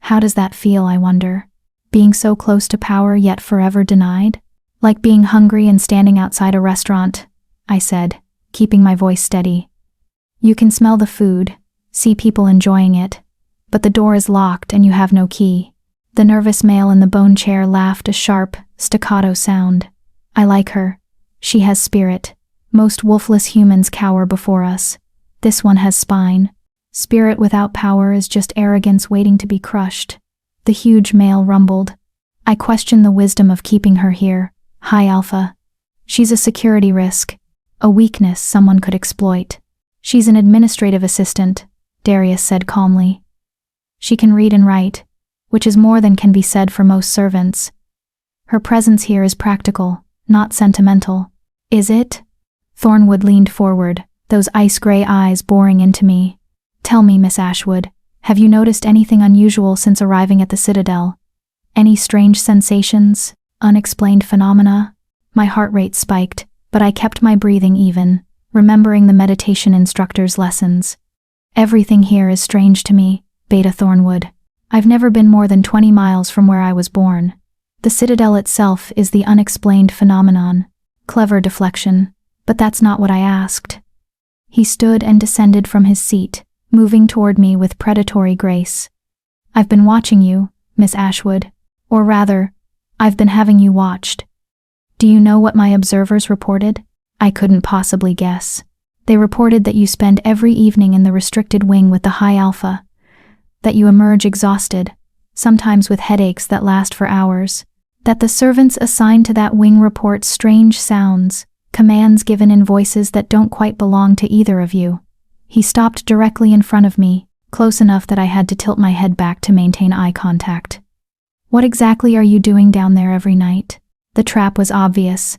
How does that feel, I wonder? Being so close to power yet forever denied? Like being hungry and standing outside a restaurant," I said, keeping my voice steady. "You can smell the food, see people enjoying it, but the door is locked and you have no key." The nervous male in the bone chair laughed a sharp, staccato sound. "I like her. She has spirit. Most wolfless humans cower before us. This one has spine. Spirit without power is just arrogance waiting to be crushed." The huge male rumbled. "I question the wisdom of keeping her here, High Alpha. She's a security risk, a weakness someone could exploit." "She's an administrative assistant," Darius said calmly. "She can read and write, which is more than can be said for most servants. Her presence here is practical, not sentimental." "Is it?" Thornwood leaned forward, those ice-gray eyes boring into me. "Tell me, Miss Ashwood, have you noticed anything unusual since arriving at the Citadel? Any strange sensations, unexplained phenomena?" My heart rate spiked, but I kept my breathing even, remembering the meditation instructor's lessons. "Everything here is strange to me," Beta Thornwood. "I've never been more than 20 miles from where I was born. The Citadel itself is the unexplained phenomenon." Clever deflection, but that's not what I asked. He stood and descended from his seat, moving toward me with predatory grace. "I've been watching you, Miss Ashwood. Or rather, I've been having you watched. Do you know what my observers reported?" I couldn't possibly guess. "They reported that you spend every evening in the restricted wing with the High Alpha, that you emerge exhausted, sometimes with headaches that last for hours, that the servants assigned to that wing report strange sounds, commands given in voices that don't quite belong to either of you." He stopped directly in front of me, close enough that I had to tilt my head back to maintain eye contact. "What exactly are you doing down there every night?" The trap was obvious.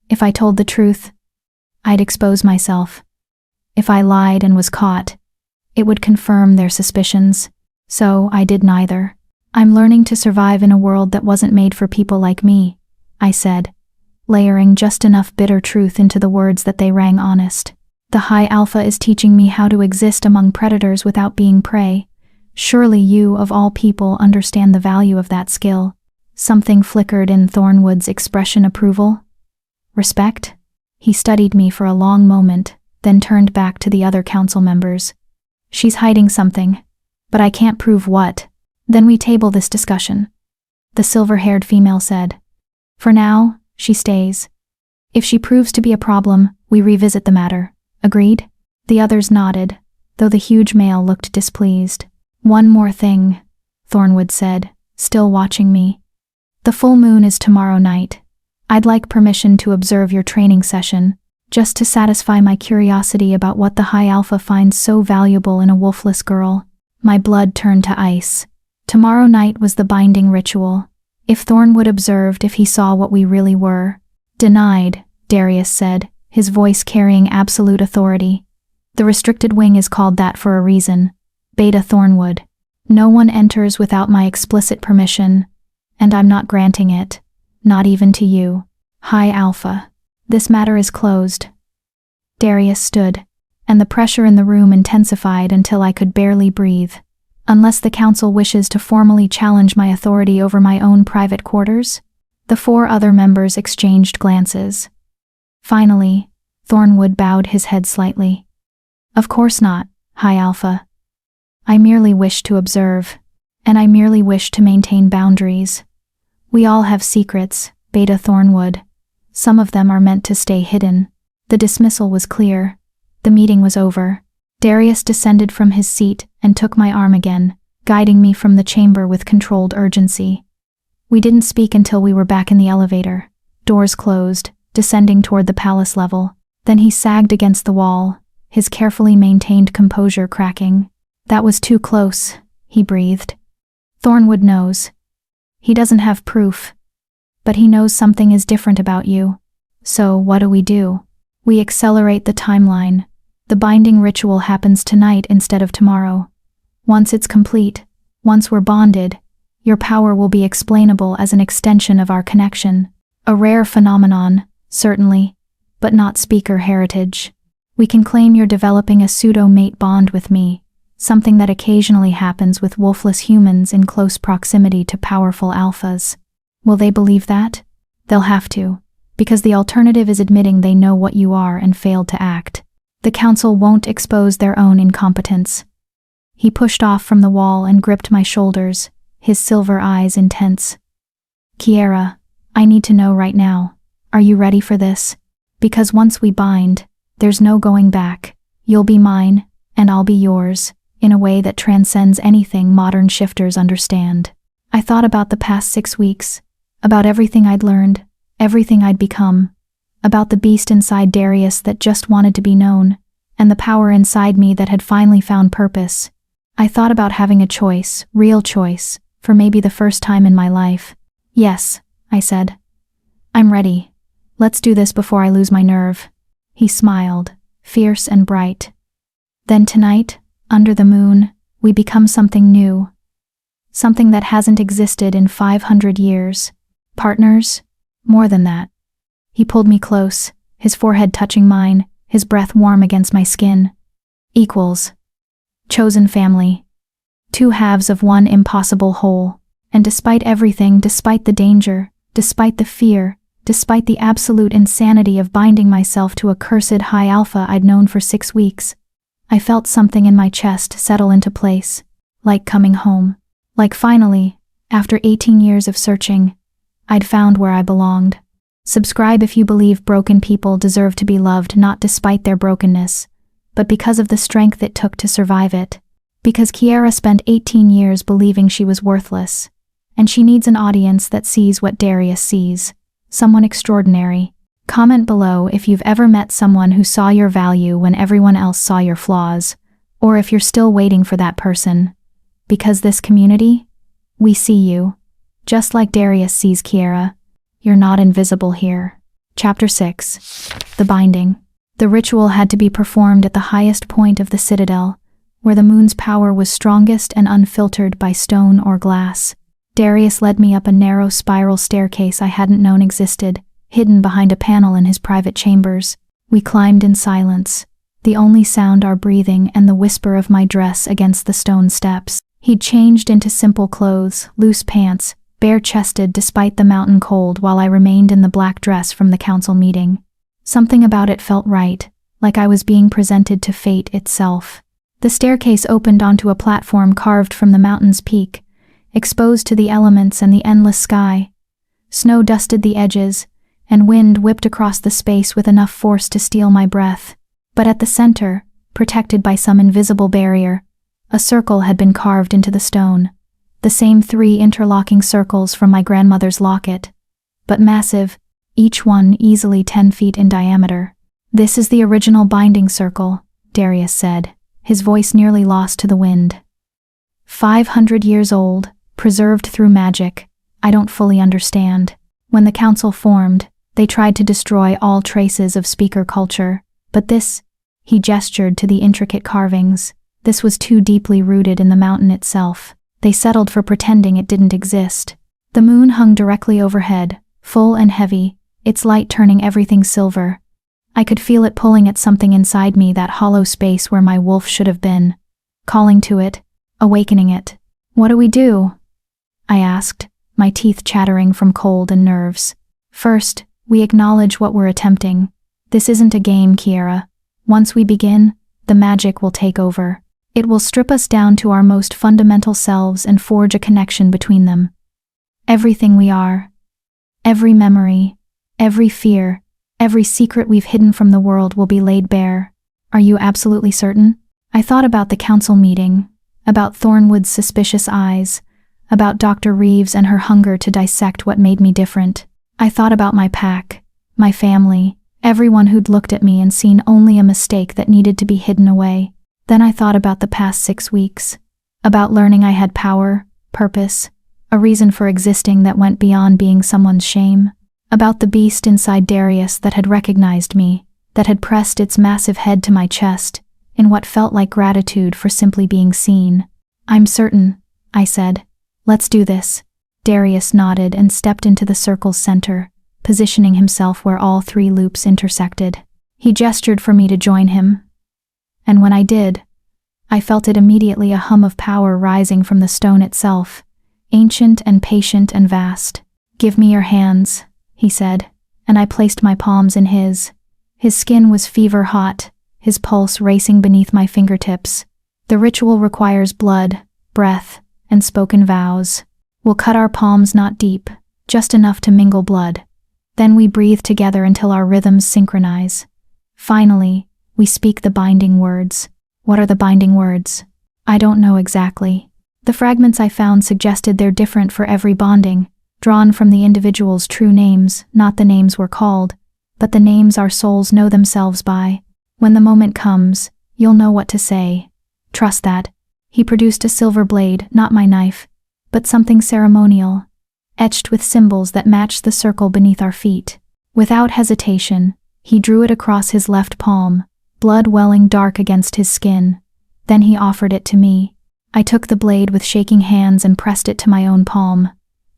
If I told the truth, I'd expose myself. If I lied and was caught, it would confirm their suspicions. So I did neither. "I'm learning to survive in a world that wasn't made for people like me," I said, layering just enough bitter truth into the words that they rang honest. "The High Alpha is teaching me how to exist among predators without being prey. Surely you, of all people, understand the value of that skill." Something flickered in Thornwood's expression approval. "Respect?" He studied me for a long moment, then turned back to the other council members. "She's hiding something, but I can't prove what. Then we table this discussion," the silver-haired female said. "For now, she stays. If she proves to be a problem, we revisit the matter. Agreed?" The others nodded, though the huge male looked displeased. "One more thing," Thornwood said, still watching me. "The full moon is tomorrow night. I'd like permission to observe your training session, just to satisfy my curiosity about what the High Alpha finds so valuable in a wolfless girl." My blood turned to ice. Tomorrow night was the binding ritual. If Thornwood observed, if he saw what we really were. "Denied," Darius said, his voice carrying absolute authority. "The restricted wing is called that for a reason. Beta Thornwood. No one enters without my explicit permission, and I'm not granting it, not even to you. High Alpha. This matter is closed." Darius stood, and the pressure in the room intensified until I could barely breathe. "Unless the council wishes to formally challenge my authority over my own private quarters?" The 4 other members exchanged glances. Finally, Thornwood bowed his head slightly. "Of course not, High Alpha. I merely wish to observe, and I merely wish to maintain boundaries. We all have secrets, Beta Thornwood. Some of them are meant to stay hidden." The dismissal was clear. The meeting was over. Darius descended from his seat and took my arm again, guiding me from the chamber with controlled urgency. We didn't speak until we were back in the elevator. Doors closed, descending toward the palace level. Then he sagged against the wall, his carefully maintained composure cracking. "That was too close," he breathed. "Thornwood knows. He doesn't have proof, but he knows something is different about you. So what do? We accelerate the timeline. The binding ritual happens tonight instead of tomorrow. Once it's complete, once we're bonded, your power will be explainable as an extension of our connection. A rare phenomenon, certainly, but not speaker heritage. We can claim you're developing a pseudo-mate bond with me, something that occasionally happens with wolfless humans in close proximity to powerful alphas. Will they believe that? They'll have to, because the alternative is admitting they know what you are and failed to act. The council won't expose their own incompetence." He pushed off from the wall and gripped my shoulders, his silver eyes intense. "Kiera, I need to know right now. Are you ready for this? Because once we bind, there's no going back. You'll be mine, and I'll be yours, in a way that transcends anything modern shifters understand." I thought about the past 6 weeks, about everything I'd learned, everything I'd become, about the beast inside Darius that just wanted to be known, and the power inside me that had finally found purpose. I thought about having a choice, real choice, for maybe the first time in my life. "Yes," I said. "I'm ready. Let's do this before I lose my nerve." He smiled, fierce and bright. "Then tonight, under the moon, we become something new. Something that hasn't existed in 500 years. Partners? More than that." He pulled me close, his forehead touching mine, his breath warm against my skin. "Equals. Chosen family. 2 halves of one impossible whole. And despite everything, despite the danger, despite the fear, despite the absolute insanity of binding myself to a cursed high alpha I'd known for 6 weeks, I felt something in my chest settle into place, like coming home. Like finally, after 18 years of searching, I'd found where I belonged. Subscribe if you believe broken people deserve to be loved not despite their brokenness, but because of the strength it took to survive it. Because Kiera spent 18 years believing she was worthless, and she needs an audience that sees what Darius sees. Someone extraordinary. Comment below if you've ever met someone who saw your value when everyone else saw your flaws, or if you're still waiting for that person. Because this community, we see you. Just like Darius sees Kiera. You're not invisible here. Chapter 6. The Binding. The ritual had to be performed at the highest point of the citadel, where the moon's power was strongest and unfiltered by stone or glass. Darius led me up a narrow spiral staircase I hadn't known existed, hidden behind a panel in his private chambers. We climbed in silence, the only sound our breathing and the whisper of my dress against the stone steps. He'd changed into simple clothes, loose pants, bare-chested despite the mountain cold, while I remained in the black dress from the council meeting. Something about it felt right, like I was being presented to fate itself. The staircase opened onto a platform carved from the mountain's peak, exposed to the elements and the endless sky. Snow dusted the edges, and wind whipped across the space with enough force to steal my breath. But at the center, protected by some invisible barrier, a circle had been carved into the stone. The same 3 interlocking circles from my grandmother's locket, but massive, each one easily 10 feet in diameter. "This is the original binding circle," Darius said, his voice nearly lost to the wind. 500 years old, preserved through magic. I don't fully understand. When the council formed, They tried to destroy all traces of speaker culture, but this, he gestured to the intricate carvings, this was too deeply rooted in the mountain itself. They settled for pretending it didn't exist. The moon hung directly overhead, full and heavy, its light turning everything silver. I could feel it pulling at something inside me, that hollow space where my wolf should have been. Calling to it, awakening it. "What do we do?" I asked, my teeth chattering from cold and nerves. "First, we acknowledge what we're attempting. This isn't a game, Kiera. Once we begin, the magic will take over. It will strip us down to our most fundamental selves and forge a connection between them. Everything we are, every memory, every fear, every secret we've hidden from the world will be laid bare. Are you absolutely certain?" I thought about the council meeting, about Thornwood's suspicious eyes, about Dr. Reeves and her hunger to dissect what made me different. I thought about my pack, my family, everyone who'd looked at me and seen only a mistake that needed to be hidden away. Then I thought about the past 6 weeks, about learning I had power, purpose, a reason for existing that went beyond being someone's shame, about the beast inside Darius that had recognized me, that had pressed its massive head to my chest, in what felt like gratitude for simply being seen. "I'm certain," I said. "Let's do this." Darius nodded and stepped into the circle's center, positioning himself where all 3 loops intersected. He gestured for me to join him. And when I did, I felt it immediately, a hum of power rising from the stone itself, ancient and patient and vast. "Give me your hands," he said, and I placed my palms in his. His skin was fever hot, his pulse racing beneath my fingertips. The ritual requires blood, breath, and spoken vows. We'll cut our palms not deep, just enough to mingle blood. Then we breathe together until our rhythms synchronize. Finally, we speak the binding words. What are the binding words? I don't know exactly. The fragments I found suggested they're different for every bonding, drawn from the individual's true names, not the names we're called, but the names our souls know themselves by. When the moment comes, you'll know what to say. Trust that. He produced a silver blade, not my knife, but something ceremonial, etched with symbols that matched the circle beneath our feet. Without hesitation, he drew it across his left palm, blood welling dark against his skin. Then he offered it to me. I took the blade with shaking hands and pressed it to my own palm.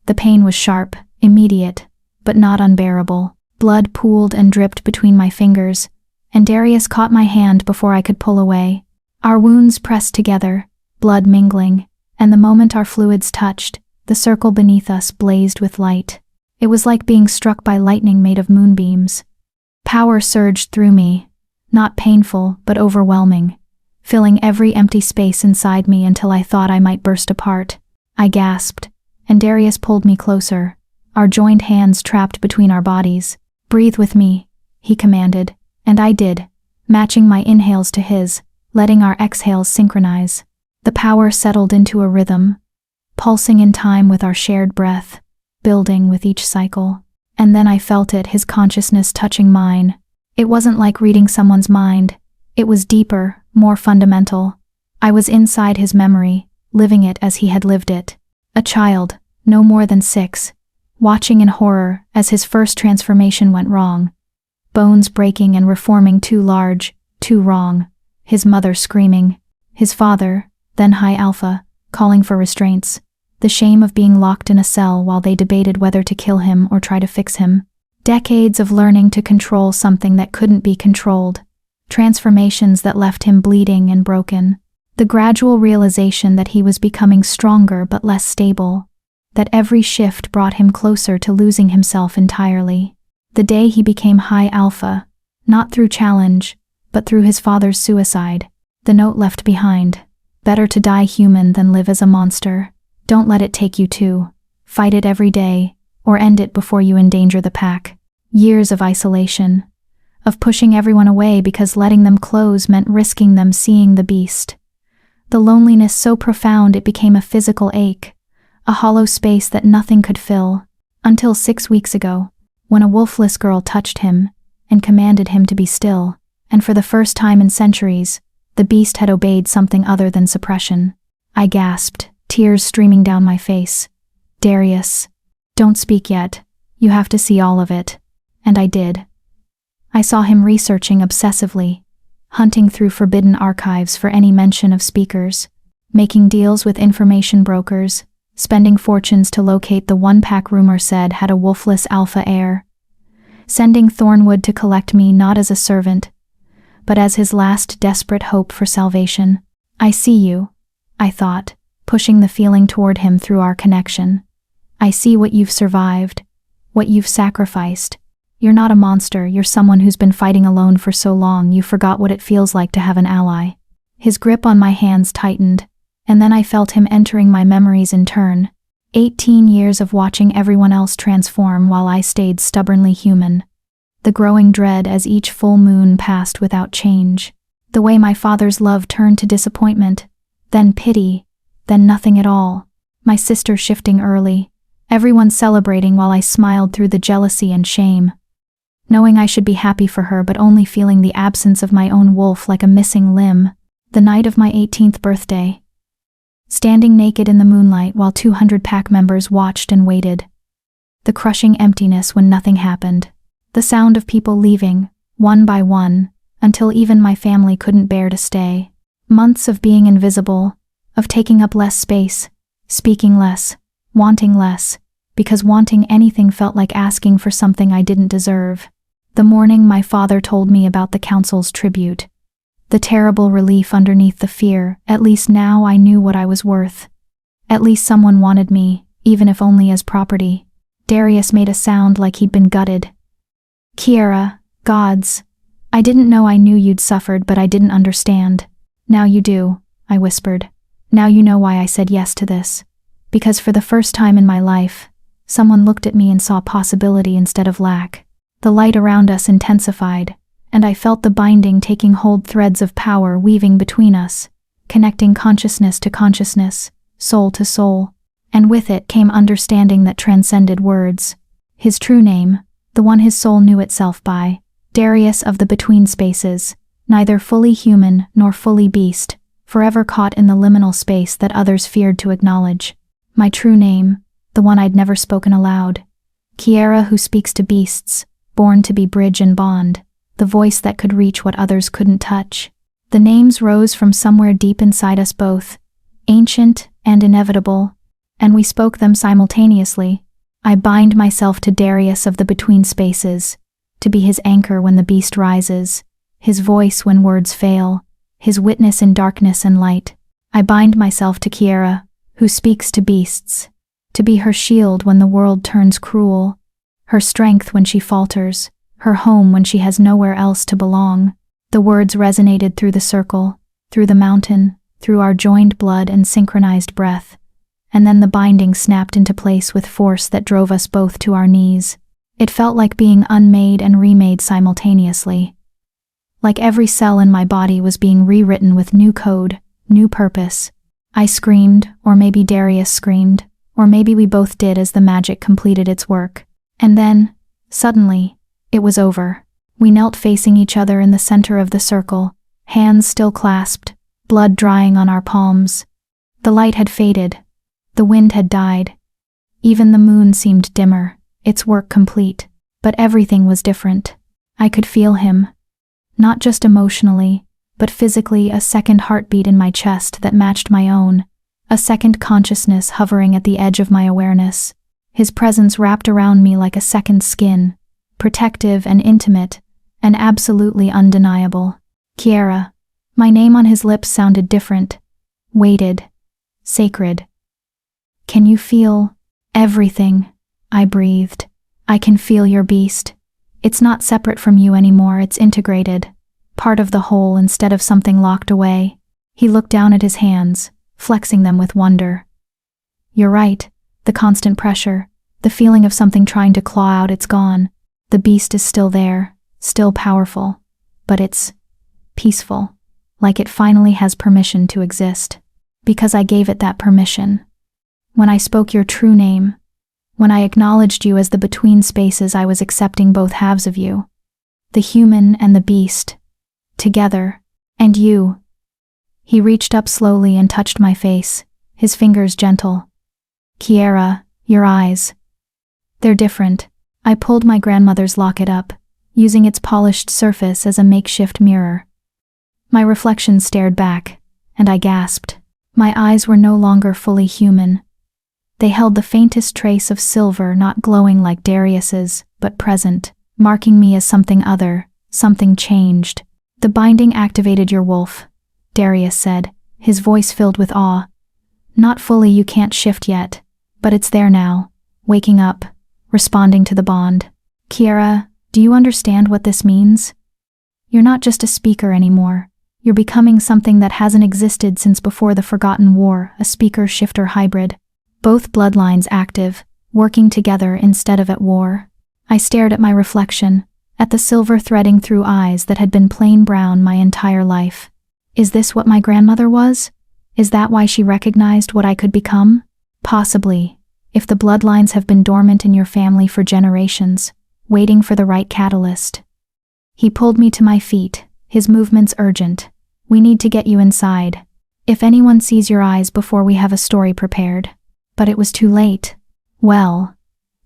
The pain was sharp, immediate, but not unbearable. Blood pooled and dripped between my fingers, and Darius caught my hand before I could pull away. Our wounds pressed together, blood mingling, and the moment our fluids touched, the circle beneath us blazed with light. It was like being struck by lightning made of moonbeams. Power surged through me, not painful but overwhelming, filling every empty space inside me until I thought I might burst apart. I gasped, and Darius pulled me closer, our joined hands trapped between our bodies. "Breathe with me," he commanded, and I did, matching my inhales to his, letting our exhales synchronize. The power settled into a rhythm, pulsing in time with our shared breath, building with each cycle. And then I felt it, his consciousness touching mine. It wasn't like reading someone's mind. It was deeper, more fundamental. I was inside his memory, living it as he had lived it. A child, no more than 6, watching in horror as his first transformation went wrong. Bones breaking and reforming too large, too wrong. His mother screaming. His father, then High Alpha, calling for restraints. The shame of being locked in a cell while they debated whether to kill him or try to fix him. Decades of learning to control something that couldn't be controlled. Transformations that left him bleeding and broken. The gradual realization that he was becoming stronger but less stable. That every shift brought him closer to losing himself entirely. The day he became High Alpha, not through challenge, but through his father's suicide. The note left behind. Better to die human than live as a monster. Don't let it take you too. Fight it every day, or end it before you endanger the pack. Years of isolation. Of pushing everyone away because letting them close meant risking them seeing the beast. The loneliness so profound it became a physical ache. A hollow space that nothing could fill. Until 6 weeks ago, when a wolfless girl touched him and commanded him to be still, and for the first time in centuries, the beast had obeyed something other than suppression. I gasped, tears streaming down my face. "Darius, don't speak yet. You have to see all of it." And I did. I saw him researching obsessively, hunting through forbidden archives for any mention of speakers, making deals with information brokers, spending fortunes to locate the one pack rumor said had a Wolfless alpha heir, sending Thornwood to collect me not as a servant, but as his last desperate hope for salvation. I see you, I thought, pushing the feeling toward him through our connection. I see what you've survived, what you've sacrificed. You're not a monster, you're someone who's been fighting alone for so long you forgot what it feels like to have an ally. His grip on my hands tightened, and then I felt him entering my memories in turn. 18 years of watching everyone else transform while I stayed stubbornly human. The growing dread as each full moon passed without change. The way my father's love turned to disappointment, then pity, then nothing at all. My sister shifting early, everyone celebrating while I smiled through the jealousy and shame. Knowing I should be happy for her but only feeling the absence of my own wolf like a missing limb. The night of my 18th birthday. Standing naked in the moonlight while 200 pack members watched and waited. The crushing emptiness when nothing happened. The sound of people leaving, one by one, until even my family couldn't bear to stay. Months of being invisible, of taking up less space, speaking less, wanting less, because wanting anything felt like asking for something I didn't deserve. The morning my father told me about the council's tribute. The terrible relief underneath the fear, at least now I knew what I was worth. At least someone wanted me, even if only as property. Darius made a sound like he'd been gutted. Kiera, gods. I didn't know I knew you'd suffered, but I didn't understand. Now you do, I whispered. Now you know why I said yes to this. Because for the first time in my life, someone looked at me and saw possibility instead of lack. The light around us intensified, and I felt the binding taking hold, threads of power weaving between us, connecting consciousness to consciousness, soul to soul. And with it came understanding that transcended words. His true name, the one his soul knew itself by, Darius of the between spaces, neither fully human nor fully beast, forever caught in the liminal space that others feared to acknowledge. My true name, the one I'd never spoken aloud. Kiera who speaks to beasts, born to be bridge and bond, the voice that could reach what others couldn't touch. The names rose from somewhere deep inside us both, ancient and inevitable, and we spoke them simultaneously. I bind myself to Darius of the between spaces, to be his anchor when the beast rises, his voice when words fail, his witness in darkness and light. I bind myself to Kiera, who speaks to beasts, to be her shield when the world turns cruel, her strength when she falters, her home when she has nowhere else to belong. The words resonated through the circle, through the mountain, through our joined blood and synchronized breath. And then the binding snapped into place with force that drove us both to our knees. It felt like being unmade and remade simultaneously. Like every cell in my body was being rewritten with new code, new purpose. I screamed, or maybe Darius screamed, or maybe we both did as the magic completed its work. And then, suddenly, it was over. We knelt facing each other in the center of the circle, hands still clasped, blood drying on our palms. The light had faded. The wind had died. Even the moon seemed dimmer, its work complete. But everything was different. I could feel him. Not just emotionally, but physically, a second heartbeat in my chest that matched my own, a second consciousness hovering at the edge of my awareness. His presence wrapped around me like a second skin, protective and intimate, and absolutely undeniable. Kiera. My name on his lips sounded different, weighted, sacred. Can you feel everything? I breathed. I can feel your beast. It's not separate from you anymore, it's integrated, part of the whole instead of something locked away. He looked down at his hands, flexing them with wonder. You're right, the constant pressure, the feeling of something trying to claw out, it's gone. The beast is still there, still powerful, but it's peaceful, like it finally has permission to exist. Because I gave it that permission. When I spoke your true name, when I acknowledged you as the between spaces, I was accepting both halves of you. The human and the beast. Together. And you. He reached up slowly and touched my face, his fingers gentle. Kiera, your eyes. They're different. I pulled my grandmother's locket up, using its polished surface as a makeshift mirror. My reflection stared back, and I gasped. My eyes were no longer fully human. They held the faintest trace of silver, not glowing like Darius's, but present, marking me as something other, something changed. "The binding activated your wolf," Darius said, his voice filled with awe. "Not fully, you can't shift yet, but it's there now, waking up, responding to the bond. Kiera, do you understand what this means? You're not just a speaker anymore. You're becoming something that hasn't existed since before the Forgotten War, a speaker-shifter hybrid. Both bloodlines active, working together instead of at war." I stared at my reflection, at the silver threading through eyes that had been plain brown my entire life. Is this what my grandmother was? Is that why she recognized what I could become? Possibly, if the bloodlines have been dormant in your family for generations, waiting for the right catalyst. He pulled me to my feet, his movements urgent. "We need to get you inside. If anyone sees your eyes before we have a story prepared." But it was too late. "Well,"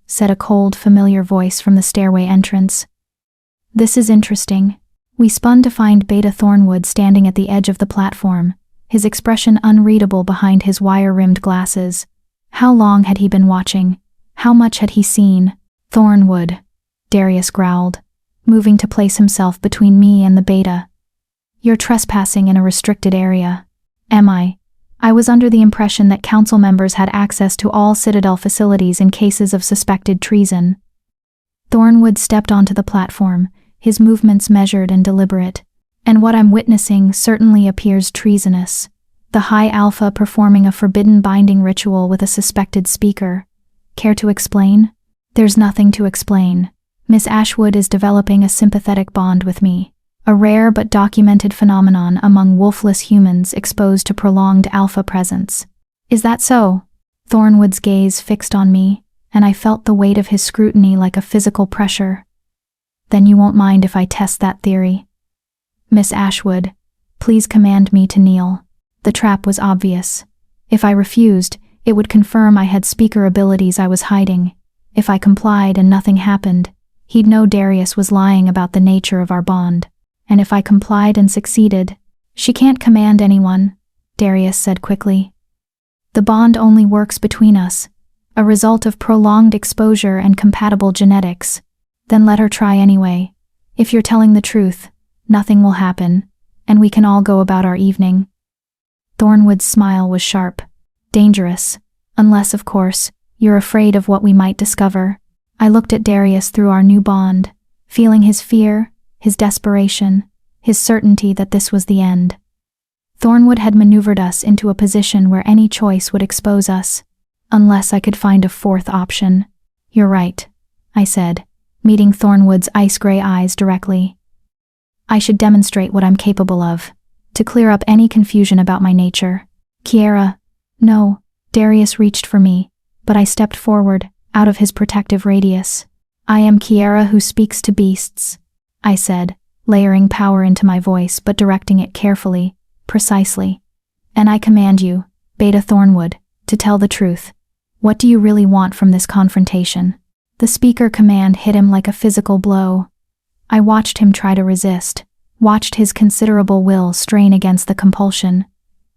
said a cold, familiar voice from the stairway entrance. "This is interesting." We spun to find Beta Thornwood standing at the edge of the platform, his expression unreadable behind his wire-rimmed glasses. How long had he been watching? How much had he seen? "Thornwood," Darius growled, moving to place himself between me and the Beta. "You're trespassing in a restricted area." "Am I?" I was under the impression that council members had access to all Citadel facilities in cases of suspected treason. Thornwood stepped onto the platform, his movements measured and deliberate. "And what I'm witnessing certainly appears treasonous. The High Alpha performing a forbidden binding ritual with a suspected speaker. Care to explain?" "There's nothing to explain. Miss Ashwood is developing a sympathetic bond with me. A rare but documented phenomenon among wolfless humans exposed to prolonged alpha presence." "Is that so?" Thornwood's gaze fixed on me, and I felt the weight of his scrutiny like a physical pressure. "Then you won't mind if I test that theory?" "Miss Ashwood, please command me to kneel." The trap was obvious. If I refused, it would confirm I had speaker abilities I was hiding. If I complied and nothing happened, he'd know Darius was lying about the nature of our bond. And if I complied and succeeded, "She can't command anyone," Darius said quickly. "The bond only works between us, a result of prolonged exposure and compatible genetics." "Then let her try anyway. If you're telling the truth, nothing will happen, and we can all go about our evening." Thornwood's smile was sharp. "Dangerous, unless, of course, you're afraid of what we might discover." I looked at Darius through our new bond, feeling his fear, his desperation, his certainty that this was the end. Thornwood had maneuvered us into a position where any choice would expose us, unless I could find a fourth option. "You're right," I said, meeting Thornwood's ice-gray eyes directly. "I should demonstrate what I'm capable of, to clear up any confusion about my nature." "Kiera." "No." Darius reached for me, but I stepped forward, out of his protective radius. "I am Kiera who speaks to beasts," I said, layering power into my voice but directing it carefully, precisely. "And I command you, Beta Thornwood, to tell the truth. What do you really want from this confrontation?" The speaker command hit him like a physical blow. I watched him try to resist, watched his considerable will strain against the compulsion.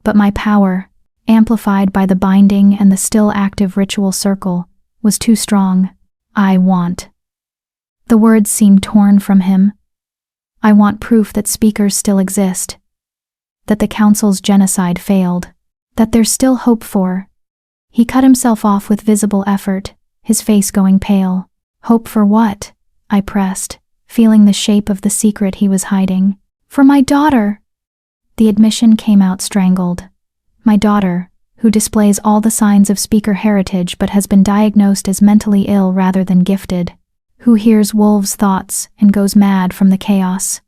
But my power, amplified by the binding and the still active ritual circle, was too strong. "I want." The words seemed torn from him. "I want proof that speakers still exist. That the council's genocide failed. That there's still hope for." He cut himself off with visible effort, his face going pale. "Hope for what?" I pressed, feeling the shape of the secret he was hiding. "For my daughter." The admission came out strangled. My daughter, who displays all the signs of speaker heritage but has been diagnosed as mentally ill rather than gifted. Who hears wolves' thoughts and goes mad from the chaos.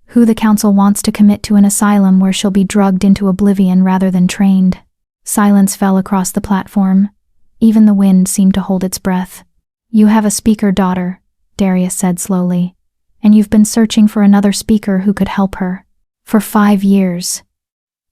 Who the council wants to commit to an asylum where she'll be drugged into oblivion rather than trained. Silence fell across the platform. Even the wind seemed to hold its breath. "You have a speaker daughter," Darius said slowly, "and you've been searching for another speaker who could help her. For 5 years.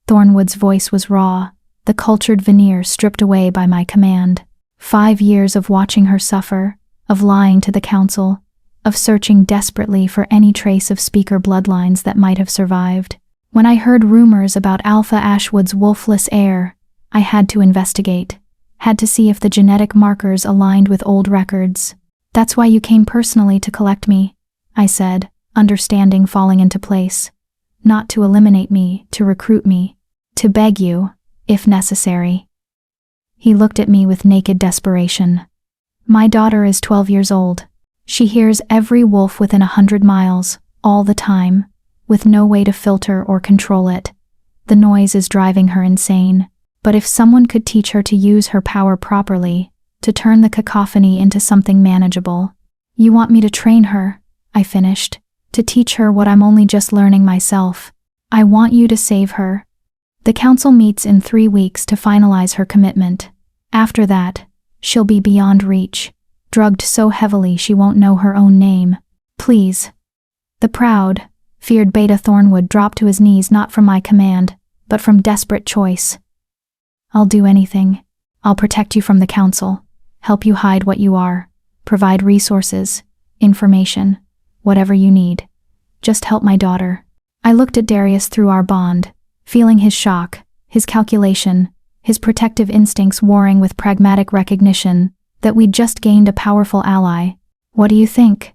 Thornwood's voice was raw, the cultured veneer stripped away by my command. 5 years of watching her suffer, of lying to the council, of searching desperately for any trace of speaker bloodlines that might have survived. When I heard rumors about Alpha Ashwood's wolfless heir, I had to investigate, had to see if the genetic markers aligned with old records. That's why you came personally to collect me, I said, understanding falling into place. Not to eliminate me, to recruit me, to beg you, if necessary. He looked at me with naked desperation. My daughter is 12 years old. She hears every wolf within 100 miles, all the time, with no way to filter or control it. The noise is driving her insane. But if someone could teach her to use her power properly, to turn the cacophony into something manageable. You want me to train her, I finished, to teach her what I'm only just learning myself. I want you to save her. The council meets in 3 weeks to finalize her commitment. After that, she'll be beyond reach, drugged so heavily she won't know her own name. Please. The proud, feared Beta Thornwood dropped to his knees not from my command, but from desperate choice. I'll do anything. I'll protect you from the council, help you hide what you are, provide resources, information, whatever you need. Just help my daughter. I looked at Darius through our bond, feeling his shock, his calculation, his protective instincts warring with pragmatic recognition that we'd just gained a powerful ally. What do you think?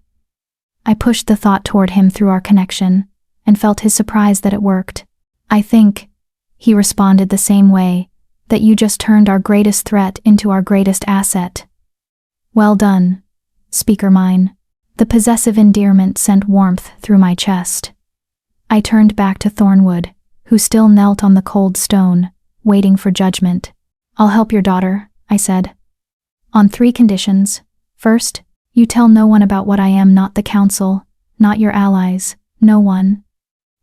I pushed the thought toward him through our connection, and felt his surprise that it worked. I think, he responded the same way, that you just turned our greatest threat into our greatest asset. Well done, speaker mine. The possessive endearment sent warmth through my chest. I turned back to Thornwood, who still knelt on the cold stone, waiting for judgment. I'll help your daughter, I said. On 3 conditions. First, you tell no one about what I am, not the council, not your allies, no one.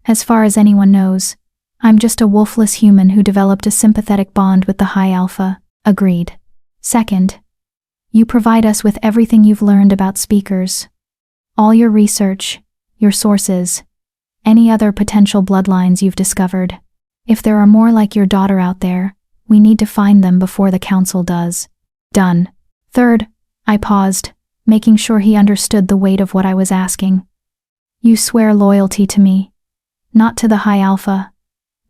As far as anyone knows, I'm just a wolfless human who developed a sympathetic bond with the High Alpha. Agreed. Second, you provide us with everything you've learned about speakers. All your research, your sources, any other potential bloodlines you've discovered. If there are more like your daughter out there, we need to find them before the council does. Done. Third, I paused, making sure he understood the weight of what I was asking. You swear loyalty to me. Not to the High Alpha.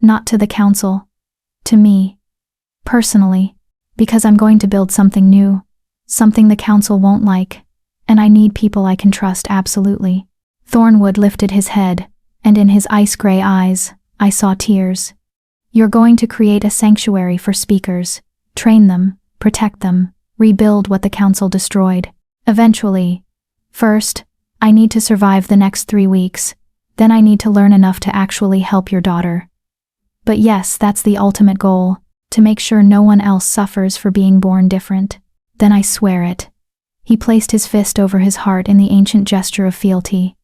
Not to the council. To me. Personally. Because I'm going to build something new. Something the council won't like. And I need people I can trust absolutely. Thornwood lifted his head, and in his ice-gray eyes, I saw tears. You're going to create a sanctuary for speakers. Train them, protect them, rebuild what the council destroyed. Eventually. First, I need to survive the next 3 weeks. Then I need to learn enough to actually help your daughter. But yes, that's the ultimate goal, to make sure no one else suffers for being born different. Then I swear it. He placed his fist over his heart in the ancient gesture of fealty.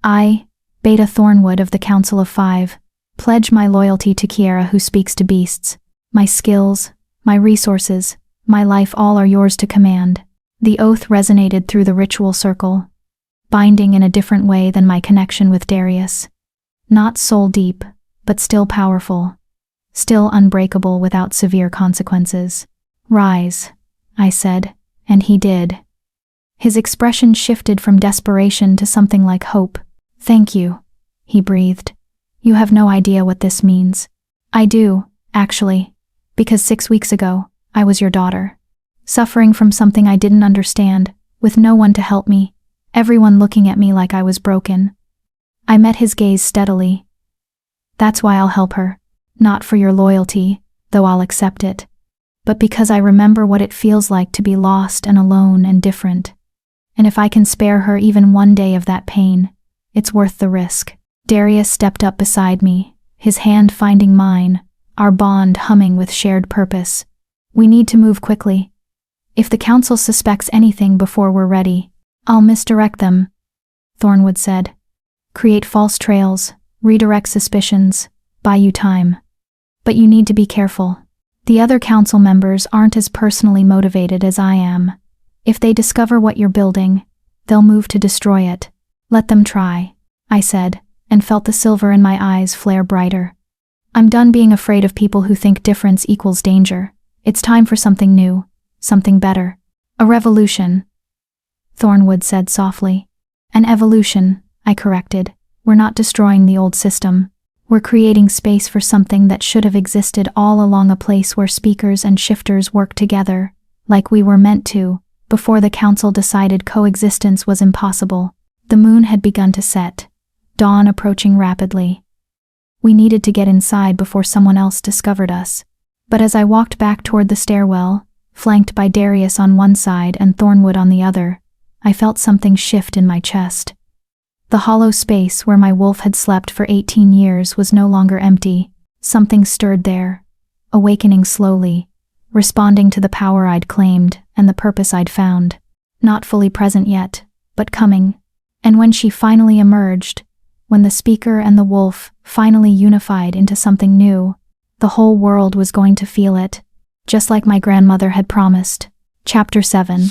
I, Beta Thornwood of the Council of 5, pledge my loyalty to Kiera who speaks to beasts. My skills, my resources, my life all are yours to command. The oath resonated through the ritual circle, binding in a different way than my connection with Darius. Not soul-deep, but still powerful. Still unbreakable without severe consequences. Rise, I said, and he did. His expression shifted from desperation to something like hope. Thank you, he breathed. You have no idea what this means. I do, actually, because 6 weeks ago, I was your daughter. Suffering from something I didn't understand, with no one to help me, everyone looking at me like I was broken. I met his gaze steadily. That's why I'll help her. Not for your loyalty, though I'll accept it, but because I remember what it feels like to be lost and alone and different. And if I can spare her even one day of that pain, it's worth the risk. Darius stepped up beside me, his hand finding mine, our bond humming with shared purpose. We need to move quickly. If the council suspects anything before we're ready, I'll misdirect them, Thornwood said. Create false trails, redirect suspicions, buy you time. But you need to be careful. The other council members aren't as personally motivated as I am. If they discover what you're building, they'll move to destroy it. Let them try, I said, and felt the silver in my eyes flare brighter. I'm done being afraid of people who think difference equals danger. It's time for something new, something better. A revolution. Thornwood said softly. An evolution, I corrected. We're not destroying the old system. We're creating space for something that should have existed all along, a place where speakers and shifters work together, like we were meant to, before the council decided coexistence was impossible. The moon had begun to set, dawn approaching rapidly. We needed to get inside before someone else discovered us. But as I walked back toward the stairwell, flanked by Darius on one side and Thornwood on the other, I felt something shift in my chest. The hollow space where my wolf had slept for 18 years was no longer empty. Something stirred there, awakening slowly, responding to the power I'd claimed and the purpose I'd found. Not fully present yet, but coming. And when she finally emerged, when the speaker and the wolf finally unified into something new, the whole world was going to feel it, just like my grandmother had promised. Chapter 7.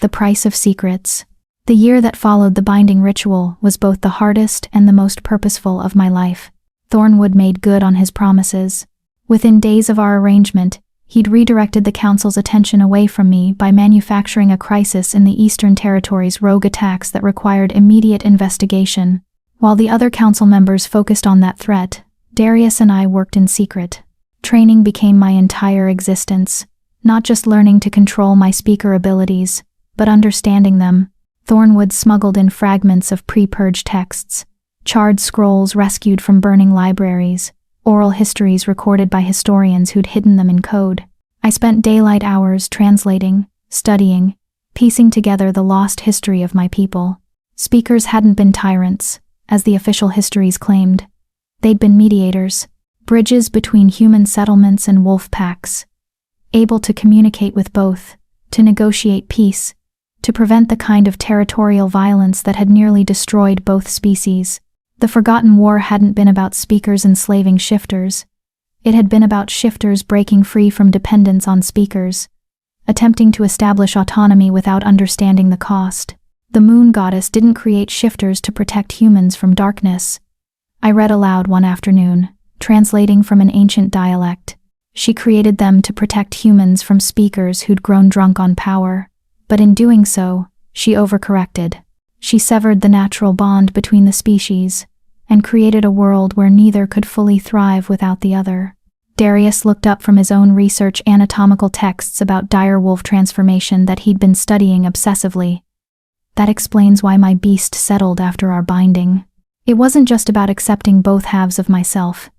The Price of Secrets. The year that followed the binding ritual was both the hardest and the most purposeful of my life. Thornwood made good on his promises. Within days of our arrangement, he'd redirected the council's attention away from me by manufacturing a crisis in the Eastern Territory's rogue attacks that required immediate investigation. While the other council members focused on that threat, Darius and I worked in secret. Training became my entire existence, not just learning to control my speaker abilities, but understanding them. Thornwood smuggled in fragments of pre-purged texts, charred scrolls rescued from burning libraries, oral histories recorded by historians who'd hidden them in code. I spent daylight hours translating, studying, piecing together the lost history of my people. Speakers hadn't been tyrants, as the official histories claimed. They'd been mediators, bridges between human settlements and wolf packs, able to communicate with both, to negotiate peace, to prevent the kind of territorial violence that had nearly destroyed both species. The Forgotten War hadn't been about speakers enslaving shifters. It had been about shifters breaking free from dependence on speakers, attempting to establish autonomy without understanding the cost. The moon goddess didn't create shifters to protect humans from darkness. I read aloud one afternoon, translating from an ancient dialect. She created them to protect humans from speakers who'd grown drunk on power. But in doing so, she overcorrected. She severed the natural bond between the species, and created a world where neither could fully thrive without the other. Darius looked up from his own research anatomical texts about direwolf transformation that he'd been studying obsessively. That explains why my beast settled after our binding. It wasn't just about accepting both halves of myself.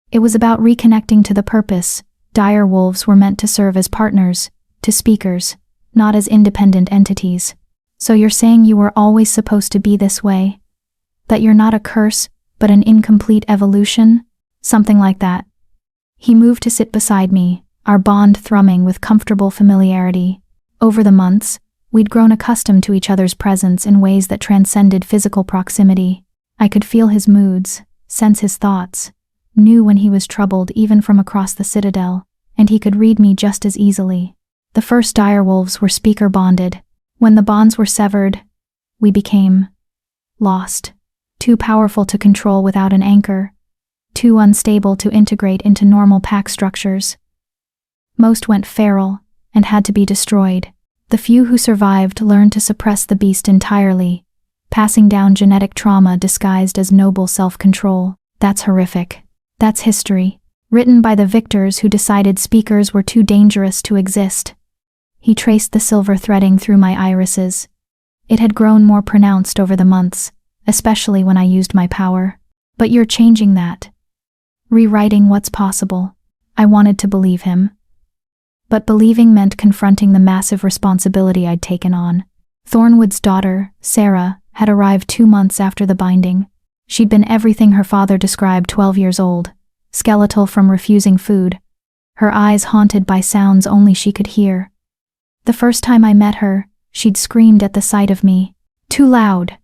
It was about reconnecting to the purpose. Direwolves were meant to serve as partners, to speakers, not as independent entities. So you're saying you were always supposed to be this way? That you're not a curse, but an incomplete evolution? Something like that. He moved to sit beside me, our bond thrumming with comfortable familiarity. Over the months, we'd grown accustomed to each other's presence in ways that transcended physical proximity. I could feel his moods, sense his thoughts, knew when he was troubled even from across the citadel, and he could read me just as easily. The first direwolves were speaker bonded. When the bonds were severed, we became lost, too powerful to control without an anchor, too unstable to integrate into normal pack structures. Most went feral and had to be destroyed. The few who survived learned to suppress the beast entirely, passing down genetic trauma disguised as noble self-control. That's horrific. That's history, written by the victors who decided speakers were too dangerous to exist. He traced the silver threading through my irises. It had grown more pronounced over the months, especially when I used my power. But you're changing that. Rewriting what's possible. I wanted to believe him. But believing meant confronting the massive responsibility I'd taken on. Thornwood's daughter, Sarah, had arrived 2 months after the binding. She'd been everything her father described 12 years old, skeletal from refusing food, her eyes haunted by sounds only she could hear. The first time I met her, she'd screamed at the sight of me. "Too loud!"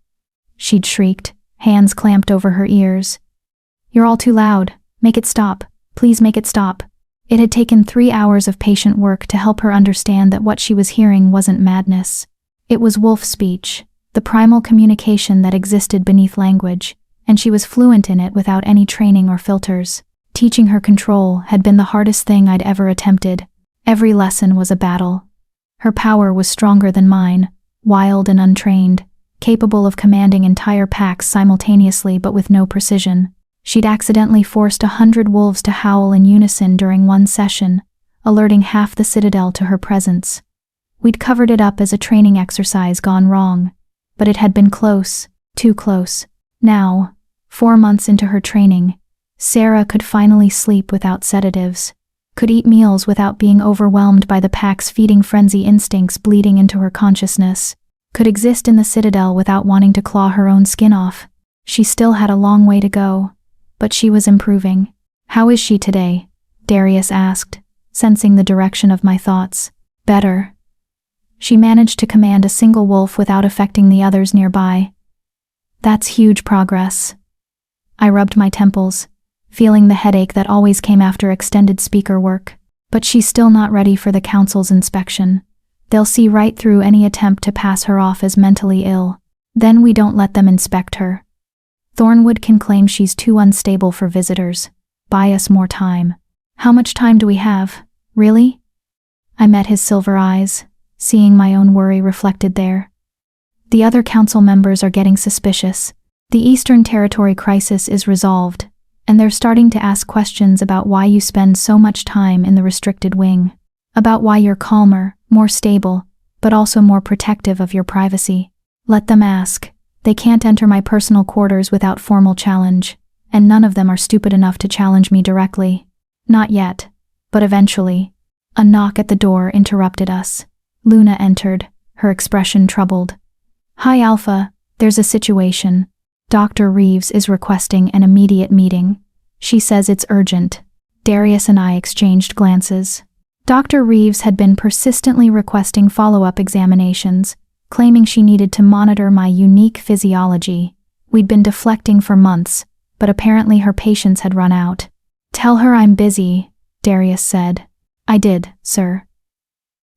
She'd shrieked, hands clamped over her ears. "You're all too loud. Make it stop. Please make it stop." It had taken 3 hours of patient work to help her understand that what she was hearing wasn't madness. It was wolf speech, the primal communication that existed beneath language, and she was fluent in it without any training or filters. Teaching her control had been the hardest thing I'd ever attempted. Every lesson was a battle. Her power was stronger than mine, wild and untrained, capable of commanding entire packs simultaneously but with no precision. She'd accidentally forced 100 wolves to howl in unison during one session, alerting half the citadel to her presence. We'd covered it up as a training exercise gone wrong, but it had been close, too close. Now, 4 months into her training, Sarah could finally sleep without sedatives, could eat meals without being overwhelmed by the pack's feeding frenzy instincts bleeding into her consciousness, could exist in the citadel without wanting to claw her own skin off. She still had a long way to go, but she was improving. "How is she today?" Darius asked, sensing the direction of my thoughts. "Better." She managed to command a single wolf without affecting the others nearby. "That's huge progress." I rubbed my temples, feeling the headache that always came after extended speaker work. "But she's still not ready for the council's inspection. They'll see right through any attempt to pass her off as mentally ill. Then we don't let them inspect her. Thornwood can claim she's too unstable for visitors. Buy us more time." "How much time do we have? Really?" I met his silver eyes, seeing my own worry reflected there. "The other council members are getting suspicious. The Eastern Territory crisis is resolved, and they're starting to ask questions about why you spend so much time in the restricted wing, about why you're calmer, more stable, but also more protective of your privacy. Let them ask. They can't enter my personal quarters without formal challenge, and none of them are stupid enough to challenge me directly. Not yet, but eventually." A knock at the door interrupted us. Luna entered, her expression troubled. "Hi Alpha, there's a situation. Dr. Reeves is requesting an immediate meeting. She says it's urgent." Darius and I exchanged glances. Dr. Reeves had been persistently requesting follow-up examinations, claiming she needed to monitor my unique physiology. We'd been deflecting for months, but apparently her patience had run out. "Tell her I'm busy," Darius said. "I did, sir."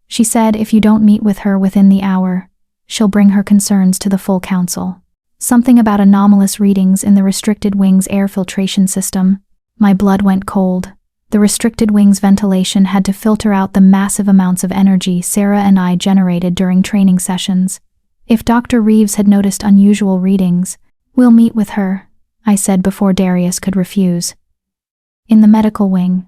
She said if you don't meet with her within the hour, she'll bring her concerns to the full council. Something about anomalous readings in the restricted wing's air filtration system. My blood went cold. The restricted wing's ventilation had to filter out the massive amounts of energy Sarah and I generated during training sessions. If Dr. Reeves had noticed unusual readings, "We'll meet with her," I said before Darius could refuse. "In the medical wing."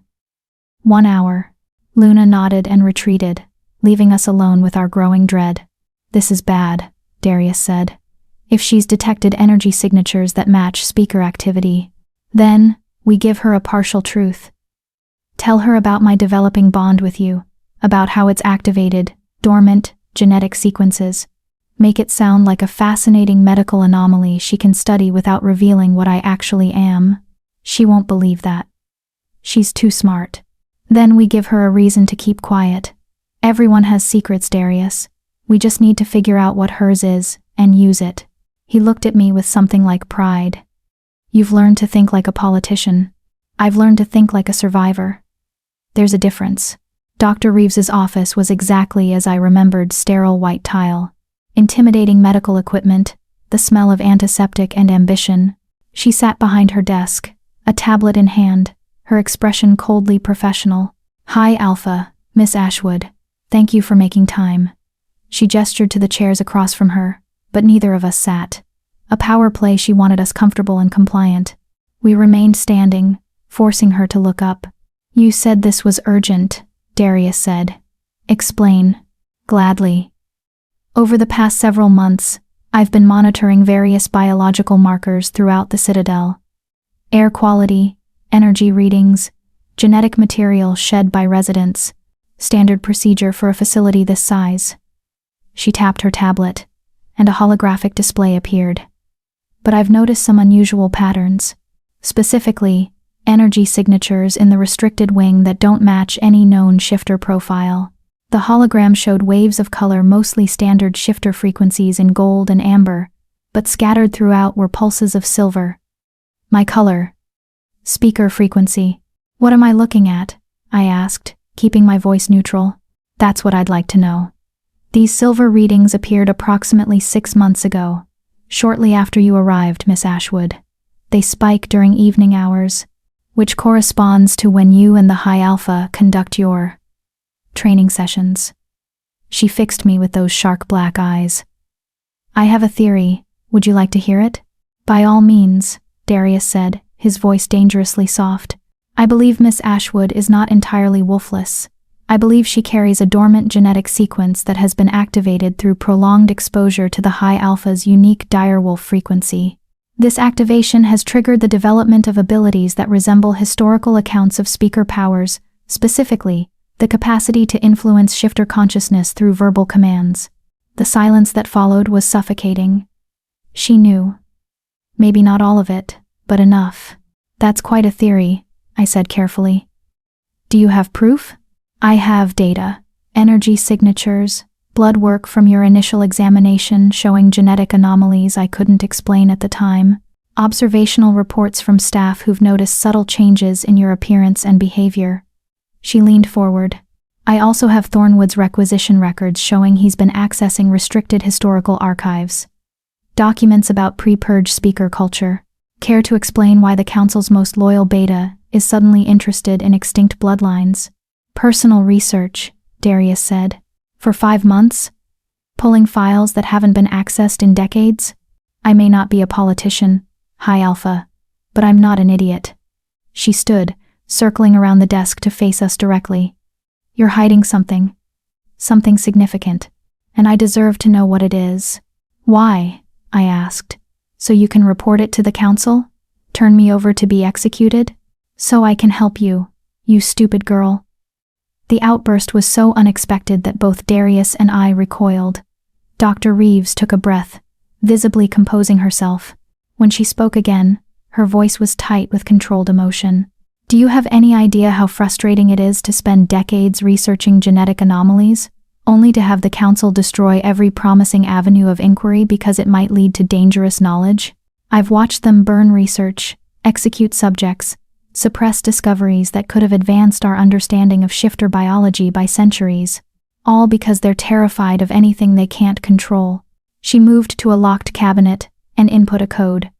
1 hour. Luna nodded and retreated, leaving us alone with our growing dread. "This is bad," Darius said. "If she's detected energy signatures that match speaker activity, then we give her a partial truth. Tell her about my developing bond with you, about how it's activated, dormant, genetic sequences. Make it sound like a fascinating medical anomaly she can study without revealing what I actually am. She won't believe that. She's too smart. Then we give her a reason to keep quiet. Everyone has secrets, Darius. We just need to figure out what hers is, and use it." He looked at me with something like pride. "You've learned to think like a politician. I've learned to think like a survivor. There's a difference." Dr. Reeves's office was exactly as I remembered: sterile white tile, intimidating medical equipment, the smell of antiseptic and ambition. She sat behind her desk, a tablet in hand, her expression coldly professional. "Hi Alpha, Miss Ashwood. Thank you for making time." She gestured to the chairs across from her, but neither of us sat. A power play, she wanted us comfortable and compliant. We remained standing, forcing her to look up. "You said this was urgent," Darius said. "Explain." "Gladly. Over the past several months, I've been monitoring various biological markers throughout the Citadel. Air quality, energy readings, genetic material shed by residents. Standard procedure for a facility this size." She tapped her tablet, and a holographic display appeared. "But I've noticed some unusual patterns. Specifically, energy signatures in the restricted wing that don't match any known shifter profile. The hologram showed waves of color, mostly standard shifter frequencies in gold and amber, but scattered throughout were pulses of silver. My color. Speaker frequency. What am I looking at? I asked, keeping my voice neutral. That's what I'd like to know. These silver readings appeared approximately 6 months ago, shortly after you arrived, Miss Ashwood. They spike during evening hours, which corresponds to when you and the High Alpha conduct your training sessions. She fixed me with those shark black eyes. I have a theory. Would you like to hear it? By all means, Darius said, his voice dangerously soft. I believe Miss Ashwood is not entirely wolfless. I believe she carries a dormant genetic sequence that has been activated through prolonged exposure to the high alpha's unique direwolf frequency. This activation has triggered the development of abilities that resemble historical accounts of speaker powers, specifically, the capacity to influence shifter consciousness through verbal commands. The silence that followed was suffocating. She knew. Maybe not all of it, but enough. That's quite a theory, I said carefully. Do you have proof? I have data, energy signatures, blood work from your initial examination showing genetic anomalies I couldn't explain at the time, observational reports from staff who've noticed subtle changes in your appearance and behavior. She leaned forward. I also have Thornwood's requisition records showing he's been accessing restricted historical archives. Documents about pre-purge speaker culture. Care to explain why the Council's most loyal beta is suddenly interested in extinct bloodlines? Personal research, Darius said. For 5 months? Pulling files that haven't been accessed in decades? I may not be a politician, High Alpha, but I'm not an idiot. She stood, circling around the desk to face us directly. You're hiding something. Something significant. And I deserve to know what it is. Why? I asked. So you can report it to the Council? Turn me over to be executed? So I can help you, you stupid girl. The outburst was so unexpected that both Darius and I recoiled. Dr. Reeves took a breath, visibly composing herself. When she spoke again, her voice was tight with controlled emotion. Do you have any idea how frustrating it is to spend decades researching genetic anomalies, only to have the Council destroy every promising avenue of inquiry because it might lead to dangerous knowledge? I've watched them burn research, execute subjects, suppress discoveries that could have advanced our understanding of shifter biology by centuries, all because they're terrified of anything they can't control. She moved to a locked cabinet and input a code.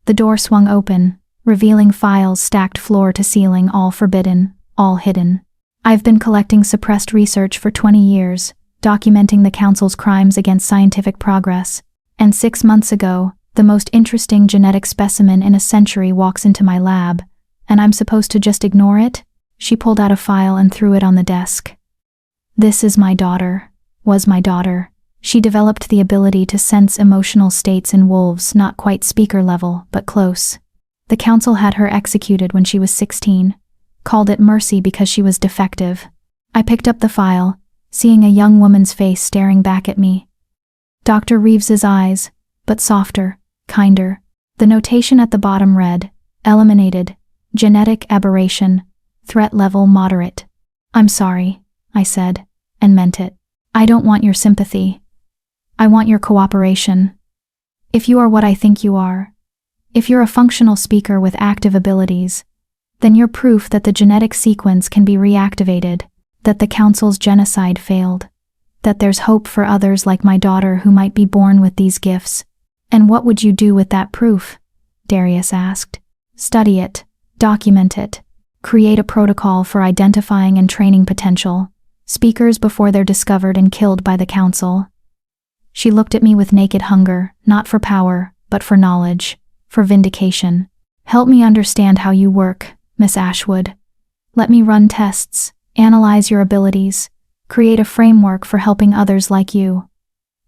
The door swung open, revealing files stacked floor to ceiling, all forbidden, all hidden. I've been collecting suppressed research for 20 years, documenting the Council's crimes against scientific progress, and 6 months ago, the most interesting genetic specimen in a century walks into my lab, and I'm supposed to just ignore it? She pulled out a file and threw it on the desk. This is my daughter. Was my daughter. She developed the ability to sense emotional states in wolves, not quite speaker level, but close. The Council had her executed when she was 16, called it mercy because she was defective. I picked up the file, seeing a young woman's face staring back at me. Dr. Reeves's eyes, but softer, kinder. The notation at the bottom read, eliminated, genetic aberration, threat level moderate. I'm sorry, I said, and meant it. I don't want your sympathy. I want your cooperation. If you are what I think you are, if you're a functional speaker with active abilities, then you're proof that the genetic sequence can be reactivated, that the Council's genocide failed, that there's hope for others like my daughter who might be born with these gifts. And what would you do with that proof? Darius asked. Study it, document it, create a protocol for identifying and training potential speakers before they're discovered and killed by the Council. She looked at me with naked hunger, not for power, but for knowledge, for vindication. Help me understand how you work, Miss Ashwood. Let me run tests, analyze your abilities, create a framework for helping others like you.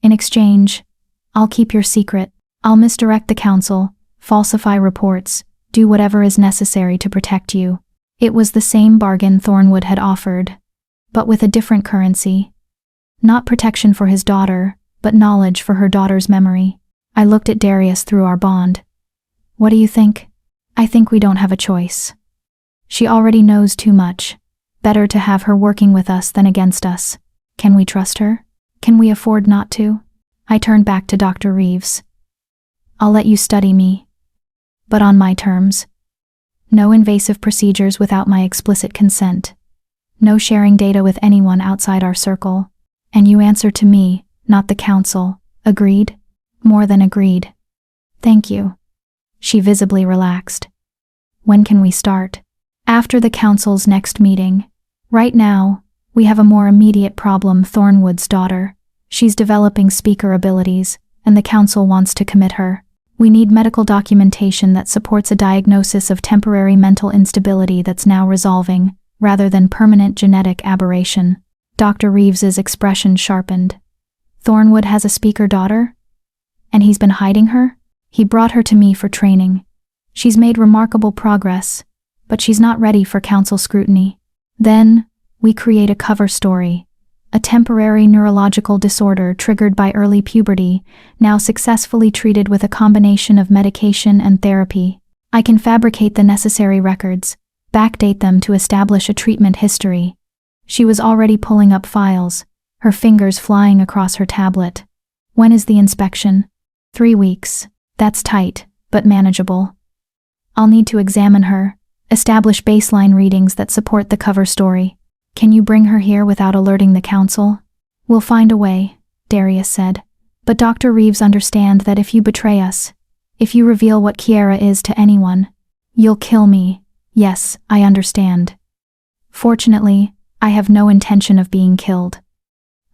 In exchange, I'll keep your secret. I'll misdirect the Council, falsify reports, do whatever is necessary to protect you. It was the same bargain Thornwood had offered, but with a different currency. Not protection for his daughter, but knowledge for her daughter's memory. I looked at Darius through our bond. What do you think? I think we don't have a choice. She already knows too much. Better to have her working with us than against us. Can we trust her? Can we afford not to? I turned back to Dr. Reeves. I'll let you study me, but on my terms. No invasive procedures without my explicit consent. No sharing data with anyone outside our circle. And you answer to me, not the Council. Agreed? More than agreed. Thank you. She visibly relaxed. When can we start? After the Council's next meeting. Right now, we have a more immediate problem. Thornwood's daughter. She's developing speaker abilities, and the council wants to commit her. We need medical documentation that supports a diagnosis of temporary mental instability that's now resolving, rather than permanent genetic aberration. Dr. Reeves's expression sharpened. Thornwood has a speaker daughter? And he's been hiding her? He brought her to me for training. She's made remarkable progress, but she's not ready for council scrutiny. Then, we create a cover story. A temporary neurological disorder triggered by early puberty, now successfully treated with a combination of medication and therapy. I can fabricate the necessary records, backdate them to establish a treatment history. She was already pulling up files, her fingers flying across her tablet. When is the inspection? 3 weeks. That's tight, but manageable. I'll need to examine her, establish baseline readings that support the cover story. Can you bring her here without alerting the council? We'll find a way, Darius said. But Dr. Reeves understands that if you betray us, if you reveal what Kiera is to anyone, you'll kill me. Yes, I understand. Fortunately, I have no intention of being killed.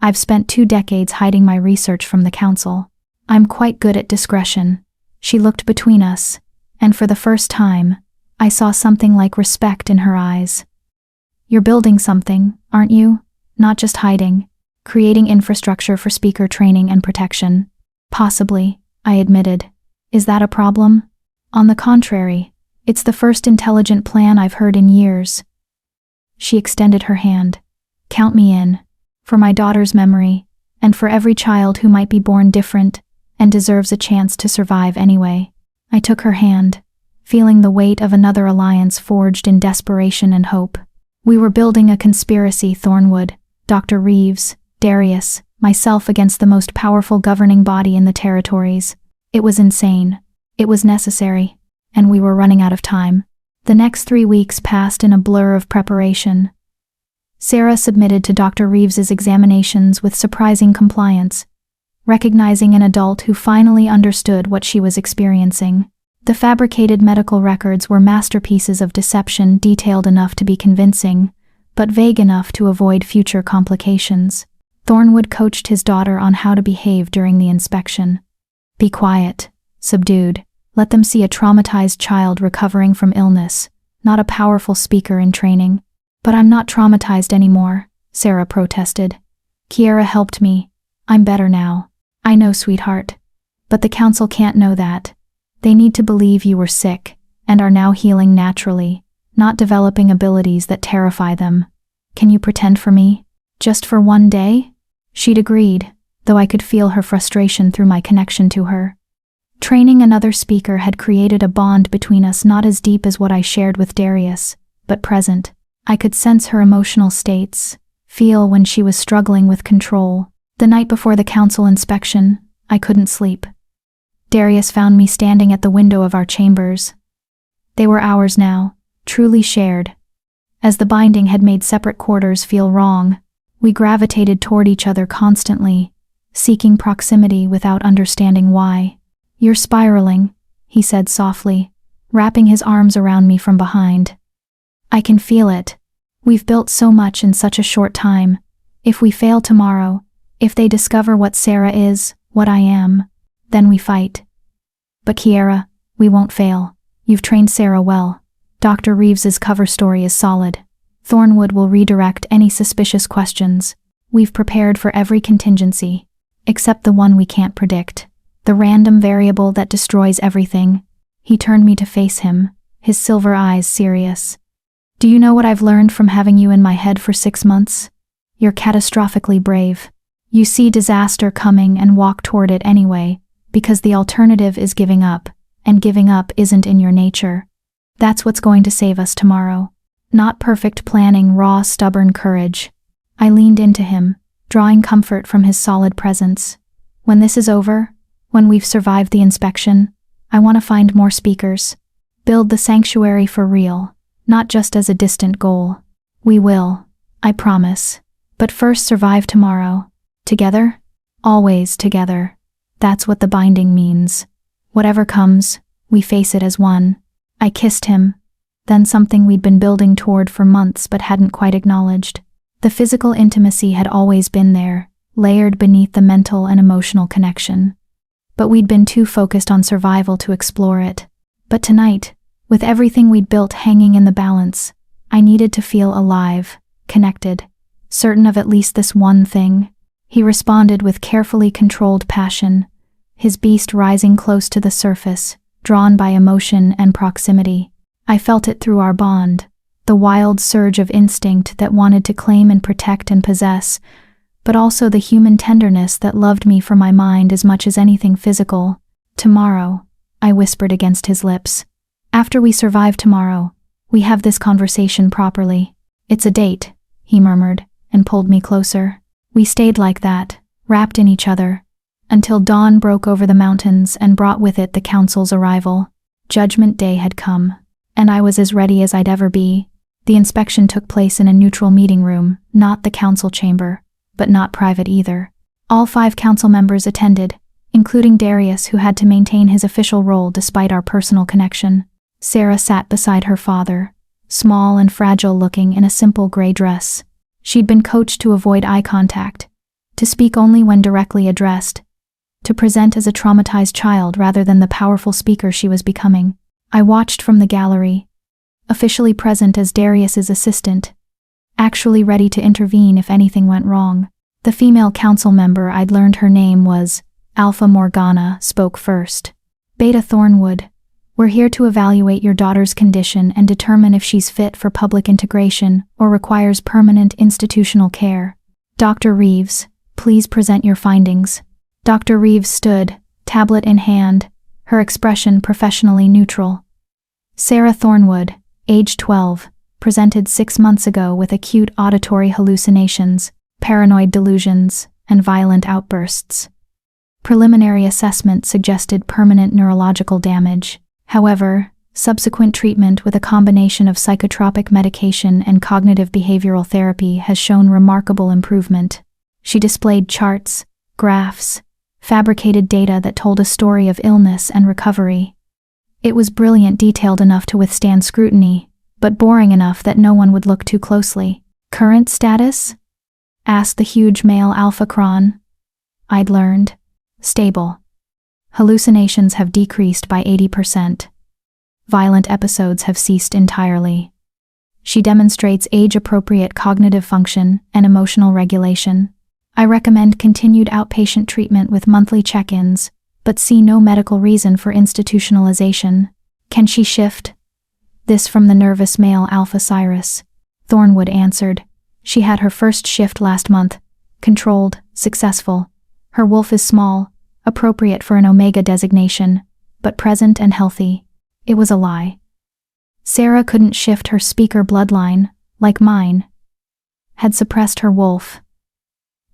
I've spent 2 decades hiding my research from the council. I'm quite good at discretion. She looked between us, and for the first time, I saw something like respect in her eyes. You're building something, aren't you? Not just hiding, creating infrastructure for speaker training and protection. Possibly, I admitted. Is that a problem? On the contrary, it's the first intelligent plan I've heard in years. She extended her hand. Count me in. For my daughter's memory, and for every child who might be born different and deserves a chance to survive anyway. I took her hand, feeling the weight of another alliance forged in desperation and hope. We were building a conspiracy, Thornwood, Dr. Reeves, Darius, myself against the most powerful governing body in the territories. It was insane. It was necessary. And we were running out of time. The next 3 weeks passed in a blur of preparation. Sarah submitted to Dr. Reeves's examinations with surprising compliance, recognizing an adult who finally understood what she was experiencing. The fabricated medical records were masterpieces of deception, detailed enough to be convincing, but vague enough to avoid future complications. Thornwood coached his daughter on how to behave during the inspection. Be quiet, subdued. Let them see a traumatized child recovering from illness, not a powerful speaker in training. But I'm not traumatized anymore, Sarah protested. Kiera helped me. I'm better now. I know, sweetheart. But the council can't know that. They need to believe you were sick, and are now healing naturally, not developing abilities that terrify them. Can you pretend for me? Just for 1 day? She'd agreed, though I could feel her frustration through my connection to her. Training another speaker had created a bond between us not as deep as what I shared with Darius, but present. I could sense her emotional states, feel when she was struggling with control. The night before the council inspection, I couldn't sleep. Darius found me standing at the window of our chambers. They were ours now, truly shared. As the binding had made separate quarters feel wrong, we gravitated toward each other constantly, seeking proximity without understanding why. You're spiraling, he said softly, wrapping his arms around me from behind. I can feel it. We've built so much in such a short time. If we fail tomorrow, if they discover what Sarah is, what I am, then we fight. But Kiera, we won't fail. You've trained Sarah well. Dr. Reeves's cover story is solid. Thornwood will redirect any suspicious questions. We've prepared for every contingency, except the one we can't predict. The random variable that destroys everything. He turned me to face him, his silver eyes serious. Do you know what I've learned from having you in my head for 6 months? You're catastrophically brave. You see disaster coming and walk toward it anyway, because the alternative is giving up, and giving up isn't in your nature. That's what's going to save us tomorrow. Not perfect planning, raw, stubborn courage. I leaned into him, drawing comfort from his solid presence. When this is over, when we've survived the inspection, I want to find more speakers. Build the sanctuary for real, not just as a distant goal. We will, I promise. But first survive tomorrow. Together? Always together. That's what the binding means. Whatever comes, we face it as one. I kissed him, then something we'd been building toward for months but hadn't quite acknowledged. The physical intimacy had always been there, layered beneath the mental and emotional connection. but we'd been too focused on survival to explore it. But tonight, with everything we'd built hanging in the balance, I needed to feel alive, connected, certain of at least this one thing. He responded with carefully controlled passion, his beast rising close to the surface, drawn by emotion and proximity. I felt it through our bond, the wild surge of instinct that wanted to claim and protect and possess, but also the human tenderness that loved me for my mind as much as anything physical. Tomorrow, I whispered against his lips. After we survive tomorrow, we have this conversation properly. It's a date, he murmured, and pulled me closer. We stayed like that, wrapped in each other, until dawn broke over the mountains and brought with it the council's arrival. Judgment Day had come, and I was as ready as I'd ever be. The inspection took place in a neutral meeting room, not the council chamber, but not private either. All 5 council members attended, including Darius, who had to maintain his official role despite our personal connection. Sarah sat beside her father, small and fragile-looking in a simple gray dress. She'd been coached to avoid eye contact, to speak only when directly addressed, to present as a traumatized child rather than the powerful speaker she was becoming. I watched from the gallery, officially present as Darius's assistant, actually ready to intervene if anything went wrong. The female council member, I'd learned her name was Alpha Morgana, spoke first. Beta Thornwood, we're here to evaluate your daughter's condition and determine if she's fit for public integration or requires permanent institutional care. Dr. Reeves, please present your findings. Dr. Reeves stood, tablet in hand, her expression professionally neutral. Sarah Thornwood, age 12, presented 6 months ago with acute auditory hallucinations, paranoid delusions, and violent outbursts. Preliminary assessment suggested permanent neurological damage. However, subsequent treatment with a combination of psychotropic medication and cognitive behavioral therapy has shown remarkable improvement. She displayed charts, graphs, fabricated data that told a story of illness and recovery. It was brilliant, detailed enough to withstand scrutiny, but boring enough that no one would look too closely. Current status? Asked the huge male alpha cron. I'd learned. Stable. Hallucinations have decreased by 80%. Violent episodes have ceased entirely. She demonstrates age-appropriate cognitive function and emotional regulation. I recommend continued outpatient treatment with monthly check-ins, but see no medical reason for institutionalization. Can she shift? This from the nervous male Alpha Cyrus. Thornwood answered. She had her first shift last month. Controlled, successful. Her wolf is small, appropriate for an Omega designation, but present and healthy. It was a lie. Sarah couldn't shift her speaker bloodline, like mine. Had suppressed her wolf.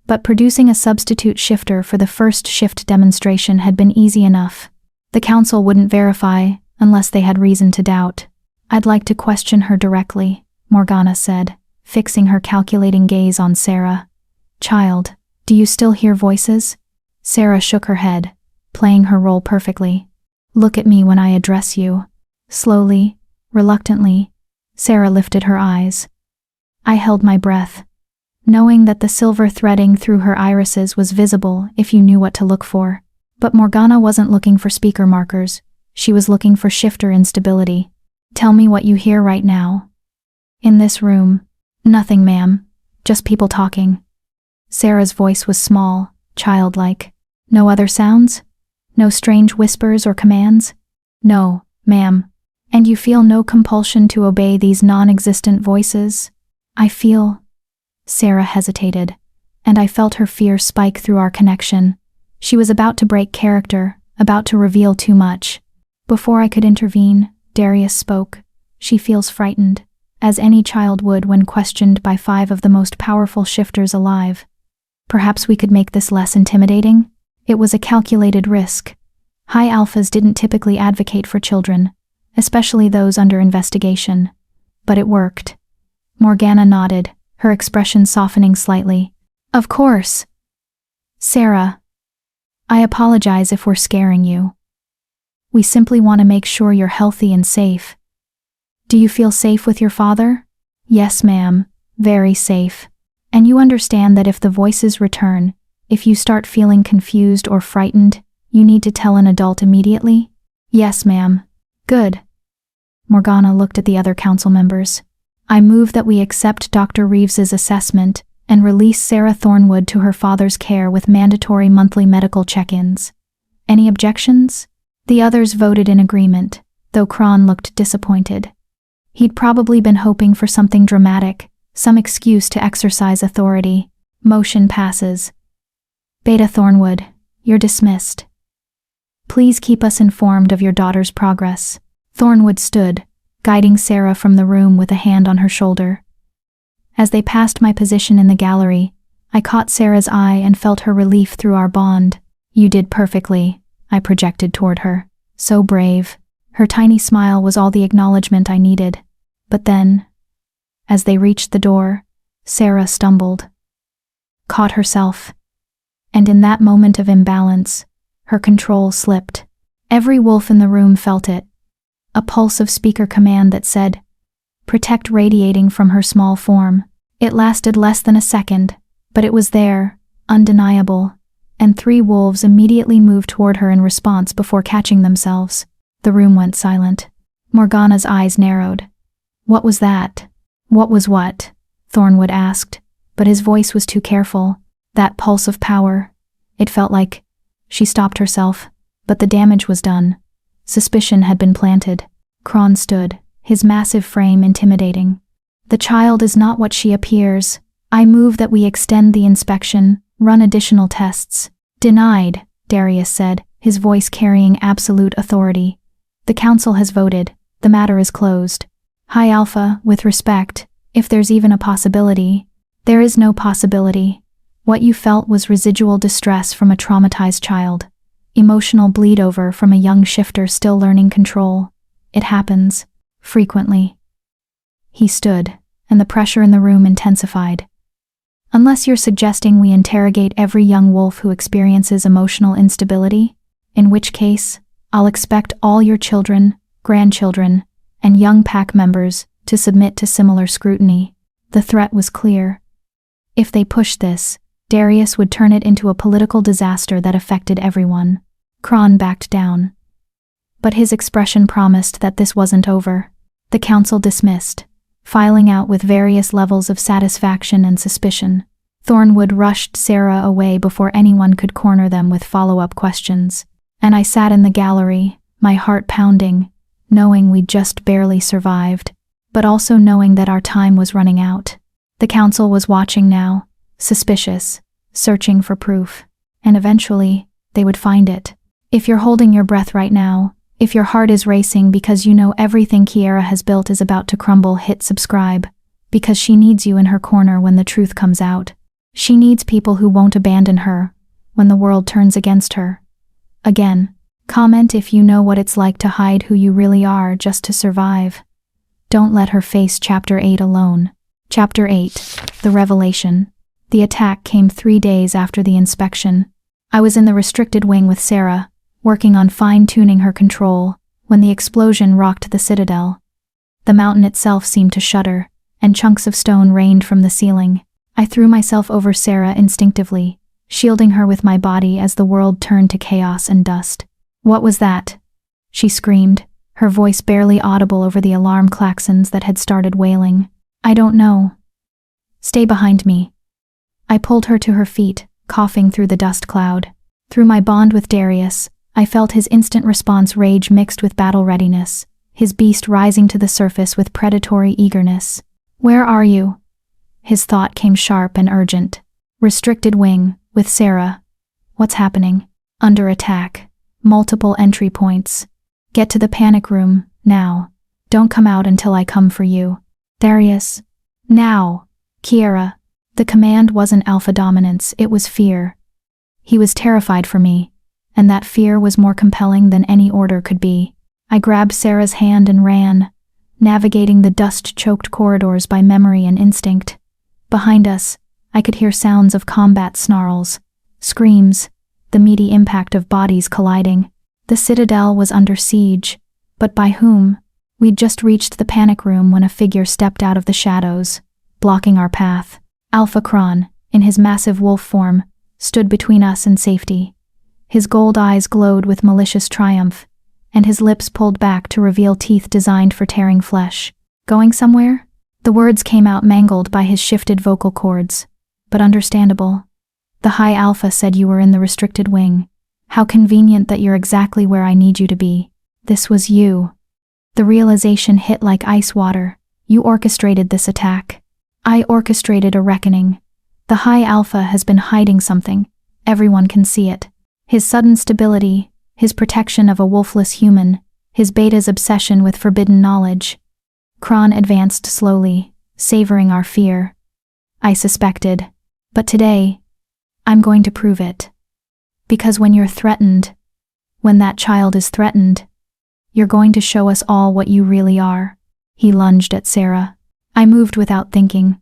But producing a substitute shifter for the first shift demonstration had been easy enough. The council wouldn't verify, unless they had reason to doubt. I'd like to question her directly, Morgana said, fixing her calculating gaze on Sarah. Child, do you still hear voices? Sarah shook her head, playing her role perfectly. Look at me when I address you. Slowly, reluctantly, Sarah lifted her eyes. I held my breath, knowing that the silver threading through her irises was visible if you knew what to look for. But Morgana wasn't looking for speaker markers. She was looking for shifter instability. Tell me what you hear right now. In this room. Nothing, ma'am. Just people talking. Sarah's voice was small, childlike. No other sounds? No strange whispers or commands? No, ma'am. And you feel no compulsion to obey these non-existent voices? I feel... Sarah hesitated, and I felt her fear spike through our connection. She was about to break character, about to reveal too much. Before I could intervene, Darius spoke. She feels frightened, as any child would when questioned by 5 of the most powerful shifters alive. Perhaps we could make this less intimidating? It was a calculated risk. High alphas didn't typically advocate for children, especially those under investigation. But it worked. Morgana nodded, her expression softening slightly. Of course. Sarah, I apologize if we're scaring you. We simply want to make sure you're healthy and safe. Do you feel safe with your father? Yes, ma'am, very safe. And you understand that if the voices return, if you start feeling confused or frightened, You need to tell an adult immediately? Yes, ma'am. Good. Morgana looked at the other council members. I move that we accept Dr. Reeves's assessment and release Sarah Thornwood to her father's care with mandatory monthly medical check-ins. Any objections? The others voted in agreement, though Kron looked disappointed. He'd probably been hoping for something dramatic, some excuse to exercise authority. Motion passes. Beta Thornwood, you're dismissed. Please keep us informed of your daughter's progress. Thornwood stood, guiding Sarah from the room with a hand on her shoulder. As they passed my position in the gallery, I caught Sarah's eye and felt her relief through our bond. You did perfectly, I projected toward her. So brave. Her tiny smile was all the acknowledgement I needed. But then, as they reached the door, Sarah stumbled, caught herself, and in that moment of imbalance, her control slipped. Every wolf in the room felt it. A pulse of speaker command that said, "Protect," radiating from her small form. It lasted less than a second, but it was there, undeniable, and 3 wolves immediately moved toward her in response before catching themselves. The room went silent. Morgana's eyes narrowed. What was that? What was what? Thornwood asked, but his voice was too careful. That pulse of power. It felt like... She stopped herself, but the damage was done. Suspicion had been planted. Kron stood, his massive frame intimidating. The child is not what she appears. I move that we extend the inspection, run additional tests. Denied, Darius said, his voice carrying absolute authority. The council has voted. The matter is closed. High Alpha, with respect, if there's even a possibility. There is no possibility. What you felt was residual distress from a traumatized child. Emotional bleed over from a young shifter still learning control. It happens. Frequently. He stood, and the pressure in the room intensified. Unless you're suggesting we interrogate every young wolf who experiences emotional instability, in which case, I'll expect all your children, grandchildren, and young pack members to submit to similar scrutiny. The threat was clear. If they pushed this, Darius would turn it into a political disaster that affected everyone. Kron backed down. But his expression promised that this wasn't over. The council dismissed, filing out with various levels of satisfaction and suspicion. Thornwood rushed Sarah away before anyone could corner them with follow-up questions. And I sat in the gallery, my heart pounding, knowing we'd just barely survived, but also knowing that our time was running out. The council was watching now, suspicious, searching for proof, and eventually, they would find it. If you're holding your breath right now, if your heart is racing because you know everything Kiera has built is about to crumble, hit subscribe, because she needs you in her corner when the truth comes out. She needs people who won't abandon her when the world turns against her. Again, comment if you know what it's like to hide who you really are just to survive. Don't let her face Chapter 8 alone. Chapter 8, The Revelation. The attack came 3 days after the inspection. I was in the restricted wing with Sarah, working on fine-tuning her control, when the explosion rocked the citadel. The mountain itself seemed to shudder, and chunks of stone rained from the ceiling. I threw myself over Sarah instinctively, shielding her with my body as the world turned to chaos and dust. What was that? She screamed, her voice barely audible over the alarm klaxons that had started wailing. I don't know. Stay behind me. I pulled her to her feet, coughing through the dust cloud. Through my bond with Darius, I felt his instant response rage mixed with battle readiness, his beast rising to the surface with predatory eagerness. Where are you? His thought came sharp and urgent. Restricted wing, with Sarah. What's happening? Under attack. Multiple entry points. Get to the panic room, now. Don't come out until I come for you. Darius. Now. Kiera. The command wasn't alpha dominance, it was fear. He was terrified for me, and that fear was more compelling than any order could be. I grabbed Sarah's hand and ran, navigating the dust-choked corridors by memory and instinct. Behind us, I could hear sounds of combat snarls, screams, the meaty impact of bodies colliding. The citadel was under siege, but by whom? We'd just reached the panic room when a figure stepped out of the shadows, blocking our path. Alpha Kron, in his massive wolf form, stood between us and safety. His gold eyes glowed with malicious triumph, and his lips pulled back to reveal teeth designed for tearing flesh. Going somewhere? The words came out mangled by his shifted vocal cords, but understandable. The High Alpha said you were in the restricted wing. How convenient that you're exactly where I need you to be. This was you. The realization hit like ice water. You orchestrated this attack. I orchestrated a reckoning. The High Alpha has been hiding something. Everyone can see it. His sudden stability, his protection of a wolfless human, his beta's obsession with forbidden knowledge. Kron advanced slowly, savoring our fear. I suspected. But today, I'm going to prove it. Because when you're threatened, when that child is threatened, you're going to show us all what you really are. He lunged at Sarah. I moved without thinking,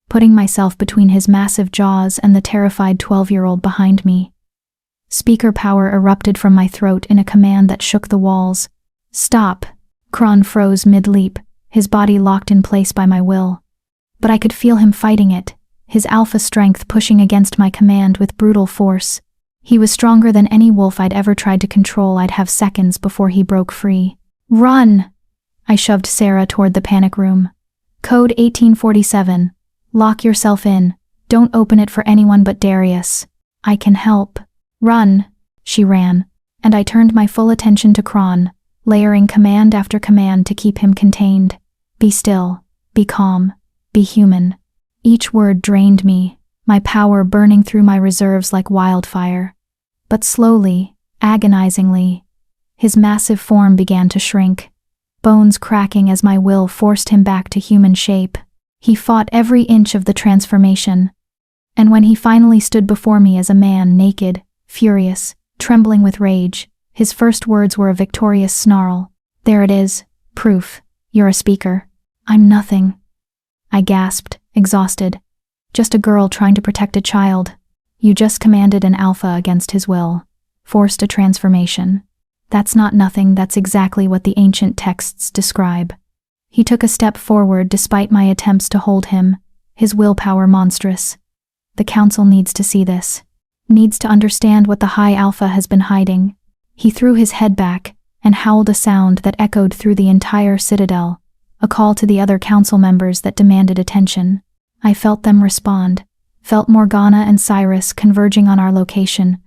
putting myself between his massive jaws and the terrified 12-year-old behind me. Speaker power erupted from my throat in a command that shook the walls. Stop! Kron froze mid-leap, his body locked in place by my will. But I could feel him fighting it, his alpha strength pushing against my command with brutal force. He was stronger than any wolf I'd ever tried to control. I'd have seconds before he broke free. Run! I shoved Sarah toward the panic room. Code 1847. Lock yourself in. Don't open it for anyone but Darius. I can help. Run! She ran, and I turned my full attention to Kron, layering command after command to keep him contained. Be still. Be calm. Be human. Each word drained me, my power burning through my reserves like wildfire. But slowly, agonizingly, his massive form began to shrink, bones cracking as my will forced him back to human shape. He fought every inch of the transformation, and when he finally stood before me as a man, naked, furious, trembling with rage, his first words were a victorious snarl. There it is, proof. You're a speaker. I'm nothing. I gasped, exhausted. Just a girl trying to protect a child. You just commanded an alpha against his will. Forced a transformation. That's not nothing, that's exactly what the ancient texts describe. He took a step forward despite my attempts to hold him, his willpower monstrous. The council needs to see this. Needs to understand what the High Alpha has been hiding. He threw his head back and howled a sound that echoed through the entire citadel, a call to the other council members that demanded attention. I felt them respond, felt Morgana and Cyrus converging on our location,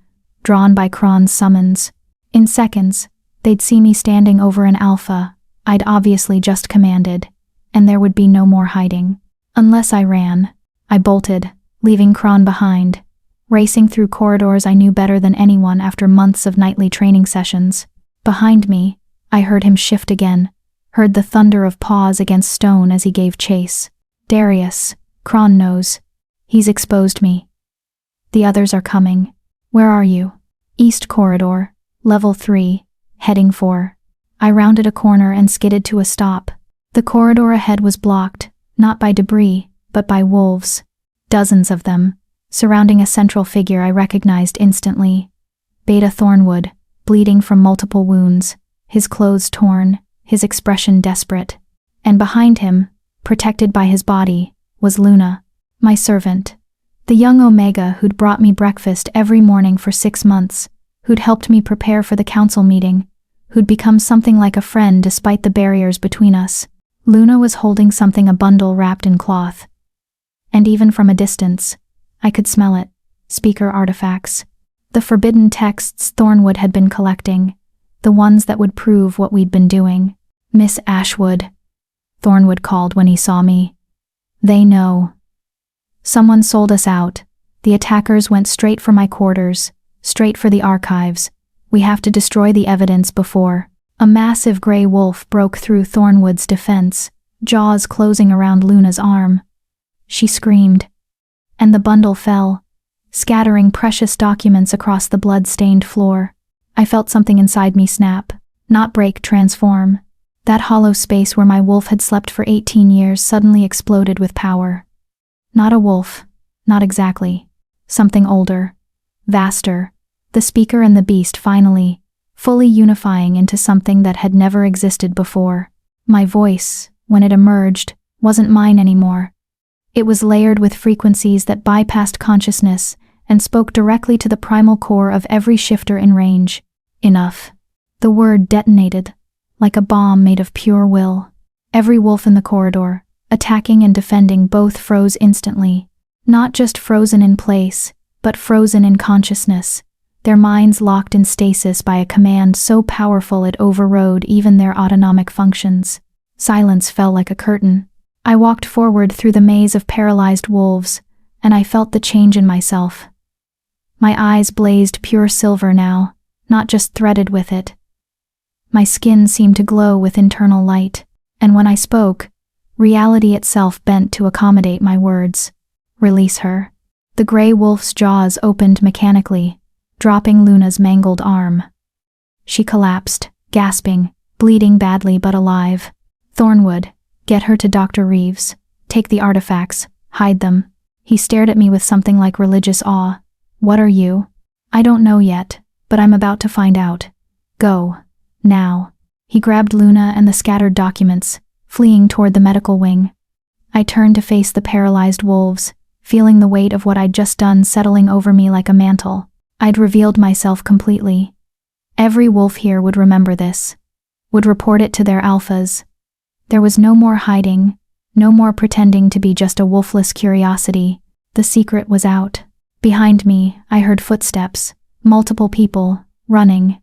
drawn by Kron's summons. In seconds, they'd see me standing over an alpha I'd obviously just commanded, and there would be no more hiding. Unless I ran. I bolted, leaving Kron behind, racing through corridors I knew better than anyone after months of nightly training sessions. Behind me, I heard him shift again, heard the thunder of paws against stone as he gave chase. Darius, Kron knows. He's exposed me. The others are coming. Where are you? East Corridor, Level 3, heading 4. I rounded a corner and skidded to a stop. The corridor ahead was blocked, not by debris, but by wolves. Dozens of them, surrounding a central figure I recognized instantly. Beta Thornwood, bleeding from multiple wounds, his clothes torn, his expression desperate. And behind him, protected by his body, was Luna, my servant. The young Omega who'd brought me breakfast every morning for 6 months, who'd helped me prepare for the council meeting, who'd become something like a friend despite the barriers between us. Luna was holding something, a bundle wrapped in cloth. And even from a distance, I could smell it. Speaker artifacts. The forbidden texts Thornwood had been collecting. The ones that would prove what we'd been doing. Miss Ashwood, Thornwood called when he saw me. They know. Someone sold us out. The attackers went straight for my quarters, straight for the archives. We have to destroy the evidence before. A massive gray wolf broke through Thornwood's defense, jaws closing around Luna's arm. She screamed, and the bundle fell, scattering precious documents across the blood-stained floor. I felt something inside me snap, not break, transform. That hollow space where my wolf had slept for 18 years suddenly exploded with power. Not a wolf, not exactly. Something older, vaster. The speaker and the beast finally, fully unifying into something that had never existed before. My voice, when it emerged, wasn't mine anymore. It was layered with frequencies that bypassed consciousness and spoke directly to the primal core of every shifter in range. Enough. The word detonated, like a bomb made of pure will. Every wolf in the corridor, attacking and defending, both froze instantly. Not just frozen in place, but frozen in consciousness, their minds locked in stasis by a command so powerful it overrode even their autonomic functions. Silence fell like a curtain. I walked forward through the maze of paralyzed wolves, and I felt the change in myself. My eyes blazed pure silver now, not just threaded with it. My skin seemed to glow with internal light, and when I spoke, reality itself bent to accommodate my words. Release her. The gray wolf's jaws opened mechanically, dropping Luna's mangled arm. She collapsed, gasping, bleeding badly but alive. Thornwood, get her to Dr. Reeves. Take the artifacts, hide them. He stared at me with something like religious awe. What are you? I don't know yet, but I'm about to find out. Go. Now. He grabbed Luna and the scattered documents, fleeing toward the medical wing. I turned to face the paralyzed wolves, feeling the weight of what I'd just done settling over me like a mantle. I'd revealed myself completely. Every wolf here would remember this, would report it to their alphas. There was no more hiding, no more pretending to be just a wolfless curiosity. The secret was out. Behind me, I heard footsteps, multiple people, running.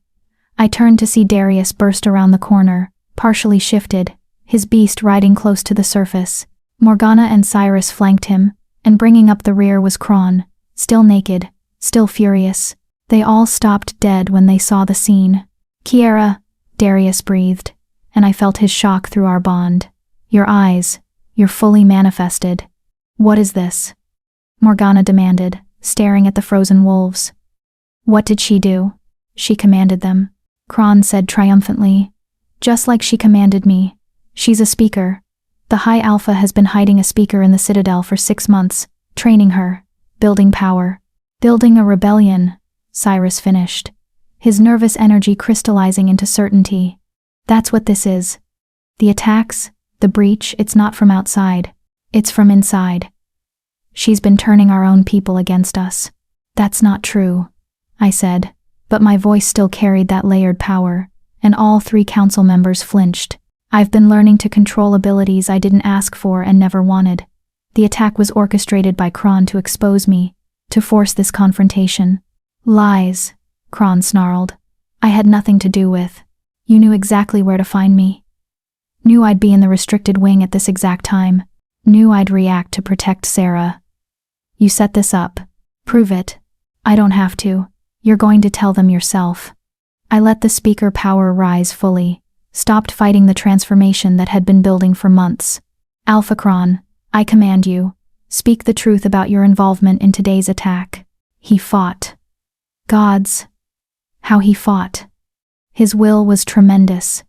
I turned to see Darius burst around the corner, partially shifted, his beast riding close to the surface. Morgana and Cyrus flanked him, and bringing up the rear was Kron, still naked, still furious. They all stopped dead when they saw the scene. Kiera, Darius breathed, and I felt his shock through our bond. Your eyes, you're fully manifested. What is this? Morgana demanded, staring at the frozen wolves. What did she do? She commanded them. Kron said triumphantly. Just like she commanded me. She's a speaker. The High Alpha has been hiding a speaker in the Citadel for 6 months, training her, building power. Building a rebellion, Cyrus finished, his nervous energy crystallizing into certainty. That's what this is. The attacks, the breach, it's not from outside. It's from inside. She's been turning our own people against us. That's not true, I said, but my voice still carried that layered power, and all 3 council members flinched. I've been learning to control abilities I didn't ask for and never wanted. The attack was orchestrated by Kron to expose me, to force this confrontation. Lies, Kron snarled. I had nothing to do with. You knew exactly where to find me. Knew I'd be in the restricted wing at this exact time. Knew I'd react to protect Sarah. You set this up. Prove it. I don't have to. You're going to tell them yourself. I let the speaker power rise fully, stopped fighting the transformation that had been building for months. Alpha Kron, I command you. Speak the truth about your involvement in today's attack. He fought. Gods. How he fought. His will was tremendous.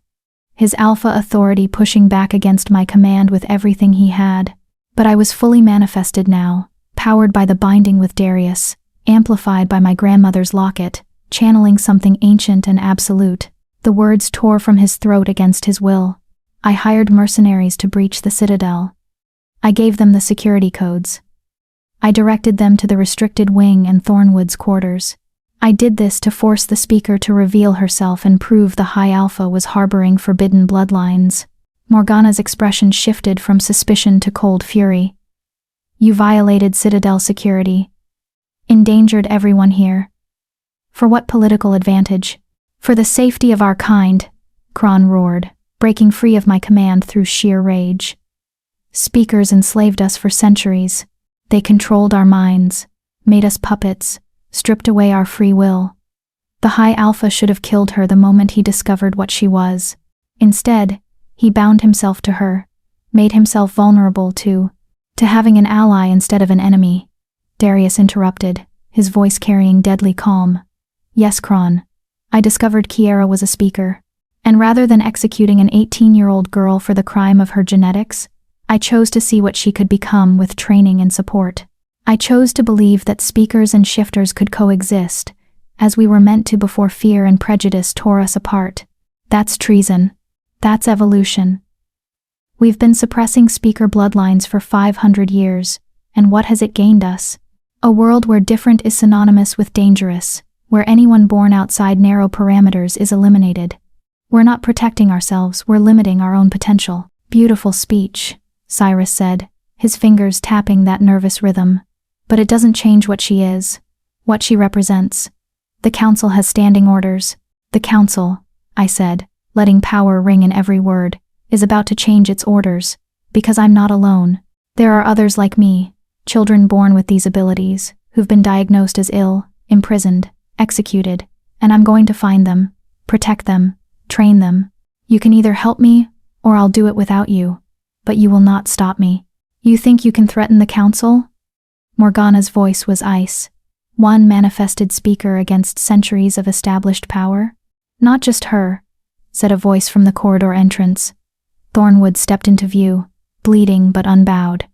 His alpha authority pushing back against my command with everything he had. But I was fully manifested now, powered by the binding with Darius, amplified by my grandmother's locket, channeling something ancient and absolute. The words tore from his throat against his will. I hired mercenaries to breach the Citadel. I gave them the security codes. I directed them to the restricted wing and Thornwood's quarters. I did this to force the speaker to reveal herself and prove the High Alpha was harboring forbidden bloodlines. Morgana's expression shifted from suspicion to cold fury. You violated Citadel security. Endangered everyone here. For what political advantage? For the safety of our kind, Kron roared, breaking free of my command through sheer rage. Speakers enslaved us for centuries. They controlled our minds, made us puppets, stripped away our free will. The High Alpha should have killed her the moment he discovered what she was. Instead, he bound himself to her, made himself vulnerable to having an ally instead of an enemy. Darius interrupted, his voice carrying deadly calm. Yes, Kron. I discovered Kiera was a speaker, and rather than executing an 18-year-old girl for the crime of her genetics, I chose to see what she could become with training and support. I chose to believe that speakers and shifters could coexist, as we were meant to before fear and prejudice tore us apart. That's treason. That's evolution. We've been suppressing speaker bloodlines for 500 years, and what has it gained us? A world where different is synonymous with dangerous, where anyone born outside narrow parameters is eliminated. We're not protecting ourselves, we're limiting our own potential. Beautiful speech, Cyrus said, his fingers tapping that nervous rhythm. But it doesn't change what she is, what she represents. The council has standing orders. The council, I said, letting power ring in every word, is about to change its orders, because I'm not alone. There are others like me, children born with these abilities, who've been diagnosed as ill, imprisoned, executed, and I'm going to find them, protect them, train them. You can either help me, or I'll do it without you, but you will not stop me. You think you can threaten the council? Morgana's voice was ice. One manifested speaker against centuries of established power? Not just her, said a voice from the corridor entrance. Thornwood stepped into view, bleeding but unbowed.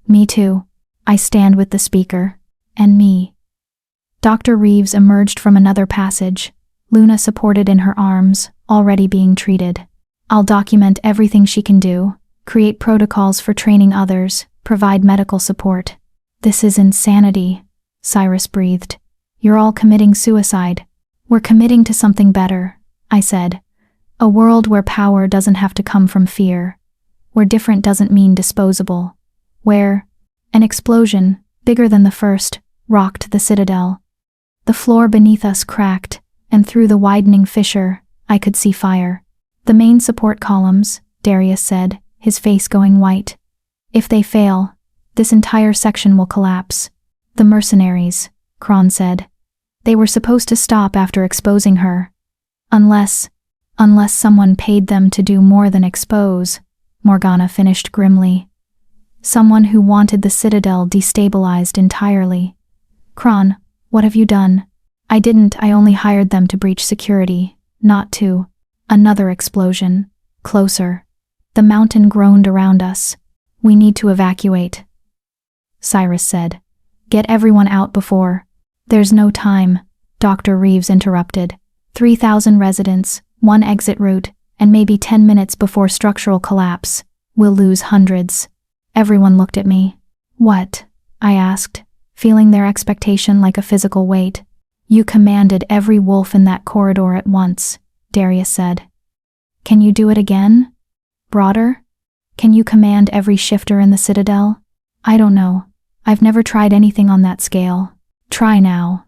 Me too. I stand with the speaker. And me. Dr. Reeves emerged from another passage, Luna supported in her arms, already being treated. I'll document everything she can do, create protocols for training others, provide medical support. This is insanity, Cyrus breathed. You're all committing suicide. We're committing to something better, I said. A world where power doesn't have to come from fear. Where different doesn't mean disposable. Where an explosion, bigger than the first, rocked the citadel. The floor beneath us cracked, and through the widening fissure, I could see fire. The main support columns, Darius said, his face going white. If they fail, this entire section will collapse. The mercenaries, Kron said. They were supposed to stop after exposing her. Unless someone paid them to do more than expose, Morgana finished grimly. Someone who wanted the citadel destabilized entirely. Kron, what have you done? I only hired them to breach security, not to. Another explosion. Closer. The mountain groaned around us. We need to evacuate. Cyrus said. Get everyone out before. There's no time, Dr. Reeves interrupted. 3,000 residents, one exit route, and maybe 10 minutes before structural collapse. We'll lose hundreds. Everyone looked at me. What? I asked, feeling their expectation like a physical weight. You commanded every wolf in that corridor at once, Darius said. Can you do it again? Broader? Can you command every shifter in the citadel? I don't know. I've never tried anything on that scale. Try now.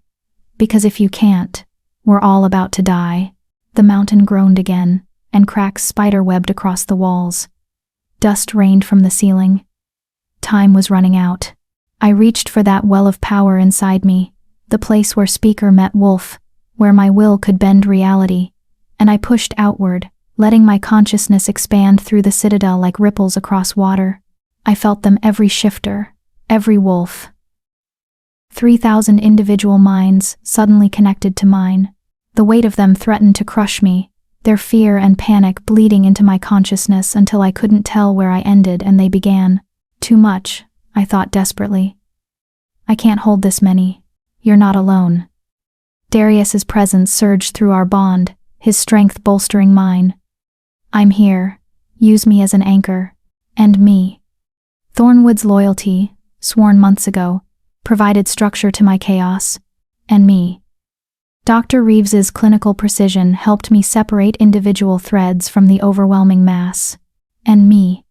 Because if you can't, we're all about to die. The mountain groaned again, and cracks spider-webbed across the walls. Dust rained from the ceiling. Time was running out. I reached for that well of power inside me, the place where speaker met wolf, where my will could bend reality, and I pushed outward, letting my consciousness expand through the citadel like ripples across water. I felt them every shifter, every wolf. 3,000 individual minds suddenly connected to mine. The weight of them threatened to crush me, their fear and panic bleeding into my consciousness until I couldn't tell where I ended and they began. Too much, I thought desperately. I can't hold this many. You're not alone. Darius's presence surged through our bond, his strength bolstering mine. I'm here. Use me as an anchor. And me. Thornwood's loyalty, sworn months ago, provided structure to my chaos. And me. Dr. Reeves's clinical precision helped me separate individual threads from the overwhelming mass. And me.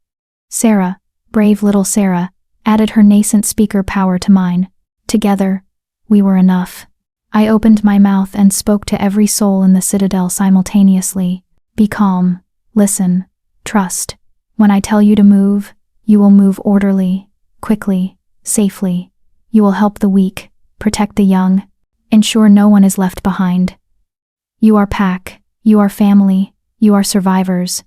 Sarah, brave little Sarah, added her nascent speaker power to mine. Together, we were enough. I opened my mouth and spoke to every soul in the citadel simultaneously. Be calm. Listen. Trust. When I tell you to move, you will move orderly, quickly, safely. You will help the weak, protect the young, ensure no one is left behind. You are pack, you are family, you are survivors.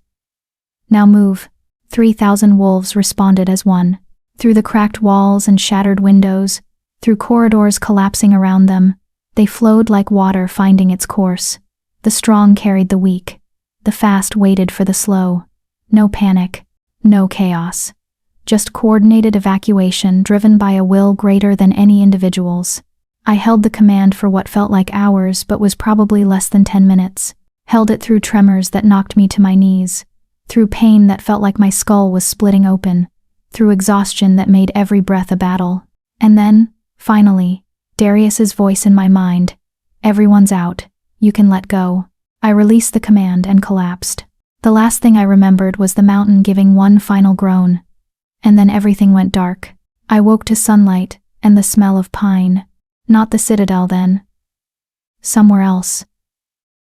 Now move. 3,000 wolves responded as one. Through the cracked walls and shattered windows, through corridors collapsing around them, they flowed like water finding its course. The strong carried the weak. The fast waited for the slow. No panic. No chaos. Just coordinated evacuation driven by a will greater than any individual's. I held the command for what felt like hours but was probably less than 10 minutes. Held it through tremors that knocked me to my knees. Through pain that felt like my skull was splitting open. Through exhaustion that made every breath a battle. And then, Finally, Darius's voice in my mind. Everyone's out. You can let go. I released the command and collapsed. The last thing I remembered was the mountain giving one final groan. And then everything went dark. I woke to sunlight and the smell of pine. Not the citadel then. Somewhere else.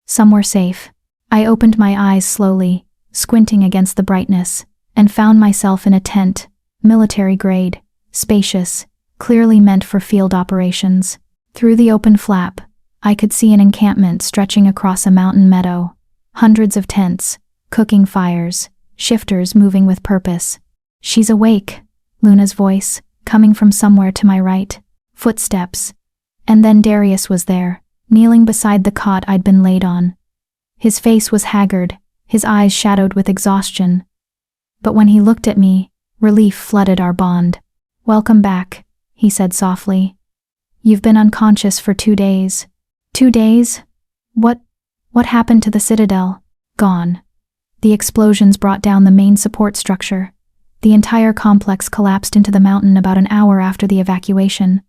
Somewhere safe. I opened my eyes slowly, squinting against the brightness, and found myself in a tent, military grade, spacious, clearly meant for field operations. Through the open flap, I could see an encampment stretching across a mountain meadow. Hundreds of tents, cooking fires, shifters moving with purpose. She's awake, Luna's voice, coming from somewhere to my right. Footsteps. And then Darius was there, kneeling beside the cot I'd been laid on. His face was haggard, his eyes shadowed with exhaustion. But when he looked at me, relief flooded our bond. "Welcome back," he said softly. "You've been unconscious for 2 days." 2 days? What happened to the citadel? Gone. The explosions brought down the main support structure. The entire complex collapsed into the mountain about an hour after the evacuation.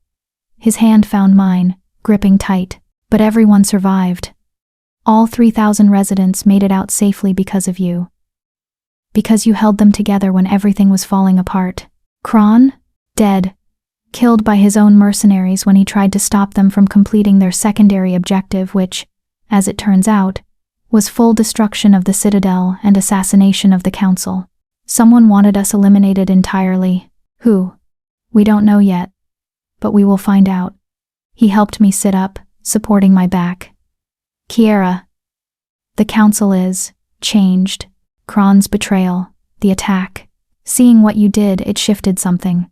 His hand found mine, gripping tight, but everyone survived. All 3,000 residents made it out safely because of you. Because you held them together when everything was falling apart. Kron? Dead. Killed by his own mercenaries when he tried to stop them from completing their secondary objective, which, as it turns out, was full destruction of the citadel and assassination of the council. Someone wanted us eliminated entirely. Who? We don't know yet. But we will find out. He helped me sit up, supporting my back. Kiera. The council is changed. Kron's betrayal, the attack. Seeing what you did, it shifted something.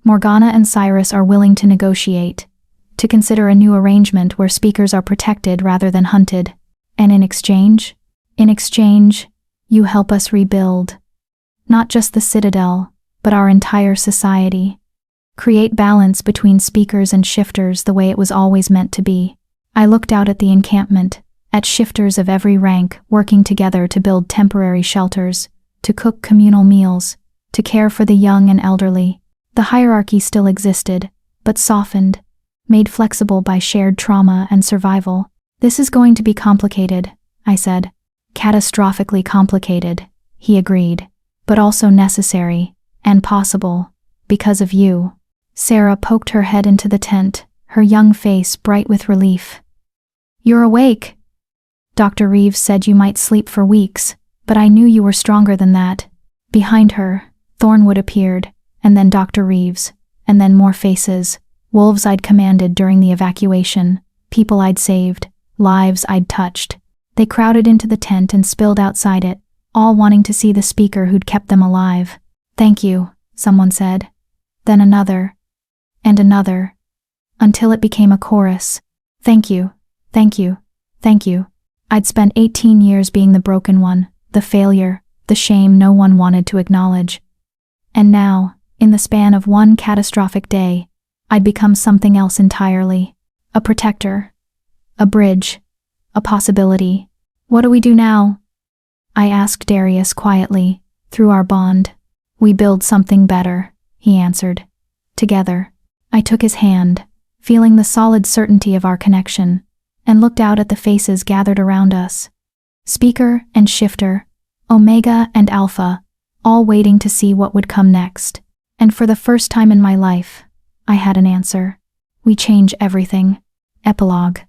Morgana and Cyrus are willing to negotiate, to consider a new arrangement where speakers are protected rather than hunted. And in exchange, you help us rebuild. Not just the citadel, but our entire society. Create balance between speakers and shifters the way it was always meant to be. I looked out at the encampment, at shifters of every rank working together to build temporary shelters, to cook communal meals, to care for the young and elderly. The hierarchy still existed, but softened, made flexible by shared trauma and survival. "This is going to be complicated," I said. "Catastrophically complicated," he agreed, "but also necessary, and possible, because of you." Sarah poked her head into the tent, her young face bright with relief. "You're awake. Dr. Reeves said you might sleep for weeks, but I knew you were stronger than that." Behind her, Thornwood appeared, and then Dr. Reeves, and then more faces, wolves I'd commanded during the evacuation, people I'd saved, lives I'd touched. They crowded into the tent and spilled outside it, all wanting to see the speaker who'd kept them alive. "Thank you," someone said. Then another, and another, until it became a chorus. "Thank you, thank you, thank you." I'd spent 18 years being the broken one, the failure, the shame no one wanted to acknowledge. And now, in the span of one catastrophic day, I'd become something else entirely. A protector, a bridge, a possibility. "What do we do now?" I asked Darius quietly, through our bond. "We build something better," he answered. "Together." I took his hand, feeling the solid certainty of our connection, and looked out at the faces gathered around us. Speaker and shifter, Omega and Alpha, all waiting to see what would come next. And for the first time in my life, I had an answer. We change everything. Epilogue.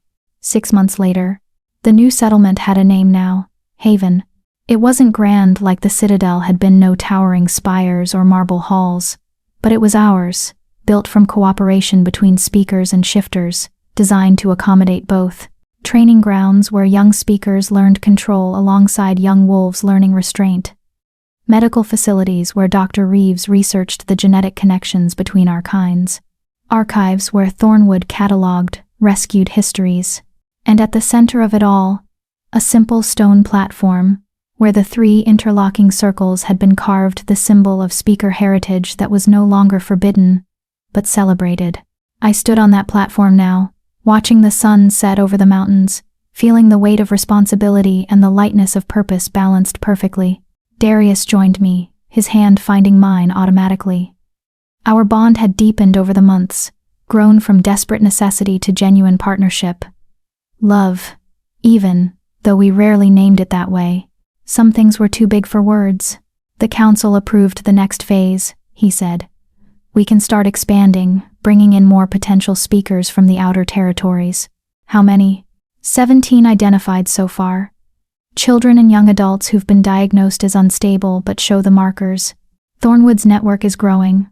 6 months later, the new settlement had a name now, Haven. It wasn't grand like the Citadel had been, no towering spires or marble halls, but it was ours, built from cooperation between speakers and shifters, designed to accommodate both. Training grounds where young speakers learned control alongside young wolves learning restraint. Medical facilities where Dr. Reeves researched the genetic connections between our kinds. Archives where Thornwood catalogued, rescued histories. And at the center of it all, a simple stone platform, where the 3 interlocking circles had been carved, the symbol of speaker heritage that was no longer forbidden, but celebrated. I stood on that platform now, watching the sun set over the mountains, feeling the weight of responsibility and the lightness of purpose balanced perfectly. Darius joined me, his hand finding mine automatically. Our bond had deepened over the months, grown from desperate necessity to genuine partnership. Love, even, though we rarely named it that way. Some things were too big for words. The council approved the next phase, he said. We can start expanding, bringing in more potential speakers from the outer territories. How many? 17 identified so far. Children and young adults who've been diagnosed as unstable but show the markers. Thornwood's network is growing.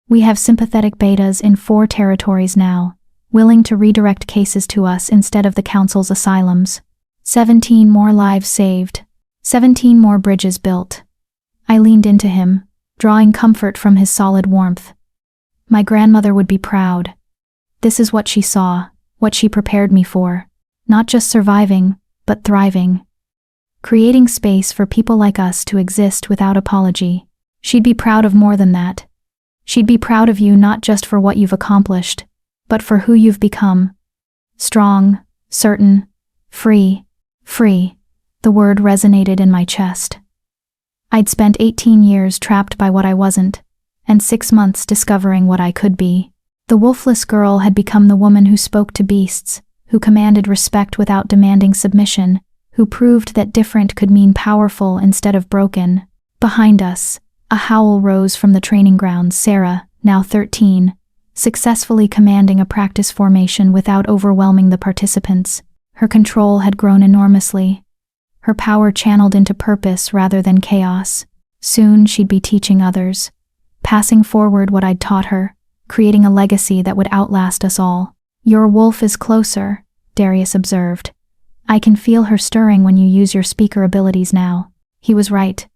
We have sympathetic betas in 4 territories now, willing to redirect cases to us instead of the council's asylums. 17 more lives saved. 17 more bridges built. I leaned into him, drawing comfort from his solid warmth. My grandmother would be proud. This is what she saw, what she prepared me for. Not just surviving, but thriving. Creating space for people like us to exist without apology. She'd be proud of more than that. She'd be proud of you not just for what you've accomplished, but for who you've become. Strong, certain, free. The word resonated in my chest. I'd spent 18 years trapped by what I wasn't, and 6 months discovering what I could be. The Wolfless girl had become the woman who spoke to beasts, who commanded respect without demanding submission, who proved that different could mean powerful instead of broken. Behind us, a howl rose from the training grounds. Sarah, now 13, successfully commanding a practice formation without overwhelming the participants. Her control had grown enormously. Her power channeled into purpose rather than chaos. Soon she'd be teaching others, passing forward what I'd taught her, creating a legacy that would outlast us all. Your wolf is closer, Darius observed. I can feel her stirring when you use your speaker abilities now. He was right.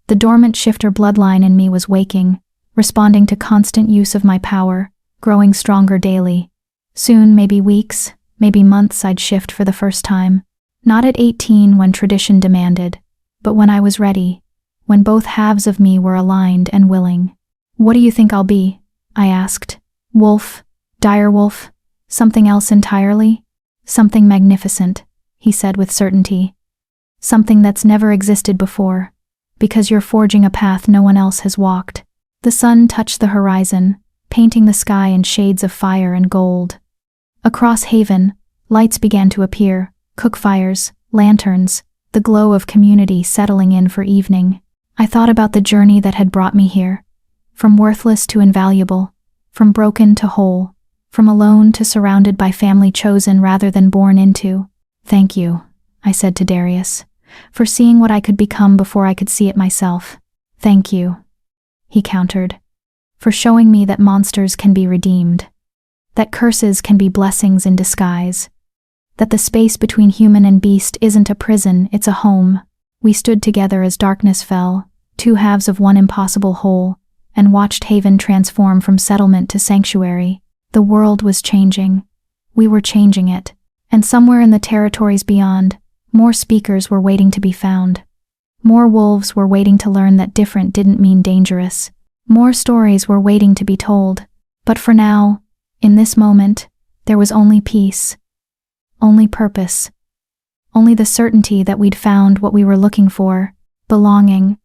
The dormant shifter bloodline in me was waking, responding to constant use of my power, growing stronger daily. Soon, maybe weeks, maybe months, I'd shift for the first time. Not at 18 when tradition demanded, but when I was ready, when both halves of me were aligned and willing. What do you think I'll be? I asked. Wolf? Direwolf? Something else entirely? Something magnificent, he said with certainty. Something that's never existed before, because you're forging a path no one else has walked. The sun touched the horizon, painting the sky in shades of fire and gold. Across Haven, lights began to appear, cookfires, lanterns, the glow of community settling in for evening. I thought about the journey that had brought me here, from worthless to invaluable, from broken to whole, from alone to surrounded by family chosen rather than born into. Thank you, I said to Darius, for seeing what I could become before I could see it myself. Thank you, he countered, for showing me that monsters can be redeemed, that curses can be blessings in disguise, that the space between human and beast isn't a prison, it's a home. We stood together as darkness fell, 2 halves of one impossible whole, and watched Haven transform from settlement to sanctuary. The world was changing. We were changing it. And somewhere in the territories beyond, more speakers were waiting to be found. More wolves were waiting to learn that different didn't mean dangerous. More stories were waiting to be told. But for now, in this moment, there was only peace. Only purpose. Only the certainty that we'd found what we were looking for, belonging.